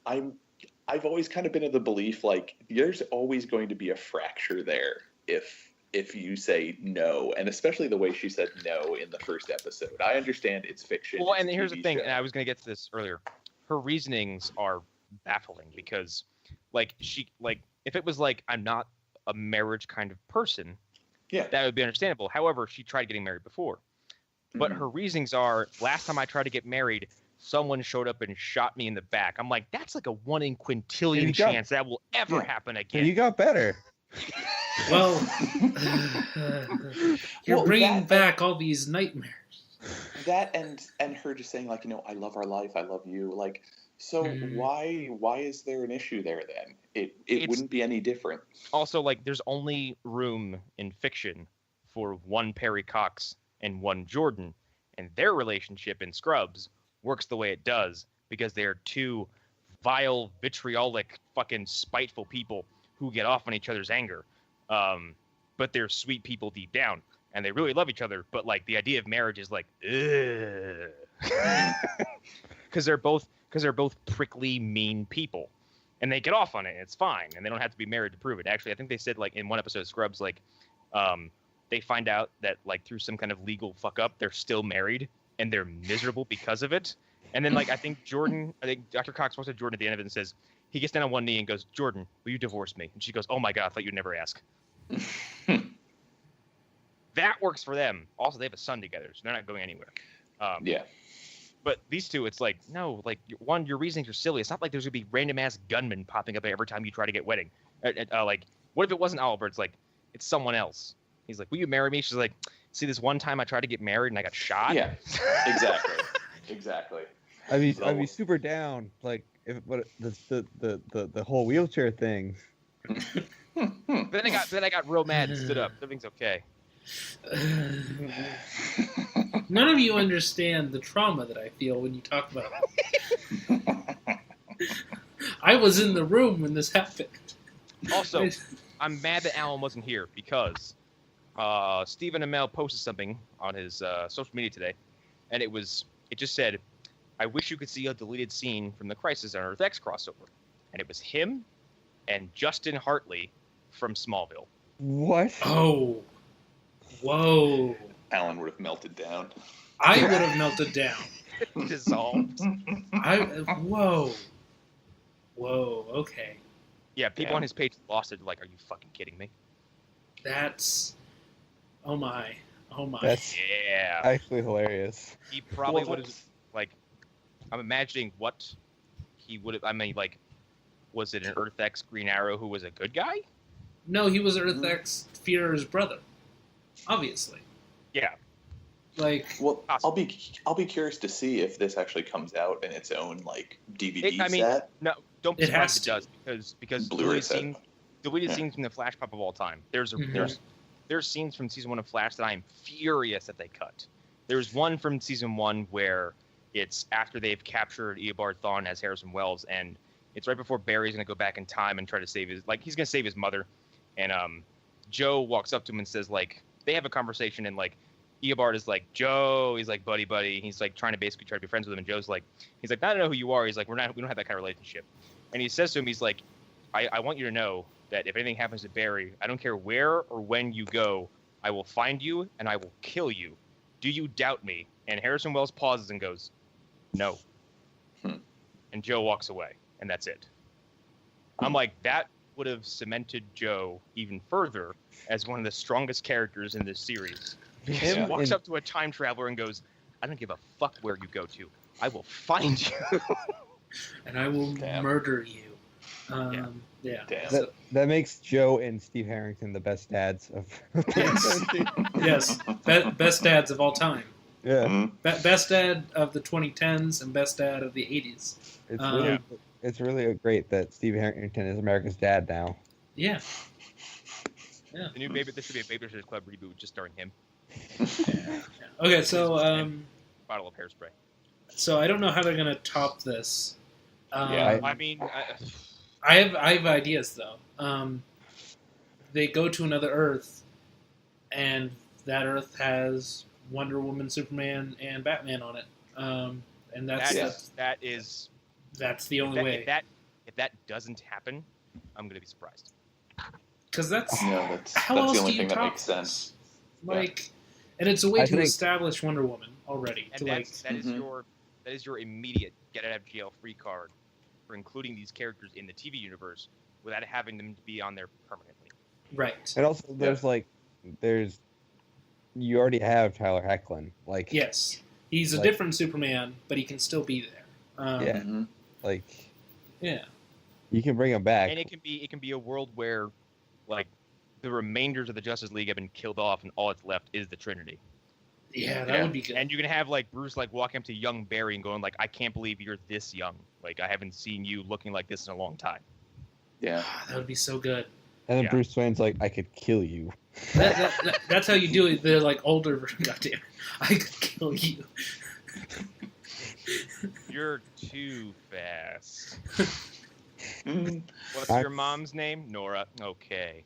I've always kind of been of the belief, like, there's always going to be a fracture there if you say no, and especially the way she said no in the first episode. I understand it's fiction. Well, it's and a here's the TV thing, show. and I was going to get to this earlier. Her reasonings are baffling because, like, if it was like, I'm not a marriage kind of person, Yeah. that would be understandable. However, she tried getting married before. But her reasonings are, last time I tried to get married, someone showed up and shot me in the back. I'm like, that's like a 1 in quintillion chance that will ever happen again. You got better. Well, you're Well, bringing back all these nightmares. That and her just saying, like, I love our life, I love you. Like, so why is there an issue there then? It wouldn't be any different. Also, like, there's only room in fiction for one Perry Cox and one Jordan, and their relationship in Scrubs works the way it does because they're two vile, vitriolic, fucking spiteful people who get off on each other's anger. But they're sweet people deep down, and they really love each other. But, like, the idea of marriage is like, because they're both prickly, mean people, and they get off on it. And it's fine, and they don't have to be married to prove it. Actually, I think they said, like, in one episode of Scrubs, like, they find out that, like, through some kind of legal fuck up, they're still married, and they're miserable because of it. And then, like, I think Dr. Cox walks to Jordan at the end of it and says, he gets down on one knee and goes, "Jordan, will you divorce me?" And she goes, "Oh my God, I thought you'd never ask." That works for them. Also, they have a son together, so they're not going anywhere. Yeah. But these two, it's like, no, like, one, your reasonings are silly. It's not like there's going to be random-ass gunmen popping up every time you try to get wedding. Like, what if it wasn't Oliver? It's like, it's someone else. He's like, "Will you marry me?" She's like, "See, this one time I tried to get married and I got shot." Yeah, exactly. I'd be super down. Like, the whole wheelchair thing. Then I got real mad and stood up. Everything's okay. None of you understand the trauma that I feel when you talk about it. I was in the room when this happened. Also, I'm mad that Allan wasn't here because Stephen Amell posted something on his social media today, and it just said, "I wish you could see a deleted scene from the Crisis on Earth X crossover," and it was him and Justin Hartley from Smallville. What? Oh. Whoa. Allan would have melted down. I would have melted down. Dissolved. Whoa. Okay. Yeah, people on his page lost it. Like, are you fucking kidding me? That's. Oh my. That's Yeah. actually hilarious. He probably would have, like, I'm imagining what he would have. I mean, like, was it an Earth X Green Arrow who was a good guy? No, he was Earth X Führer's brother. Obviously. Yeah. Like. Well, I'll be curious to see if this actually comes out in its own, like, DVD set. No, don't be It surprised has if it does because Blu-ray set. deleted scenes from the Flash pop of all time. There's scenes from season 1 of Flash that I am furious that they cut. There's one from season 1 where it's after they've captured Eobard Thawne as Harrison Wells, and it's right before Barry's going to go back in time and try to save he's going to save his mother, and Joe walks up to him and says, like, they have a conversation, and, like, Eobard is like, "Joe," he's like, buddy. He's like trying to be friends with him, and Joe's like, "I don't know who you are." He's like, we don't have that kind of relationship. And he says to him, he's like, I want you to know that if anything happens to Barry, I don't care where or when you go, I will find you and I will kill you. Do you doubt me? And Harrison Wells pauses and goes, "No." And Joe walks away, and that's it. I'm like, that would have cemented Joe even further as one of the strongest characters in this series. Because he walks up to a time traveler and goes, "I don't give a fuck where you go to. I will find you." And I will murder you. Damn. That makes Joe and Steve Harrington the best dads of. Yes. Best dads of all time. Yeah. Best dad of the 2010s and best dad of the 80s. It's really great that Steve Harrington is America's dad now. Yeah. Yeah. The new baby. There should be a Babysitters Club reboot just starring him. Okay, so Bottle of hairspray. so I don't know how they're gonna top this. Yeah. I mean, I have ideas though. They go to another Earth, and that Earth has Wonder Woman, Superman, and Batman on it. And that is that's the only way. If that doesn't happen, I'm gonna be surprised. Because that's that's how the else only do you thing that top makes sense. Like, and it's a way I to think- establish Wonder Woman already. And To that is your immediate get out of jail free card for including these characters in the TV universe without having them to be on there permanently. right. And also, you already have Tyler Hoechlin. Like, Yes, he's a Like- different Superman, but he can still be there. Yeah. Mhm. like Yeah. you can bring him back. And it can be a world where like the remainders of the Justice League have been killed off and all that's left is the Trinity. Yeah, that Yeah. would be good. And you can have like Bruce like walking up to young Barry and going like, I can't believe you're this young. Like I haven't seen you looking like this in a long time. Yeah. That would be so good. And then Yeah. Bruce Wayne's like, I could kill you. That's how you do it. They're like older version. Goddamn, I could kill you. You're too fast. Mm. What's I- your mom's name? Nora. Okay.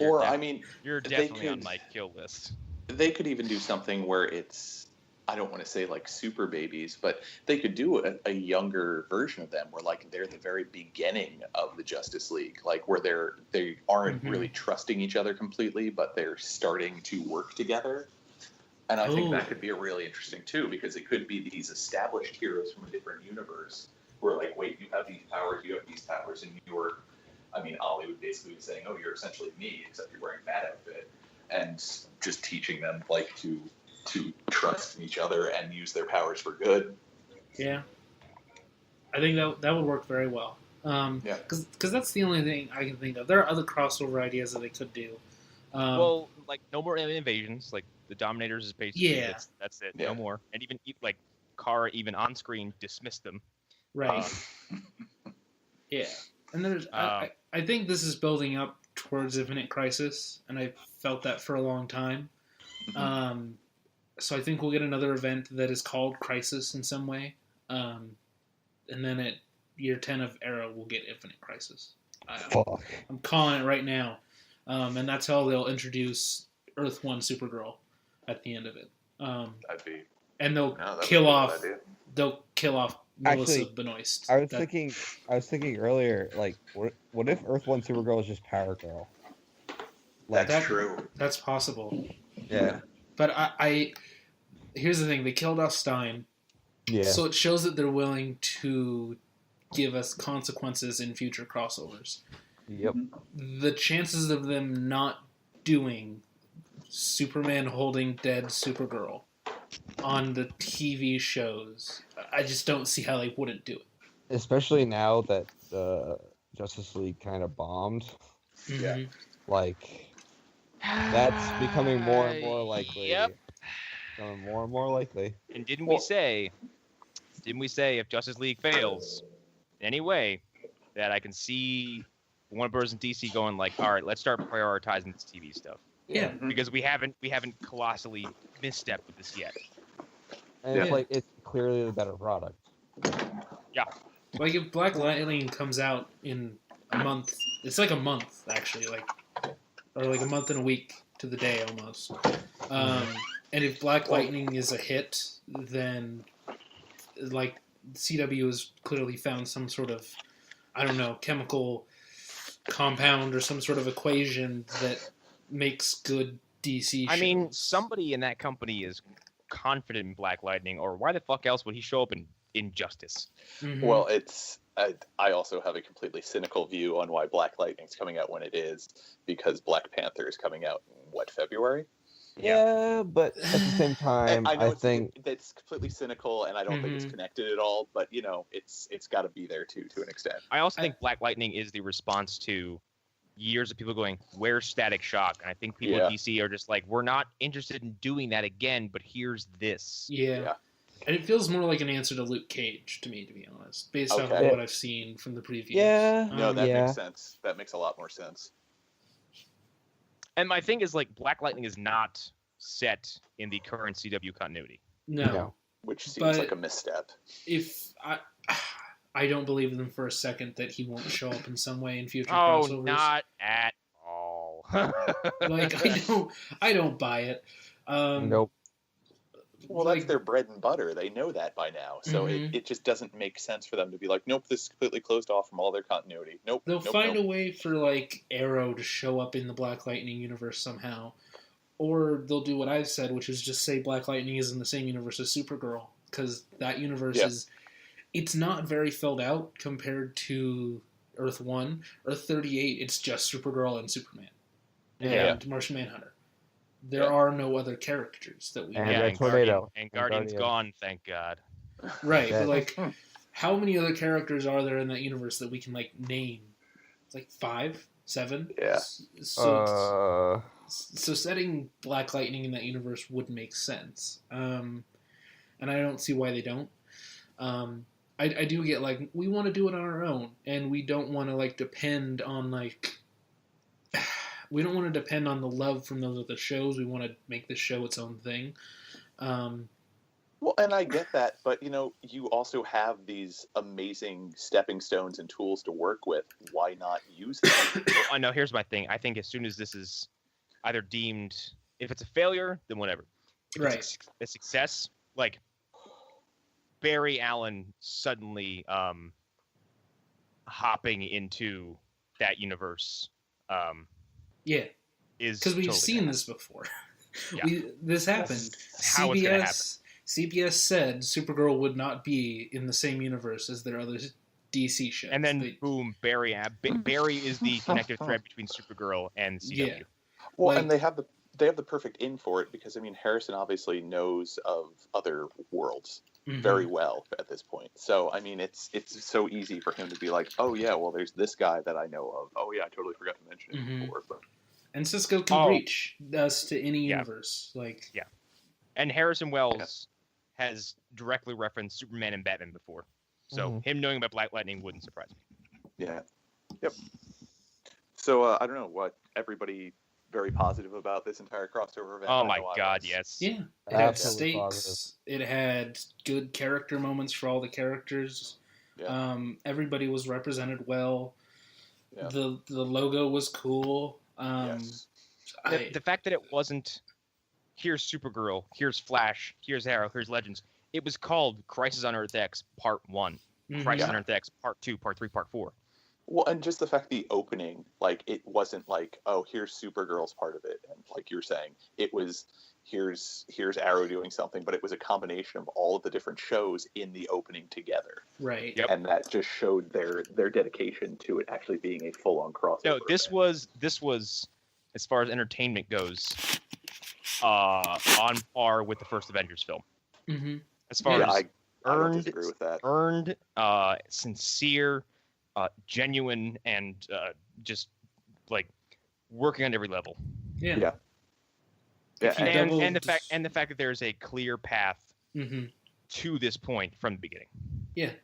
Or I mean, You're They definitely on could- my kill list. they could even do something where it's, I don't want to say like super babies, but they could do a younger version of them where like they're the very beginning of the Justice League, like where they aren't Mhm. really trusting each other completely, but they're starting to work together. And I think Ooh. that could be a really interesting too, because it could be these established heroes from a different universe where like, wait, you have these powers, and you're, I mean, Ollie would basically be saying, oh, you're essentially me, except you're wearing that outfit, and just teaching them like to trust each other and use their powers for good. Yeah, I think that would work very well. Yeah. Because that's the only thing I can think of. There are other crossover ideas that they could do. Well, like no more invasions. Like the Dominators is basically Yeah. that's it. Yeah. No more. And even like Kara, even on screen, dismissed them. right. Yeah, and there's I think this is building up towards Infinite Crisis, and I felt that for a long time. Mhm. So I think we'll get another event that is called Crisis in some way, and then at year 10 of Arrow we'll get Infinite Crisis. Fuck. I'm calling it right now, and that's how they'll introduce Earth 1 Supergirl at the end of it. That'd be And they'll no, that'd kill be a good off. idea. They'll kill off Melissa Actually, Benoist. I was That- thinking earlier, like, what if Earth 1 Supergirl is just Power Girl? Like, That's true. That's possible. yeah. But I here's the thing: they killed off Stein, Yeah. so it shows that they're willing to give us consequences in future crossovers. Yep. The chances of them not doing Superman holding dead Supergirl on the TV shows, I just don't see how they wouldn't do it. Especially now that Justice League kind of bombed. Yeah. Mhm. Like, that's becoming more and more likely. Yep. Becoming more and more likely. And didn't Well- we say if Justice League fails in any way, that I can see Warner Bros. And DC going like, all right, let's start prioritizing this TV stuff Yeah. Mhm. because we haven't colossally misstepped with this yet. And Yeah. it's like, it's clearly the better product. Like if Black Lightning comes out in a month, it's like a month actually, or like a month and a week to the day almost. And if Black Lightning is a hit, then like CW has clearly found some sort of, I don't know, chemical compound or some sort of equation that makes good DC shows. I mean, somebody in that company is confident in Black Lightning, or why the fuck else would he show up in Injustice? Mhm. Well, I also have a completely cynical view on why Black Lightning's coming out when it is, because Black Panther is coming out in, February? Yeah, but at the same time, I know I think that's completely cynical, and I don't think it's Mhm. connected at all, but, it's got to be there, too, to an extent. I also think Black Lightning is the response to years of people going, where's Static Shock? And I think people Yeah. at DC are just like, we're not interested in doing that again, but here's this. yeah. Yeah. And it feels more like an answer to Luke Cage, to me, to be honest, based off Okay. of what I've seen from the previews. Yeah. No, that yeah. makes sense. That makes a lot more sense. And my thing is like Black Lightning is not set in the current CW continuity. No. Which seems But like a misstep. If I don't believe them for a second that he won't show up in some way in future Oh, crossovers. not at all. Like I don't buy it. Nope. Well, that's their bread and butter. They know that by now. So Mhm. it just doesn't make sense for them to be like, nope, this is completely closed off from all their continuity. Nope. They'll nope, find nope. a way for like Arrow to show up in the Black Lightning universe somehow, or they'll do what I've said, which is just say Black Lightning is in the same universe as Supergirl, because that universe is it's not very filled out compared to Earth 1. Earth 38, it's just Supergirl and Superman and Martian Manhunter. There are no other characters that we And yeah, Red and Tornado. Guardian's Guardian. gone, thank God. Right, Yeah. but like, how many other characters are there in that universe that we can like name? It's like 5, 7. Yeah. So setting Black Lightning in that universe would make sense, and I don't see why they don't. I do get like we want to do it on our own, and we don't want to like depend on like. We don't want to depend on the love from those other shows. We want to make this show its own thing. Well, and I get that, but you also have these amazing stepping stones and tools to work with. Why not use them? Well, I know. Here's my thing. I think as soon as this is either deemed, if it's a failure, then whatever. If Right. it's a success, like Barry Allen suddenly hopping into that universe. Yeah, Is because we've totally seen gonna this before. Yeah. This happened. How it's gonna happen. CBS said Supergirl would not be in the same universe as their other DC shows. And then boom, Barry is the connective thread between Supergirl and CW. Yeah. Well, Like- and they have the perfect in for it because Harrison obviously knows of other worlds very well at this point. So it's so easy for him to be like, oh yeah, well there's this guy that I know of. Oh yeah, I totally forgot to mention it before. But And Cisco can reach us to any universe. Like And Harrison Wells has directly referenced Superman and Batman before. So him knowing about Black Lightning wouldn't surprise me. yeah, yep. So I don't know what everybody very positive about this entire crossover event. Oh my God, yes. yeah, it had Absolutely stakes. It had good character moments for all the characters. Yeah. Everybody was represented well. Yeah. The logo was cool. Yes. The fact that it wasn't here's Supergirl, here's Flash, here's Arrow, here's Legends. It was called Crisis on Earth X Part 1, Crisis on Earth X Part 2, Part 3, Part 4. Well, and just the fact the opening, like, it wasn't like, oh, here's Supergirl's part of it, and like you're saying, it was here's Arrow doing something, but it was a combination of all of the different shows in the opening together. Right. Yep. And that just showed their dedication to it actually being a full-on crossover. No, this event. was as far as entertainment goes, on par with the first Avengers film. Mm-hmm. As far as I don't earned, disagree with that. earned, sincere, genuine, and just like working on every level. Yeah. Yeah. Yeah, And the fact that there's a clear path Mm-hmm. to this point from the beginning.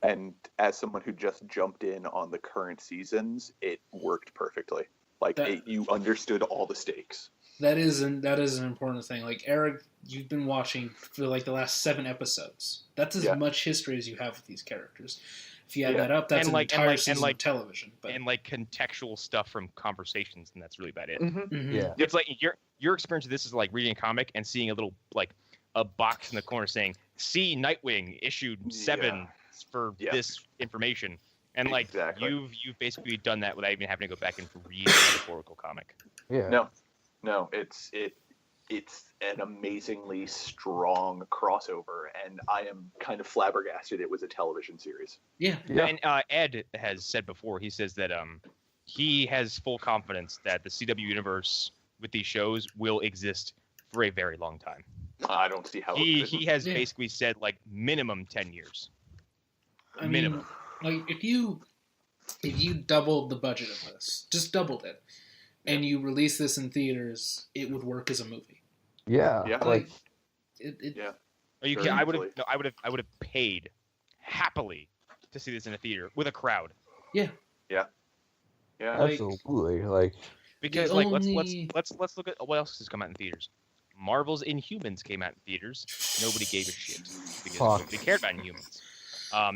and as someone who just jumped in on the current seasons, it worked perfectly. Like you understood all the stakes. That is an important thing. Like Erik, you've been watching for like the last 7 episodes. That's as much history as you have with these characters. If you add that up, that's an entire season of television. But And like contextual stuff from conversations, and that's really about it. Mhm. Yeah. It's like your experience of this is like reading a comic and seeing a little like a box in the corner saying "See Nightwing issued 7 for this information," and like you've basically done that without even having to go back and read a metaphorical comic. Yeah. No, it's an amazingly strong crossover, and I am kind of flabbergasted it was a television series. Yeah. And Ed has said before, he says that he has full confidence that the CW universe with these shows will exist for a very long time. I don't see how He has basically said like minimum 10 years. Minimum. Like if you doubled the budget of this, just doubled it, and you release this in theaters, it would work as a movie. Yeah. Like Are you kidding? I would have paid happily to see this in a theater with a crowd. Yeah. Yeah. Absolutely. Like Because The like only- let's look at what else has come out in theaters. Marvel's Inhumans came out in theaters. Nobody gave a shit because Fuck. nobody cared about Inhumans.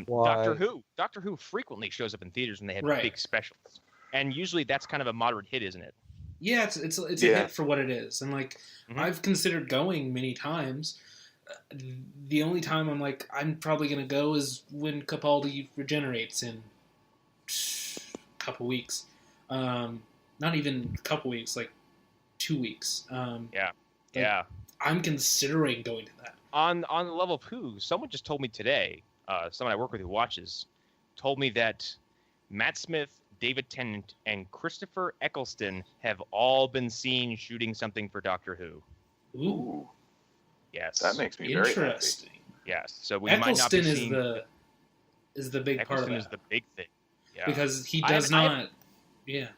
Why? Doctor Who frequently shows up in theaters when they have Right. big specials, and usually that's kind of a moderate hit, isn't it? Yeah, it's a Yeah. hit for what it is, and like Mhm. I've considered going many times. The only time I'm like I'm probably gonna go is when Capaldi regenerates in a couple weeks. Not even a couple weeks, like 2 weeks. Yeah. I'm considering going to that. On the level of Who, someone just told me today. Someone I work with who watches told me that Matt Smith, David Tennant, and Christopher Eccleston have all been seen shooting something for Doctor Who. Ooh, Yes. That makes me very happy. interesting. Yes. So we might not be Eccleston seeing. is the big part of Eccleston it is the big thing. Yeah. because he I does have- not. Yeah,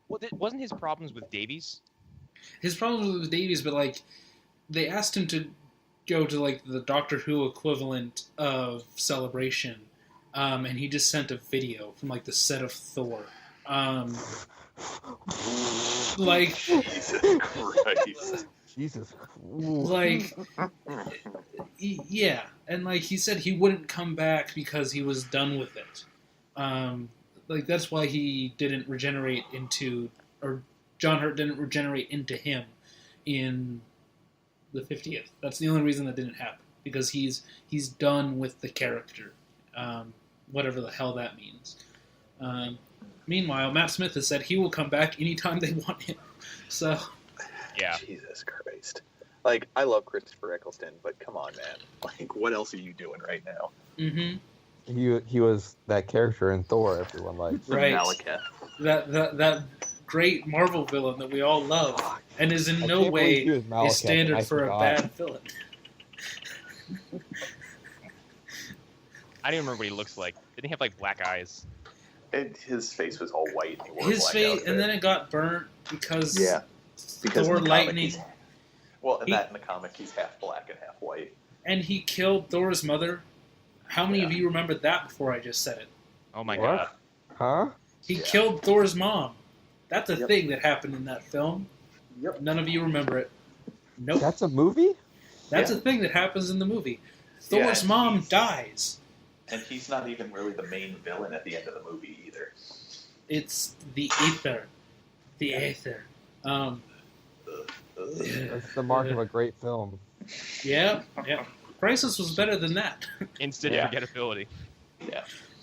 Well, wasn't his problems with Davies? his problem was Davies, but like they asked him to go to like the Doctor Who equivalent of Celebration, and he just sent a video from like the set of Thor. Like, Jesus Christ. Jesus. like, yeah, and like he said, he wouldn't come back because he was done with it. Like that's why he didn't regenerate into, or John Hurt didn't regenerate into him in the 50th. That's the only reason that didn't happen, because he's done with the character, whatever the hell that means. Meanwhile, Matt Smith has said he will come back anytime they want him. So Yeah. Jesus Christ. Like, I love Christopher Eccleston, but come on, man. Like, what else are you doing right now? mhm. He was that character in Thor everyone likes. Right. Malekith. that great Marvel villain that we all love, and is in I no can't believe way he was Malekith, a standard and I for a forgot. bad villain. I don't even remember what he looks like. Didn't he have like black eyes? His face was all white. And he wore a His black face, outfit. and then it got burnt because Yeah. Because Thor in the comic, lightning, he's- Well, in He- that in the comic, he's half black and half white. and he killed Thor's mother. How many of Yeah. you remembered that before I just said it? Oh my What? god. Huh? He Yeah. killed Thor's mom. That's a Yep. thing that happened in that film. Yep. None of you remember it. Nope. That's a movie? That's Yeah. a thing that happens in the movie. Yeah, Thor's mom he's- dies. And he's not even really the main villain at the end of the movie either. It's the ether. The aether. Ugh. That's the mark of a great film. Yeah. Crisis was better than that. Instant Yeah. forgettability.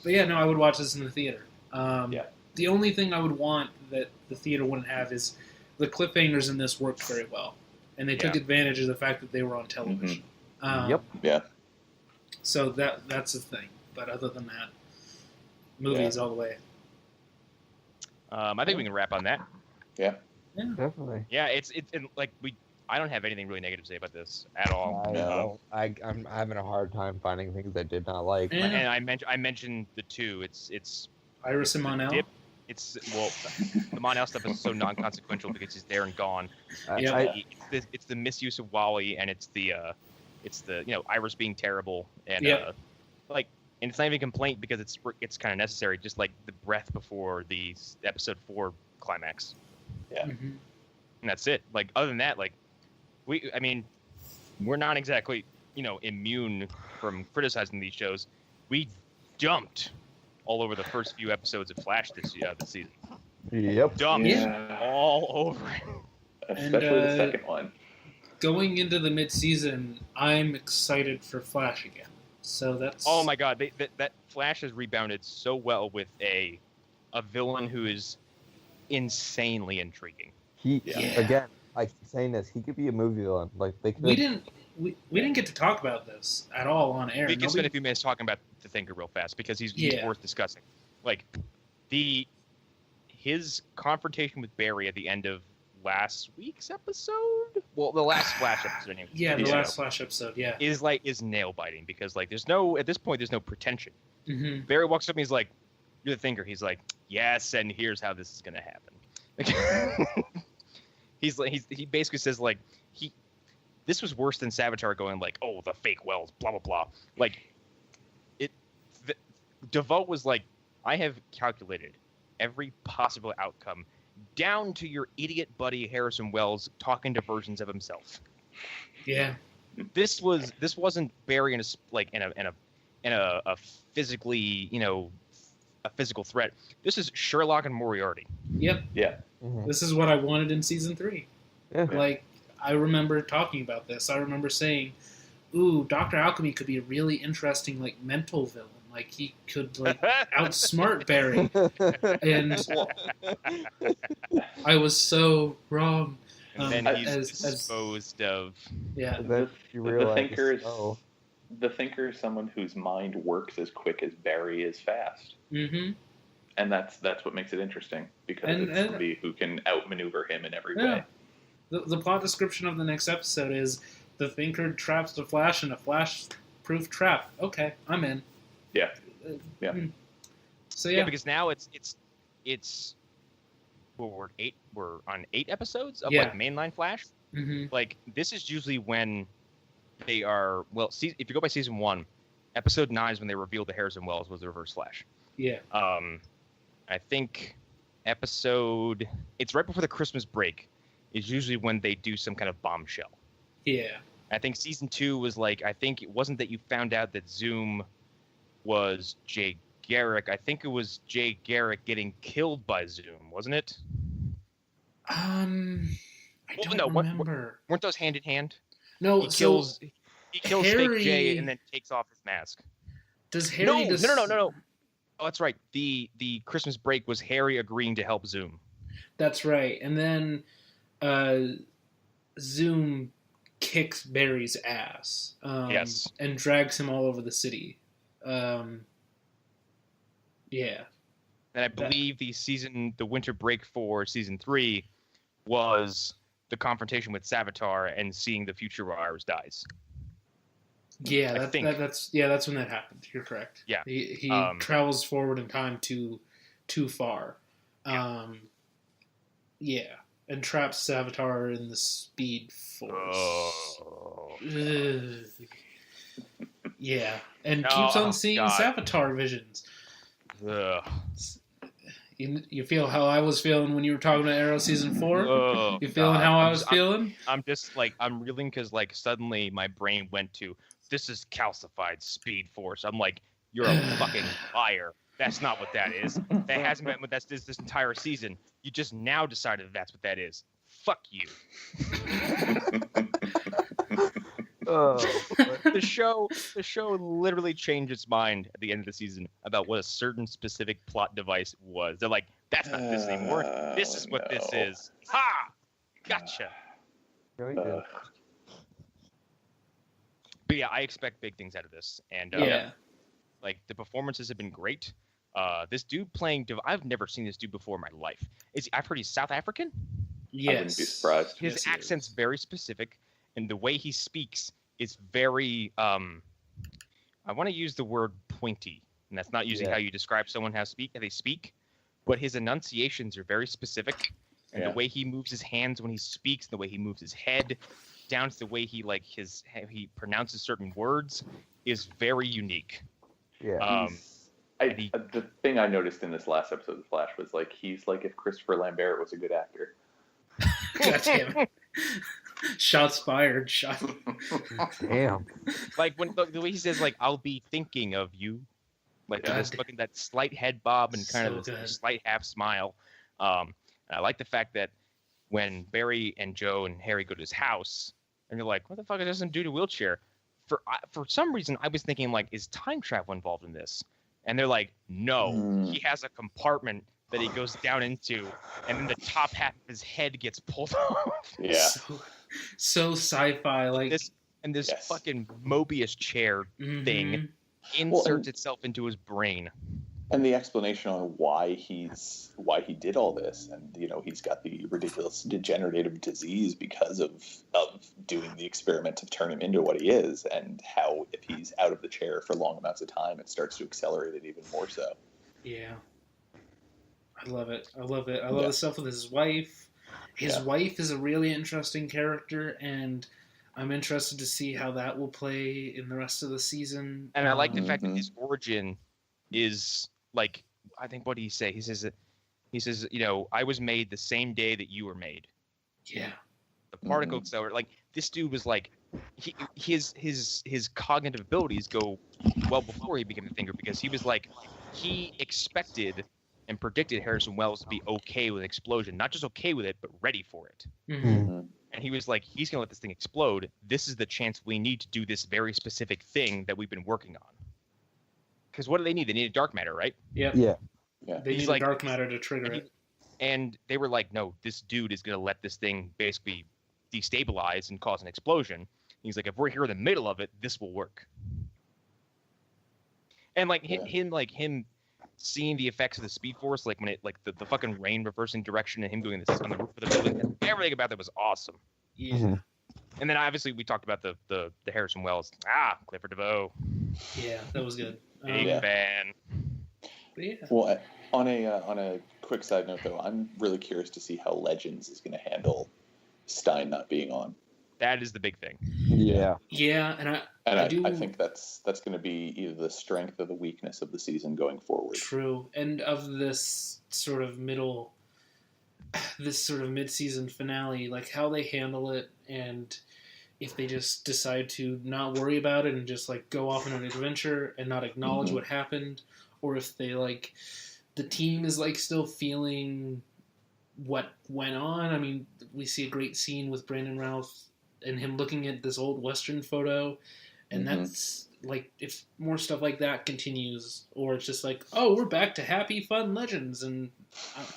But yeah, no, I would watch this in the theater. Yeah. The only thing I would want that the theater wouldn't have is the cliffhangers in this worked very well, and they took Yeah. advantage of the fact that they were on television. Yep. Yeah. So that's the thing. But other than that, movies all the way. I think we can wrap on that. Definitely. Yeah, it's like I don't have anything really negative to say about this at all. I'm having a hard time finding things I did not like. Yeah. And I mentioned the two. It's Iris and Monel. Dip. It's the Monel stuff is so non-consequential because he's there and gone. Yeah. It's the misuse of Wally, and it's the Iris being terrible, and Yeah. and it's not even a complaint because it's kind of necessary, just like the breath before the episode 4 climax, Yeah. Mhm. and that's it. Like other than that, like we're not exactly immune from criticizing these shows. We dumped all over the first few episodes of Flash this season. Yep. Dumped Yeah. all over it. Especially the second one. Going into the mid-season, I'm excited for Flash again. So that's. Oh my god, that Flash has rebounded so well with a villain who is insanely intriguing. He Yeah. again, I keep saying this. He could be a movie villain. Like they could. We didn't get to talk about this at all on air. We can spend Nobody- a few minutes talking about the Thinker real fast because he's Yeah. worth discussing. Like his confrontation with Barry at the end of last week's episode, well, the last Flash episode, anyway, Yeah, the you know, last Flash episode. Yeah. is nail biting because like at this point there's no pretension. hmm Barry walks up and he's like, "You're the Thinker." He's like, "Yes, and here's how this is gonna happen." he basically says like this was worse than Savitar going like, "Oh, the fake wells, blah blah blah." Like DeVoe was like, "I have calculated every possible outcome down to your idiot buddy Harrison Wells talking to versions of himself. Yeah. This wasn't Barry in a physically, a physical threat. This is Sherlock and Moriarty. Yep. Yeah. Mhm. This is what I wanted in season 3. Yeah. Like, I remember talking about this. I remember saying, "Ooh, Dr. Alchemy could be a really interesting, like, mental villain. Like, he could, like, outsmart Barry." And I was so wrong. And then he's as- disposed of. Yeah. And then you realize, The thinker is someone whose mind works as quick as Barry is fast. Mm-hmm. And that's what makes it interesting, because it's somebody who can outmaneuver him in every way. The plot description of the next episode is the Thinker traps the Flash in a Flash-proof trap. Okay, I'm in. Yeah. Yeah. So Yeah, because now it's we're on 8 episodes of like mainline Flash. Mm-hmm. Like, this is usually when they are if you go by season 1, episode 9 is when they revealed that Harrison Wells was the Reverse Flash. Yeah. I think it's right before the Christmas break is usually when they do some kind of bombshell. Yeah. I think season 2 was like, I think it wasn't that you found out that Zoom was Jay Garrick. I think it was Jay Garrick getting killed by Zoom, wasn't it? I don't remember. Weren't those hand in hand? No, He kills Harry... fake Jay and then takes off his mask. Does Harry... No. Oh, that's right. The Christmas break was Harry agreeing to help Zoom. That's right. And then Zoom kicks Barry's ass. Yes. And drags him all over the city. Yeah. And I believe the winter break for season 3 was the confrontation with Savitar and seeing the future where Iris dies. Yeah, that's when that happened. You're correct. Yeah. He travels forward in time too far. Yeah. And traps Savitar in the Speed Force. Oh. Yeah. And keeps on seeing Savitar visions. Ugh. You feel how I was feeling when you were talking about Arrow season 4? Oh, you feeling how I was feeling? I'm just like, I'm reeling because like suddenly my brain went to, this is calcified Speed Force. I'm like, you're a fucking liar. That's not what that is. That hasn't been what that's this entire season. You just now decided that's what that is. Fuck you. The show literally changed its mind at the end of the season about what a certain specific plot device was. They're like, that's not this anymore. This is what this is. Ha! Gotcha. Very good. But yeah, I expect big things out of this. And like the performances have been great. This dude playing, I've never seen this dude before in my life. I've heard he's South African. Yes. I wouldn't be surprised. His accent's very specific, and the way he speaks is very, I want to use the word pointy, and that's not usually how you describe someone how they speak, but his enunciations are very specific, and the way he moves his hands when he speaks, the way he moves his head, down to the way he he pronounces certain words is very unique. Yeah. The thing I noticed in this last episode of Flash was like he's like if Christopher Lambert was a good actor. God damn it. Shots fired. Damn. Like when the way he says like I'll be thinking of you, like just fucking that slight head bob and kind of a slight half smile. And I like the fact that when Barry and Joe and Harry go to his house, and you're like, what the fuck is this dude in a wheelchair? For some reason, I was thinking like, is time travel involved in this? And they're like, no, he has a compartment that he goes down into, and then the top half of his head gets pulled off. Yeah. So sci-fi, like this fucking Mobius chair thing inserts itself into his brain. And the explanation on why he did all this, and he's got the ridiculous degenerative disease because of doing the experiment to turn him into what he is, and how if he's out of the chair for long amounts of time, it starts to accelerate it even more so. Yeah, I love it. I love the stuff with his wife. His wife is a really interesting character, and I'm interested to see how that will play in the rest of the season. And I like the fact that his origin is like, I think, what did he say? He says that He says, I was made the same day that you were made. Yeah. The particles that were like, this dude was like, his cognitive abilities go well before he became a thinker, because he was like, he expected and predicted Harrison Wells to be okay with an explosion, not just okay with it, but ready for it. Mm-hmm. And he was like, he's gonna let this thing explode. This is the chance we need to do this very specific thing that we've been working on. Because what do they need? They need a dark matter, right? Yep. Yeah. They need like, dark matter to trigger it. And they were like, no, this dude is going to let this thing basically destabilize and cause an explosion. And he's like, if we're here in the middle of it, this will work. And like him seeing the effects of the Speed Force, like when it the fucking rain reversing direction and him doing this on the roof of the building, everything about that was awesome. Yeah. Mm-hmm. And then obviously we talked about the Harrison Wells. Clifford DeVoe. Yeah, that was good. Big fan. Yeah. Well, on a quick side note though, I'm really curious to see how Legends is going to handle Stein not being on. That is the big thing. Yeah. Yeah, and I think that's going to be either the strength or the weakness of the season going forward. True, and of this sort of mid-season finale, like how they handle it, and if they just decide to not worry about it and just like go off on an adventure and not acknowledge what happened, or if they like the team is like still feeling what went on. I mean, we see a great scene with Brandon Routh and him looking at this old Western photo, and that's like, if more stuff like that continues, or it's just like, oh, we're back to happy, fun Legends, and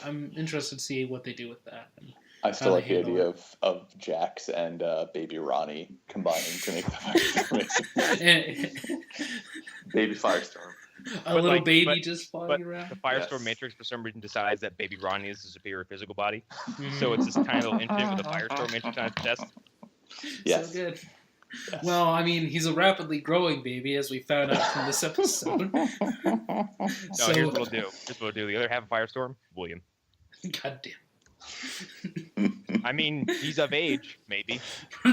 I'm interested to see what they do with that. I still like the idea of Jax and Baby Ronnie combining to make the Firestorm. Baby Firestorm. A little baby just flying around. The Firestorm Matrix, for some reason, decides that Baby Ronnie is the superior physical body. So it's this tiny little infant with a Firestorm Matrix on its chest. Yes. So good. Yes. Well, I mean, he's a rapidly growing baby, as we found out from this episode. Here's what we'll do. The other half of Firestorm, William. God damn. I mean, he's of age, maybe.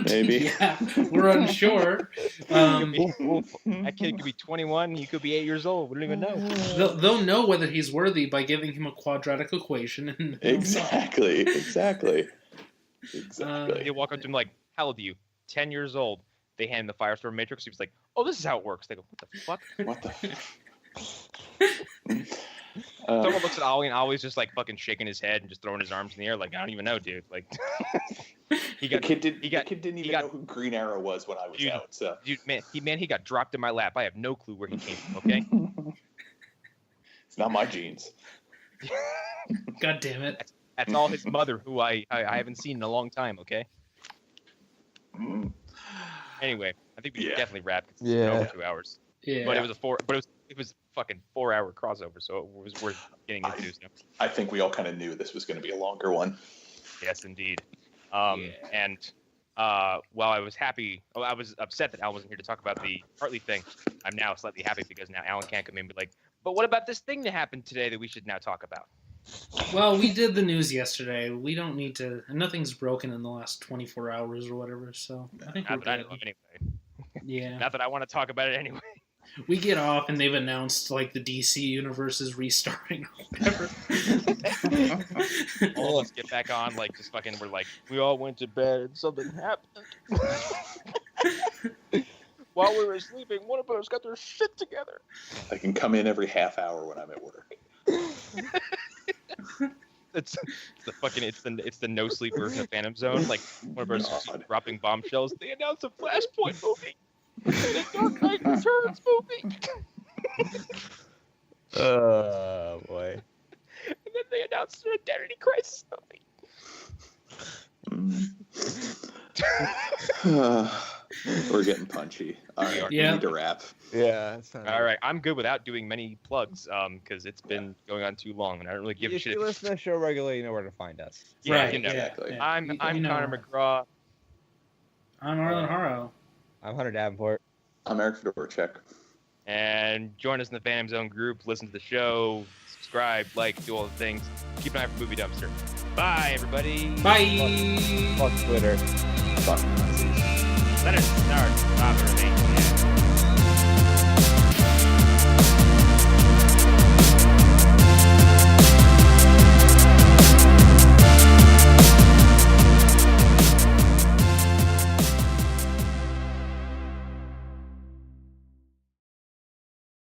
Maybe. Yeah, we're unsure. That kid could be 21. He could be 8 years old. We don't even know. They'll know whether he's worthy by giving him a quadratic equation. And Exactly. They walk up to him like, how old are you? 10 years old. They hand him the Firestorm Matrix. He was like, oh, this is how it works. They go, what the fuck? What the Someone looks at Ollie, and Ollie's just like fucking shaking his head and just throwing his arms in the air like, I don't even know, dude. Like, the kid didn't even know who Green Arrow was when I was out. So, dude, he got dropped in my lap. I have no clue where he came from. Okay, it's not my genes. God damn it! That's all his mother, who I haven't seen in a long time. Okay. Anyway, I think we should definitely wrap. It's been over 2 hours. Yeah. But it was fucking 4 hour crossover, so it was worth getting into. So. I think we all kind of knew this was going to be a longer one. Yes, indeed. And while I was upset that Al wasn't here to talk about the Hartley thing, I'm now slightly happy because now Allan can't come in and be like, but what about this thing that happened today that we should now talk about? Well, we did the news yesterday. We don't need to. Nothing's broken in the last 24 hours or whatever. So I think Not that I know of anyway. Yeah. Not that I want to talk about it anyway. We get off and they've announced like the DC universe is restarting or whatever. All of us get back on, like just fucking. We're like, we all went to bed and something happened. While we were sleeping, one of us got their shit together. I can come in every half hour when I'm at work. It's the no sleep version of Phantom Zone. Like one of us dropping bombshells. They announced a Flashpoint movie. The Dark Knight Returns movie. Oh boy. And then they announced an Identity Crisis movie. We're getting punchy. All right, we need to wrap. Yeah. All right, I'm good without doing many plugs because it's been going on too long, and I don't really give a shit. If you listen to the show regularly, you know where to find us. Yeah, Right, exactly. Yeah. I'm Connor McGraw. I'm Arlen Harrow. I'm Hunter Davenport. I'm Erik Fedorchuk. And join us in the Phantom Zone group. Listen to the show. Subscribe, like, do all the things. Keep an eye for Movie Dumpster. Bye, everybody. Bye. Fuck Twitter. Fuck. Leonard, start. Stop everything. Yeah.